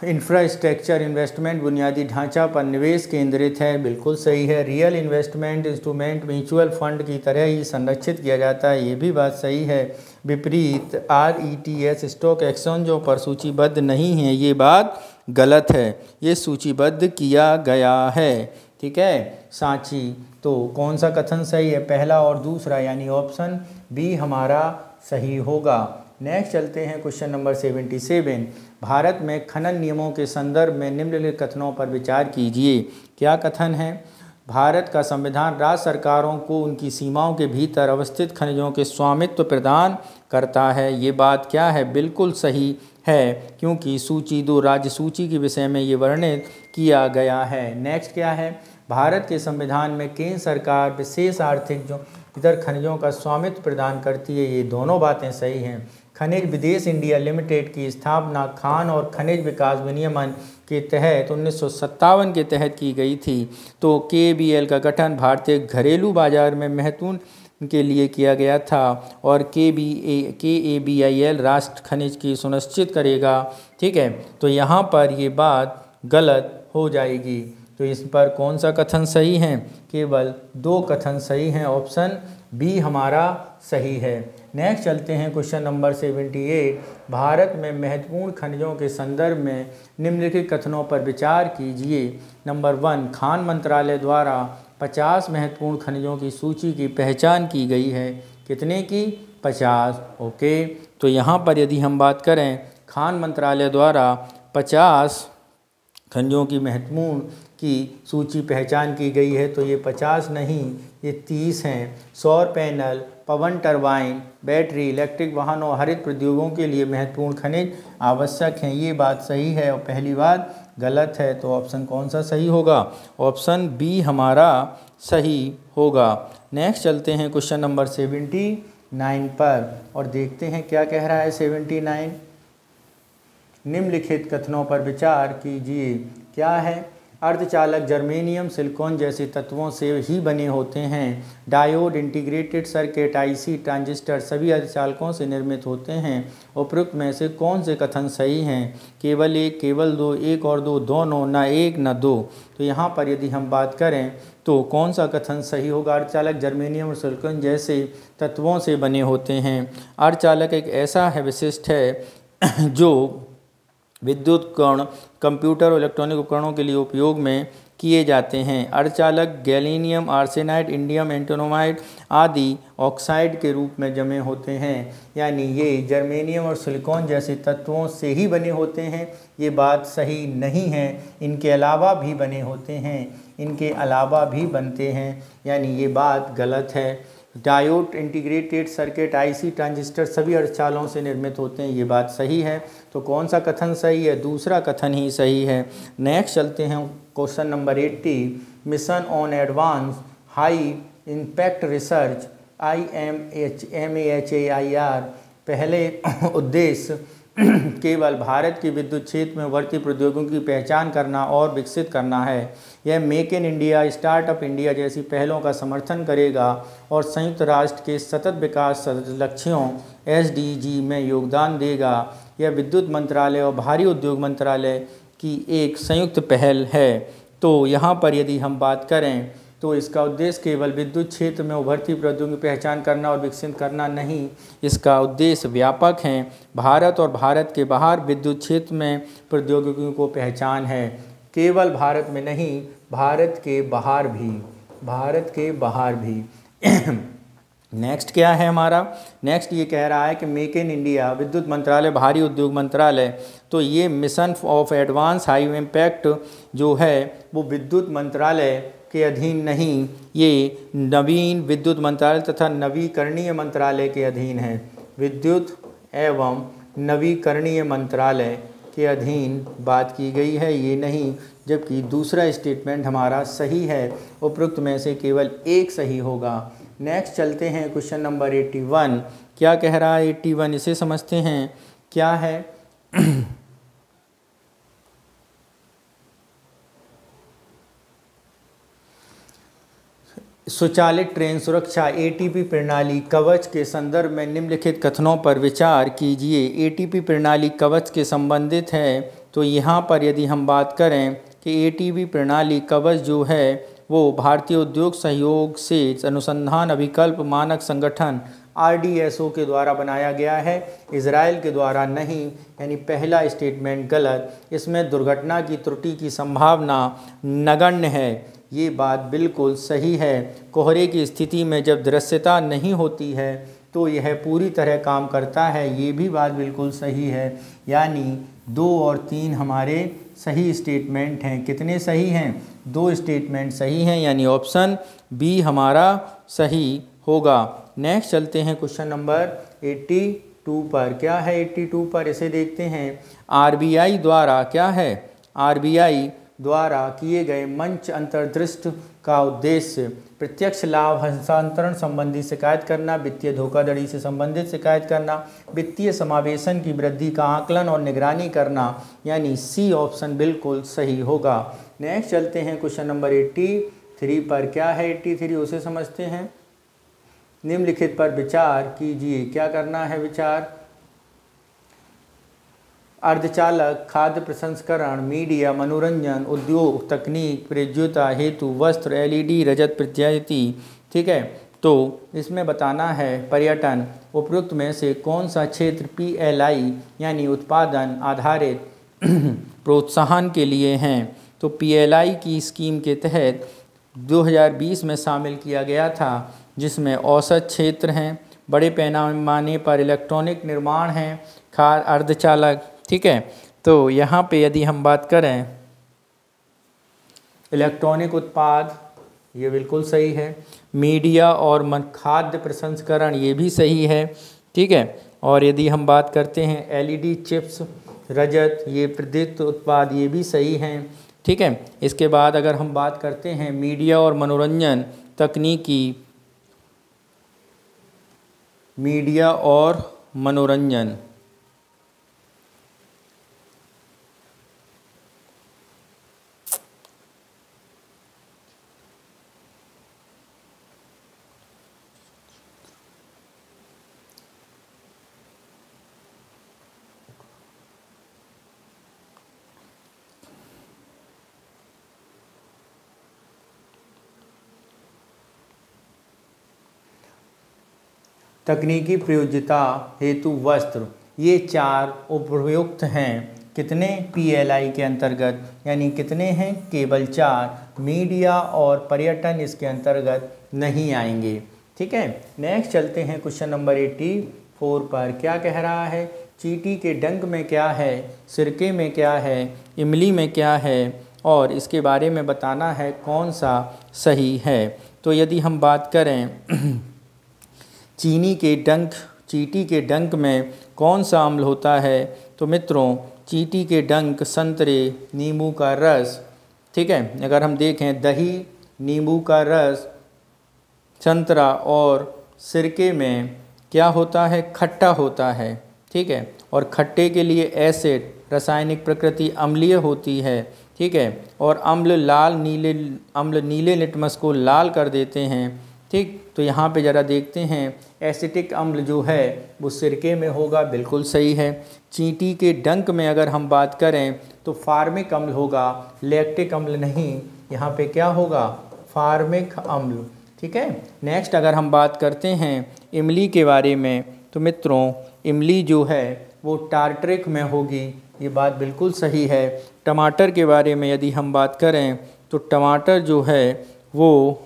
A: इंफ्रास्ट्रक्चर इन्वेस्टमेंट बुनियादी ढांचा पर निवेश केंद्रित है, बिल्कुल सही है। Real investment instrument mutual fund की तरह ही संरक्षित किया जाता है, ये भी बात सही है। विपरीत RETS स्टॉक एक्सचेंजों पर सूचीबद्ध नहीं है, ये बात गलत है, ये सूचीबद्ध किया गया है। ठीक है, सांची। तो कौन सा कथन सही है, पहला और दूसरा, यानी ऑप्शन बी हमारा सही होगा। नेक्स्ट चलते हैं क्वेश्चन नंबर 77। भारत में खनन नियमों के संदर्भ में निम्नलिखित कथनों पर विचार कीजिए। क्या कथन है, भारत का संविधान राज्य सरकारों को उनकी सीमाओं के भीतर अवस्थित खनिजों के स्वामित्व प्रदान करता है, ये बात क्या है, बिल्कुल सही है, क्योंकि सूची 2 राज्य सूची के विषय में ये वर्णित किया गया है। नेक्स्ट क्या है, भारत के संविधान में केंद्र सरकार विशेष आर्थिक जो इधर खनिजों का स्वामित्व प्रदान करती है, ये दोनों बातें सही हैं। खनिज विदेश इंडिया लिमिटेड की स्थापना खान और खनिज विकास विनियमन के तहत 1957 के तहत की गई थी। तो KBL का गठन भारतीय घरेलू बाजार में महत्वपूर्ण के लिए किया गया था और KABIL राष्ट्र खनिज की सुनिश्चित करेगा। ठीक है, तो यहाँ पर ये बात गलत हो जाएगी। तो इस पर कौन सा कथन सही है, केवल 2 कथन सही हैं, ऑप्शन बी हमारा सही है। नेक्स्ट चलते हैं क्वेश्चन नंबर 78। भारत में महत्वपूर्ण खनिजों के संदर्भ में निम्नलिखित कथनों पर विचार कीजिए। नंबर 1, खान मंत्रालय द्वारा 50 महत्वपूर्ण खनिजों की सूची की पहचान की गई है। कितने की, 50। ओके, तो यहाँ पर यदि हम बात करें खान मंत्रालय द्वारा 50 खनिजों की महत्वपूर्ण की सूची पहचान की गई है, तो ये 50 नहीं, ये 30 हैं। सौर पैनल, पवन टरबाइन, बैटरी, इलेक्ट्रिक वाहनों, हरित प्रौद्योगिकियों के लिए महत्वपूर्ण खनिज आवश्यक हैं, ये बात सही है और पहली बात गलत है। तो ऑप्शन कौन सा सही होगा, ऑप्शन बी हमारा सही होगा। नेक्स्ट चलते हैं क्वेश्चन नंबर 79 पर और देखते हैं क्या कह रहा है 79। निम्नलिखित कथनों पर विचार कीजिए। क्या है, अर्धचालक जर्मेनियम सिलिकॉन जैसे तत्वों से ही बने होते हैं। Diode, integrated circuit, IC, transistor सभी अर्धचालकों से निर्मित होते हैं। उपरोक्त में से कौन से कथन सही हैं, केवल 1, केवल 2, 1 और 2, दोनों, न 1 न 2। तो यहाँ पर यदि हम बात करें तो कौन सा कथन सही होगा, अर्धचालक जर्मेनियम और सिलिकॉन जैसे तत्वों से बने होते हैं। अर्धचालक एक ऐसा है विशिष्ट है जो विद्युत उपकरण, कंप्यूटर और इलेक्ट्रॉनिक उपकरणों के लिए उपयोग में किए जाते हैं। अर्धचालक गैलियम आर्सेनाइड, इंडियम एंटिमोनाइड आदि ऑक्साइड के रूप में जमे होते हैं, यानी ये जर्मेनियम और सिलिकॉन जैसे तत्वों से ही बने होते हैं, ये बात सही नहीं है। इनके अलावा भी बने होते हैं, इनके अलावा भी बनते हैं, यानी ये बात गलत है। Diode, integrated circuit, IC, transistor सभी अर्धचालकों से निर्मित होते हैं, ये बात सही है। तो कौन सा कथन सही है, दूसरा कथन ही सही है। नेक्स्ट चलते हैं question number 80। Mission on advance high impact research MAHAIR पहले उद्देश्य केवल भारत के विद्युत क्षेत्र में उभरती प्रौद्योगिकियों की पहचान करना और विकसित करना है। यह make in India, startup India जैसी पहलों का समर्थन करेगा और संयुक्त राष्ट्र के सतत विकास लक्ष्यों SDG में योगदान देगा। यह विद्युत मंत्रालय और भारी उद्योग मंत्रालय की एक संयुक्त पहल है। तो यहाँ पर यदि हम बात करें तो इसका उद्देश्य केवल विद्युत क्षेत्र में उभरती प्रौद्योगिकी की पहचान करना और विकसित करना नहीं, इसका उद्देश्य व्यापक है। भारत और भारत के बाहर विद्युत क्षेत्र में प्रौद्योगिकियों को पहचान है, केवल भारत में नहीं, भारत के बाहर भी, भारत के बाहर भी। नेक्स्ट क्या है हमारा, नेक्स्ट ये कह रहा है कि मेक इन इंडिया, विद्युत मंत्रालय, भारी उद्योग मंत्रालय, तो ये mission of advance high impact जो है वो विद्युत मंत्रालय के अधीन नहीं, ये नवीन विद्युत मंत्रालय तथा नवीकरणीय मंत्रालय के अधीन है। विद्युत एवं नवीकरणीय मंत्रालय के अधीन बात की गई है, ये नहीं, जबकि दूसरा स्टेटमेंट हमारा सही है। उपरोक्त में से केवल एक सही होगा। नेक्स्ट चलते हैं क्वेश्चन नंबर 81। क्या कह रहा है 81, इसे समझते हैं। क्या है स्वचालित ट्रेन सुरक्षा एटीपी प्रणाली कवच के संदर्भ में निम्नलिखित कथनों पर विचार कीजिए। एटीपी प्रणाली कवच के संबंधित है, तो यहाँ पर यदि हम बात करें कि एटीपी प्रणाली कवच जो है वो भारतीय उद्योग सहयोग से अनुसंधान अभिकल्प मानक संगठन RDSO के द्वारा बनाया गया है, इजराइल के द्वारा नहीं, यानी पहला स्टेटमेंट गलत। इसमें दुर्घटना की त्रुटि की संभावना नगण्य है, ये बात बिल्कुल सही है। कोहरे की स्थिति में जब दृश्यता नहीं होती है तो यह पूरी तरह काम करता है, ये भी बात बिल्कुल सही है। यानी 2 और 3 हमारे सही स्टेटमेंट हैं। कितने सही हैं? 2 स्टेटमेंट सही हैं, यानी ऑप्शन बी हमारा सही होगा। नेक्स्ट चलते हैं क्वेश्चन नंबर 82 पर। क्या है 82 पर, इसे देखते हैं। RBI द्वारा क्या है? RBI द्वारा किए गए मंच अंतर्दृष्टि का उद्देश्य प्रत्यक्ष लाभ हस्तांतरण संबंधी शिकायत करना, वित्तीय धोखाधड़ी से संबंधित शिकायत करना, वित्तीय समावेशन की वृद्धि का आकलन और निगरानी करना, यानी सी ऑप्शन बिल्कुल सही होगा। नेक्स्ट चलते हैं क्वेश्चन नंबर 83 पर। क्या है 83, उसे समझते हैं। निम्नलिखित पर विचार कीजिए। क्या करना है विचार? अर्धचालक, खाद्य प्रसंस्करण, मीडिया, मनोरंजन, उद्योग, तकनीक, प्रयोज्यता हेतु वस्त्र, LED, रजत इत्यादि। ठीक है, तो इसमें बताना है पर्यटन। उपयुक्त में से कौन सा क्षेत्र PLI यानी उत्पादन आधारित प्रोत्साहन के लिए हैं? तो PLI की स्कीम के तहत 2020 में शामिल किया गया था, जिसमें औसत क्षेत्र हैं, बड़े पैमाने पर इलेक्ट्रॉनिक निर्माण हैं, खाद्य, अर्धचालक। ठीक है, तो यहाँ पे यदि हम बात करें इलेक्ट्रॉनिक उत्पाद, ये बिल्कुल सही है। मीडिया और खाद्य प्रसंस्करण, ये भी सही है। ठीक है, और यदि हम बात करते हैं LED चिप्स, रजत, ये प्रदत्त उत्पाद, ये भी सही हैं। ठीक है, इसके बाद अगर हम बात करते हैं मीडिया और मनोरंजन, तकनीकी, मीडिया और मनोरंजन, तकनीकी प्रयोज्यता हेतु वस्त्र, ये 4 उपयुक्त हैं। कितने? PLI के अंतर्गत, यानी कितने हैं? केवल 4। मीडिया और पर्यटन इसके अंतर्गत नहीं आएंगे। ठीक है, नेक्स्ट चलते हैं क्वेश्चन नंबर 84 पर। क्या कह रहा है? चींटी के डंक में क्या है, सिरके में क्या है, इमली में क्या है, और इसके बारे में बताना है कौन सा सही है। तो यदि हम बात करें चींटी के डंक में कौन सा अम्ल होता है, तो मित्रों चींटी के डंक संतरे, नींबू का रस। ठीक है, अगर हम देखें दही, नींबू का रस, संतरा और सिरके में क्या होता है? खट्टा होता है। ठीक है, और खट्टे के लिए एसिड, रासायनिक प्रकृति अम्लीय होती है। ठीक है, और अम्ल नीले लिटमस को लाल कर देते हैं। ठीक, तो यहाँ पे ज़रा देखते हैं, एसिटिक अम्ल जो है वो सिरके में होगा, बिल्कुल सही है। चींटी के डंक में अगर हम बात करें तो फार्मिक अम्ल होगा, लैक्टिक अम्ल नहीं। यहाँ पे क्या होगा? फार्मिक अम्ल। ठीक है, नेक्स्ट अगर हम बात करते हैं इमली के बारे में, तो मित्रों इमली जो है वो टार्टरिक में होगी, ये बात बिल्कुल सही है। टमाटर के बारे में यदि हम बात करें तो टमाटर जो है वो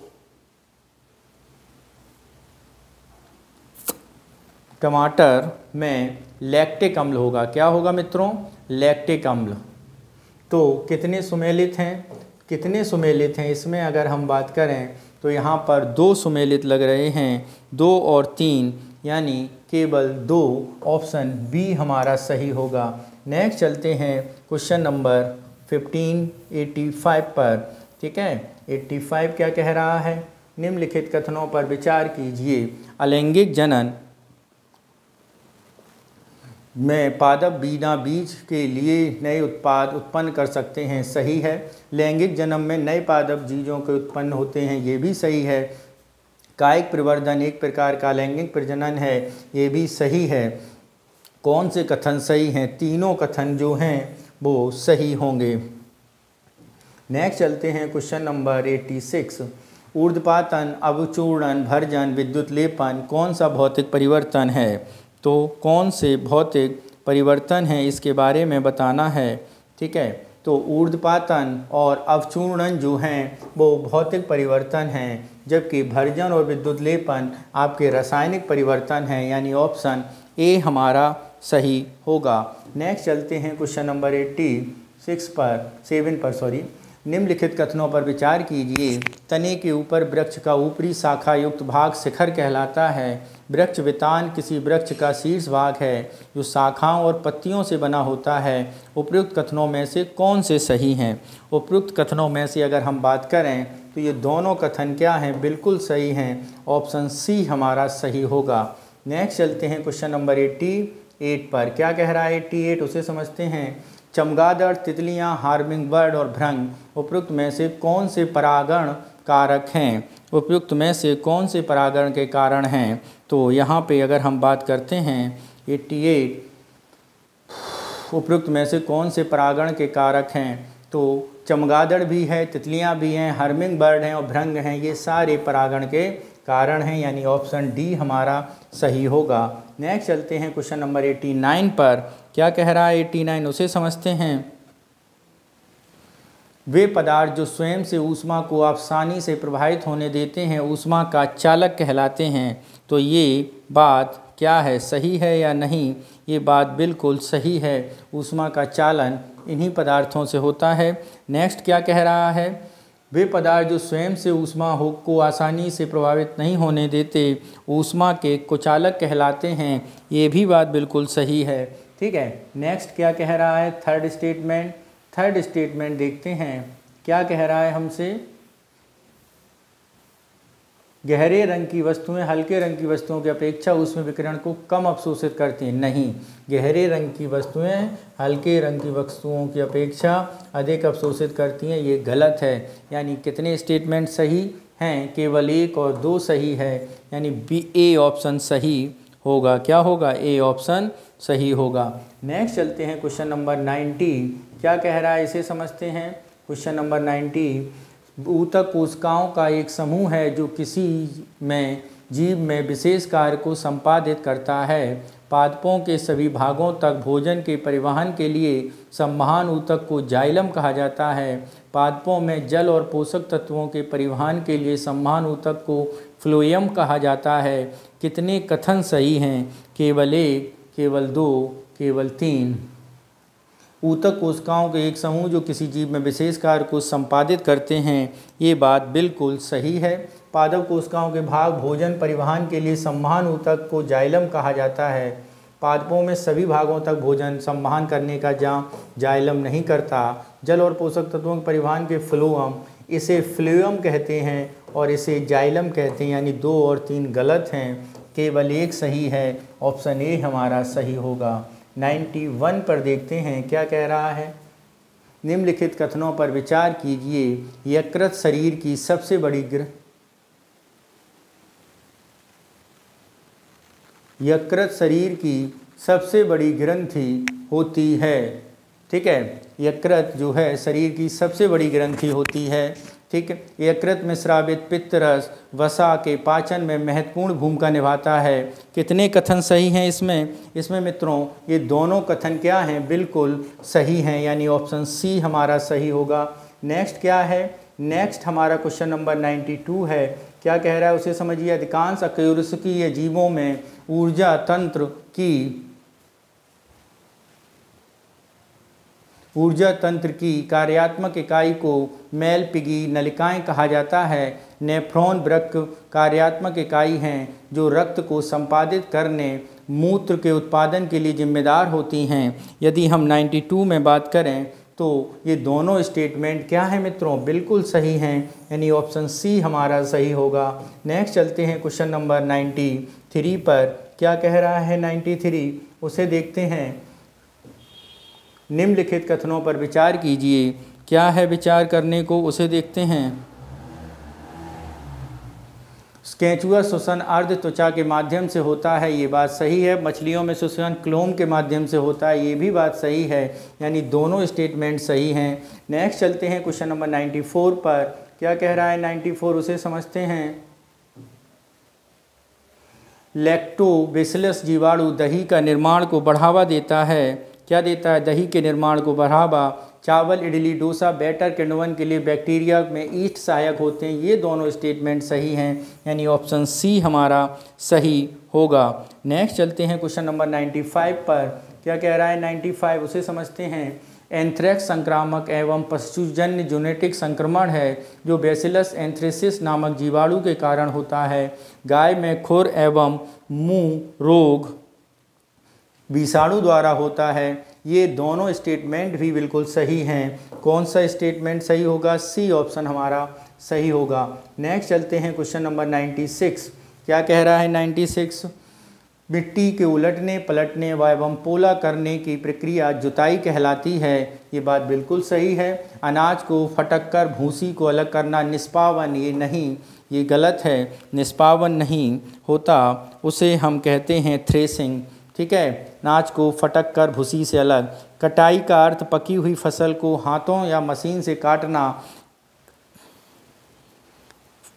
A: टमाटर में लैक्टिक अम्ल होगा। क्या होगा मित्रों? लैक्टिक अम्ल। तो कितने सुमेलित हैं? कितने सुमेलित हैं इसमें अगर हम बात करें तो यहाँ पर 2 सुमेलित लग रहे हैं, 2 और 3, यानी केवल 2। ऑप्शन बी हमारा सही होगा। नेक्स्ट चलते हैं क्वेश्चन नंबर 85 पर। ठीक है, 85 क्या कह रहा है? निम्नलिखित कथनों पर विचार कीजिए। अलैंगिक जनन में पादप बिना बीज के लिए नए उत्पाद उत्पन्न कर सकते हैं, सही है। लैंगिक जन्म में नए पादप बीजों के उत्पन्न होते हैं, ये भी सही है। कायिक प्रवर्धन एक प्रकार का लैंगिक प्रजनन है, ये भी सही है। कौन से कथन सही हैं? तीनों कथन जो हैं वो सही होंगे। नेक्स्ट चलते हैं क्वेश्चन नंबर 86। ऊर्ध्वपातन, अवचूर्णन, भर्जन, विद्युत लेपन कौन सा भौतिक परिवर्तन है? तो कौन से भौतिक परिवर्तन है इसके बारे में बताना है। ठीक है, तो ऊर्ध्वपातन और अवचूर्णन जो हैं वो भौतिक परिवर्तन हैं, जबकि भर्जन और विद्युत लेपन आपके रासायनिक परिवर्तन हैं, यानी ऑप्शन ए हमारा सही होगा। नेक्स्ट चलते हैं क्वेश्चन नंबर 7 पर निम्नलिखित कथनों पर विचार कीजिए। तने के ऊपर वृक्ष का ऊपरी शाखा युक्त भाग शिखर कहलाता है। वृक्ष वितान किसी वृक्ष का शीर्ष भाग है जो शाखाओं और पत्तियों से बना होता है। उपयुक्त कथनों में से कौन से सही हैं? उपयुक्त कथनों में से अगर हम बात करें तो ये दोनों कथन क्या हैं? बिल्कुल सही हैं। ऑप्शन सी हमारा सही होगा। नेक्स्ट चलते हैं क्वेश्चन नंबर 88 पर। क्या कह रहा है 88? उसे समझते हैं। चमगादड़, तितलियां, हार्मिंग बर्ड और भृंग उपयुक्त में से कौन से परागण कारक हैं? उपयुक्त में से कौन से परागण के कारण हैं? तो यहाँ पे अगर हम बात करते हैं 88 उपयुक्त में से कौन से परागण के कारक हैं, तो चमगादड़ भी है, तितलियां भी हैं, हार्मिंग बर्ड हैं और भृंग हैं, ये सारे परागण के कारण हैं, यानी ऑप्शन डी हमारा सही होगा। नेक्स्ट चलते हैं क्वेश्चन नंबर 89 पर। क्या कह रहा है 89? उसे समझते हैं। वे पदार्थ जो स्वयं से ऊष्मा को आसानी से प्रवाहित होने देते हैं ऊष्मा का चालक कहलाते हैं। तो ये बात क्या है? सही है या नहीं? ये बात बिल्कुल सही है। ऊष्मा का चालन इन्हीं पदार्थों से होता है। नेक्स्ट क्या कह रहा है? वे पदार्थ जो स्वयं से ऊष्मा को आसानी से प्रभावित नहीं होने देते ऊष्मा के कुचालक कहलाते हैं। ये भी बात बिल्कुल सही है। ठीक है, नेक्स्ट क्या कह रहा है? थर्ड स्टेटमेंट देखते हैं। क्या कह रहा है हमसे? गहरे रंग की वस्तुएं हल्के रंग की वस्तुओं की अपेक्षा उसमें विकिरण को कम अवशोषित करती हैं। नहीं, गहरे रंग की वस्तुएं हल्के रंग की वस्तुओं की अपेक्षा अधिक अवशोषित करती हैं, ये गलत है। यानी कितने स्टेटमेंट सही हैं? केवल 1 और 2 सही है, यानी बी ए ऑप्शन सही होगा। क्या होगा? ए ऑप्शन सही होगा। नेक्स्ट चलते हैं क्वेश्चन नंबर 90। क्या कह रहा है इसे समझते हैं। Question number 90। ऊतक कोशिकाओं का एक समूह है जो किसी में जीव में विशेष कार्य को संपादित करता है। पादपों के सभी भागों तक भोजन के परिवहन के लिए संवहन ऊतक को जाइलम कहा जाता है। पादपों में जल और पोषक तत्वों के परिवहन के लिए संवहन ऊतक को फ्लोएम कहा जाता है। कितने कथन सही हैं? केवल 1, केवल 2, केवल 3। ऊतक कोशिकाओं के एक समूह जो किसी जीव में विशेष कार्य को संपादित करते हैं, ये बात बिल्कुल सही है। पादप कोशिकाओं के भाग भोजन परिवहन के लिए संवहन ऊतक को जाइलम कहा जाता है। पादपों में सभी भागों तक भोजन संवहन करने का जाइलम नहीं करता। जल और पोषक तत्वों के परिवहन के फ्लोअम, इसे फ्लोएम कहते हैं और इसे जाइलम कहते हैं, यानी 2 और 3 गलत हैं। केवल 1 सही है। ऑप्शन ए हमारा सही होगा। 91 पर देखते हैं। क्या कह रहा है? निम्नलिखित कथनों पर विचार कीजिए। यकृत शरीर की सबसे बड़ी ग्रंथि होती है। ठीक है, यकृत जो है शरीर की सबसे बड़ी ग्रंथि होती है। ठीक है, यकृत में स्रावित पित्त रस वसा के पाचन में महत्वपूर्ण भूमिका निभाता है। कितने कथन सही हैं इसमें मित्रों? ये दोनों कथन क्या हैं? बिल्कुल सही हैं, यानी ऑप्शन सी हमारा सही होगा। नेक्स्ट क्या है? नेक्स्ट हमारा क्वेश्चन नंबर 92 है। क्या कह रहा है उसे समझिए। अधिकांश अकशेरुकीय जीवों में ऊर्जा तंत्र की कार्यात्मक इकाई को मेलपिगी नलिकाएं कहा जाता है। नेफ्रॉन वृक्क कार्यात्मक इकाई हैं जो रक्त को संपादित करने मूत्र के उत्पादन के लिए जिम्मेदार होती हैं। यदि हम 92 में बात करें तो ये दोनों स्टेटमेंट क्या है मित्रों? बिल्कुल सही हैं, यानी ऑप्शन सी हमारा सही होगा। नेक्स्ट चलते हैं क्वेश्चन नंबर 93 पर। क्या कह रहा है 93? उसे देखते हैं। निम्नलिखित कथनों पर विचार कीजिए। क्या है विचार करने को? उसे देखते हैं। केंचुआ श्वसन अर्ध त्वचा के माध्यम से होता है, ये बात सही है। मछलियों में श्वसन क्लोम के माध्यम से होता है, ये भी बात सही है। यानी दोनों स्टेटमेंट सही हैं। नेक्स्ट चलते हैं क्वेश्चन नंबर 94 पर। क्या कह रहा है 94, उसे समझते हैं। लैक्टोबैसिलस जीवाणु दही का निर्माण को बढ़ावा देता है। क्या देता है? दही के निर्माण को बढ़ावा। चावल, इडली, डोसा बैटर किण्वन के लिए बैक्टीरिया में ईस्ट सहायक होते हैं। ये दोनों स्टेटमेंट सही हैं, यानी ऑप्शन सी हमारा सही होगा। नेक्स्ट चलते हैं क्वेश्चन नंबर 95 पर। क्या कह रहा है 95, उसे समझते हैं। एंथ्रेक्स संक्रामक एवं पशुजन्य जेनेटिक संक्रमण है जो बैसिलस एंथ्रेसिस नामक जीवाणु के कारण होता है। गाय में खुर एवं मुंह रोग विषाणु द्वारा होता है। ये दोनों स्टेटमेंट भी बिल्कुल सही हैं। कौन सा स्टेटमेंट सही होगा? सी ऑप्शन हमारा सही होगा। नेक्स्ट चलते हैं क्वेश्चन नंबर 96। क्या कह रहा है 96? मिट्टी के उलटने पलटने एवं पोला करने की प्रक्रिया जुताई कहलाती है। ये बात बिल्कुल सही है। अनाज को फटक कर भूसी को अलग करना निष्पावन, ये नहीं, ये गलत है। निष्पावन नहीं होता, उसे हम कहते हैं थ्रेसिंग। ठीक है, अनाज को फटक कर भूसी से अलग। कटाई का अर्थ पकी हुई फसल को हाथों या मशीन से काटना।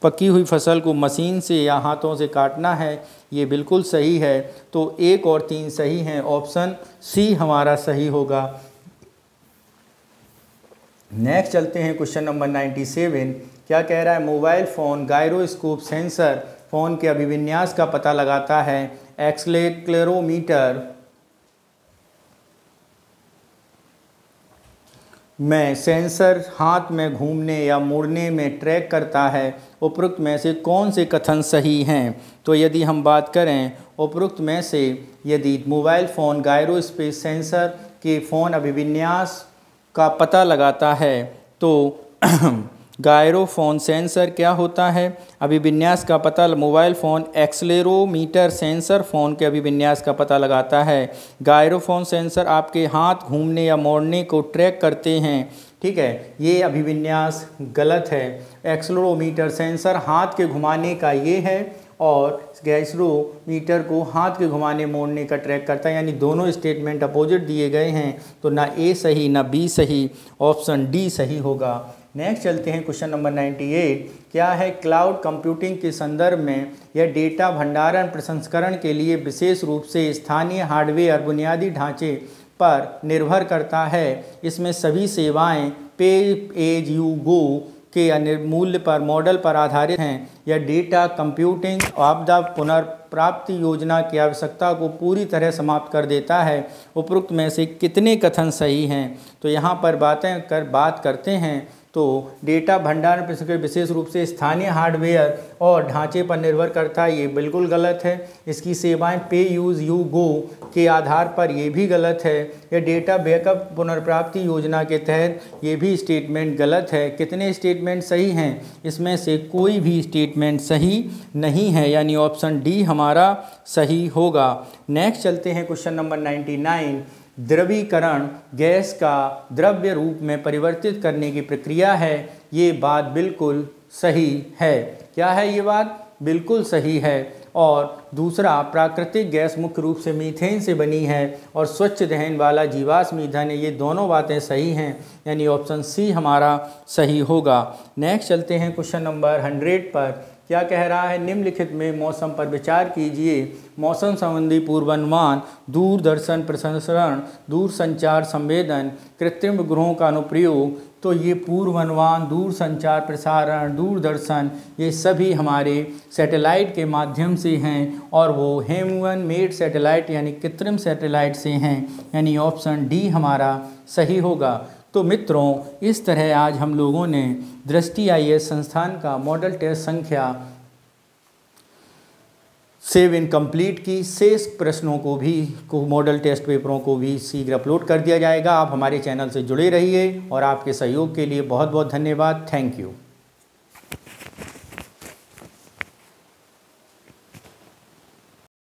A: पकी हुई फसल को मशीन से या हाथों से काटना है, ये बिल्कुल सही है। तो 1 और 3 सही हैं, ऑप्शन सी हमारा सही होगा। नेक्स्ट चलते हैं क्वेश्चन नंबर 97। क्या कह रहा है? Mobile phone gyroscope sensor phone के अभिविन्यास का पता लगाता है। एक्सेलेरोमीटर में सेंसर हाथ में घूमने या मुड़ने में ट्रैक करता है। उपरोक्त में से कौन से कथन सही हैं? तो यदि हम बात करें उपरोक्त में से, यदि मोबाइल फ़ोन गायरोस्पेस सेंसर के फ़ोन अभिविन्यास का पता लगाता है तो गायरोफोन सेंसर क्या होता है? अभिविन्यास का पता। Mobile phone accelerometer sensor phone के अभिविन्यास का पता लगाता है। गायरोफोन सेंसर आपके हाथ घूमने या मोड़ने को ट्रैक करते हैं। ठीक है, ये अभिविन्यास गलत है। एक्सेलेरोमीटर सेंसर हाथ के घुमाने का ये है और गैसरोमीटर को हाथ के घुमाने मोड़ने का ट्रैक करता है। यानी दोनों स्टेटमेंट अपोजिट दिए गए हैं, तो ना ए सही ना बी सही, ऑप्शन डी सही होगा। नेक्स्ट चलते हैं क्वेश्चन नंबर 98। क्या है? क्लाउड कंप्यूटिंग के संदर्भ में यह डेटा भंडारण प्रसंस्करण के लिए विशेष रूप से स्थानीय हार्डवेयर बुनियादी ढांचे पर निर्भर करता है। इसमें सभी सेवाएं पे एज यू गो के मूल्य पर मॉडल पर आधारित हैं। यह डेटा कंप्यूटिंग आपदा पुनर्प्राप्ति योजना की आवश्यकता को पूरी तरह समाप्त कर देता है। उपरोक्त में से कितने कथन सही हैं? तो यहाँ पर बात करते हैं तो डेटा भंडारण प्रसंस्करण विशेष रूप से स्थानीय हार्डवेयर और ढांचे पर निर्भर करता है, ये बिल्कुल गलत है। इसकी सेवाएं पे यूज़ यू गो के आधार पर, ये भी गलत है। यह डेटा बैकअप पुनर्प्राप्ति योजना के तहत, ये भी स्टेटमेंट गलत है। कितने स्टेटमेंट सही हैं? इसमें से कोई भी स्टेटमेंट सही नहीं है, यानी ऑप्शन डी हमारा सही होगा। नेक्स्ट चलते हैं क्वेश्चन नंबर 99। द्रवीकरण गैस का द्रव्य रूप में परिवर्तित करने की प्रक्रिया है। ये बात बिल्कुल सही है। क्या है ये बात? बिल्कुल सही है। और दूसरा, प्राकृतिक गैस मुख्य रूप से मीथेन से बनी है और स्वच्छ दहन वाला जीवाश्म ईंधन है। ये दोनों बातें सही हैं, यानी ऑप्शन सी हमारा सही होगा। नेक्स्ट चलते हैं क्वेश्चन नंबर 100 पर। क्या कह रहा है? निम्नलिखित में मौसम पर विचार कीजिए। मौसम संबंधी पूर्वानुमान, दूरदर्शन प्रसंस्करण, दूरसंचार संवेदन, कृत्रिम उपग्रहों का अनुप्रयोग। तो ये पूर्वानुमान, दूरसंचार प्रसारण, दूरदर्शन, ये सभी हमारे सैटेलाइट के माध्यम से हैं और वो ह्यूमन मेड सैटेलाइट यानी कृत्रिम सैटेलाइट से हैं, यानी ऑप्शन डी हमारा सही होगा। तो मित्रों, इस तरह आज हम लोगों ने दृष्टि IAS संस्थान का मॉडल टेस्ट संख्या 7 कंप्लीट की। शेष प्रश्नों को मॉडल टेस्ट पेपरों को भी शीघ्र अपलोड कर दिया जाएगा। आप हमारे चैनल से जुड़े रहिए और आपके सहयोग के लिए बहुत बहुत धन्यवाद। Thank you.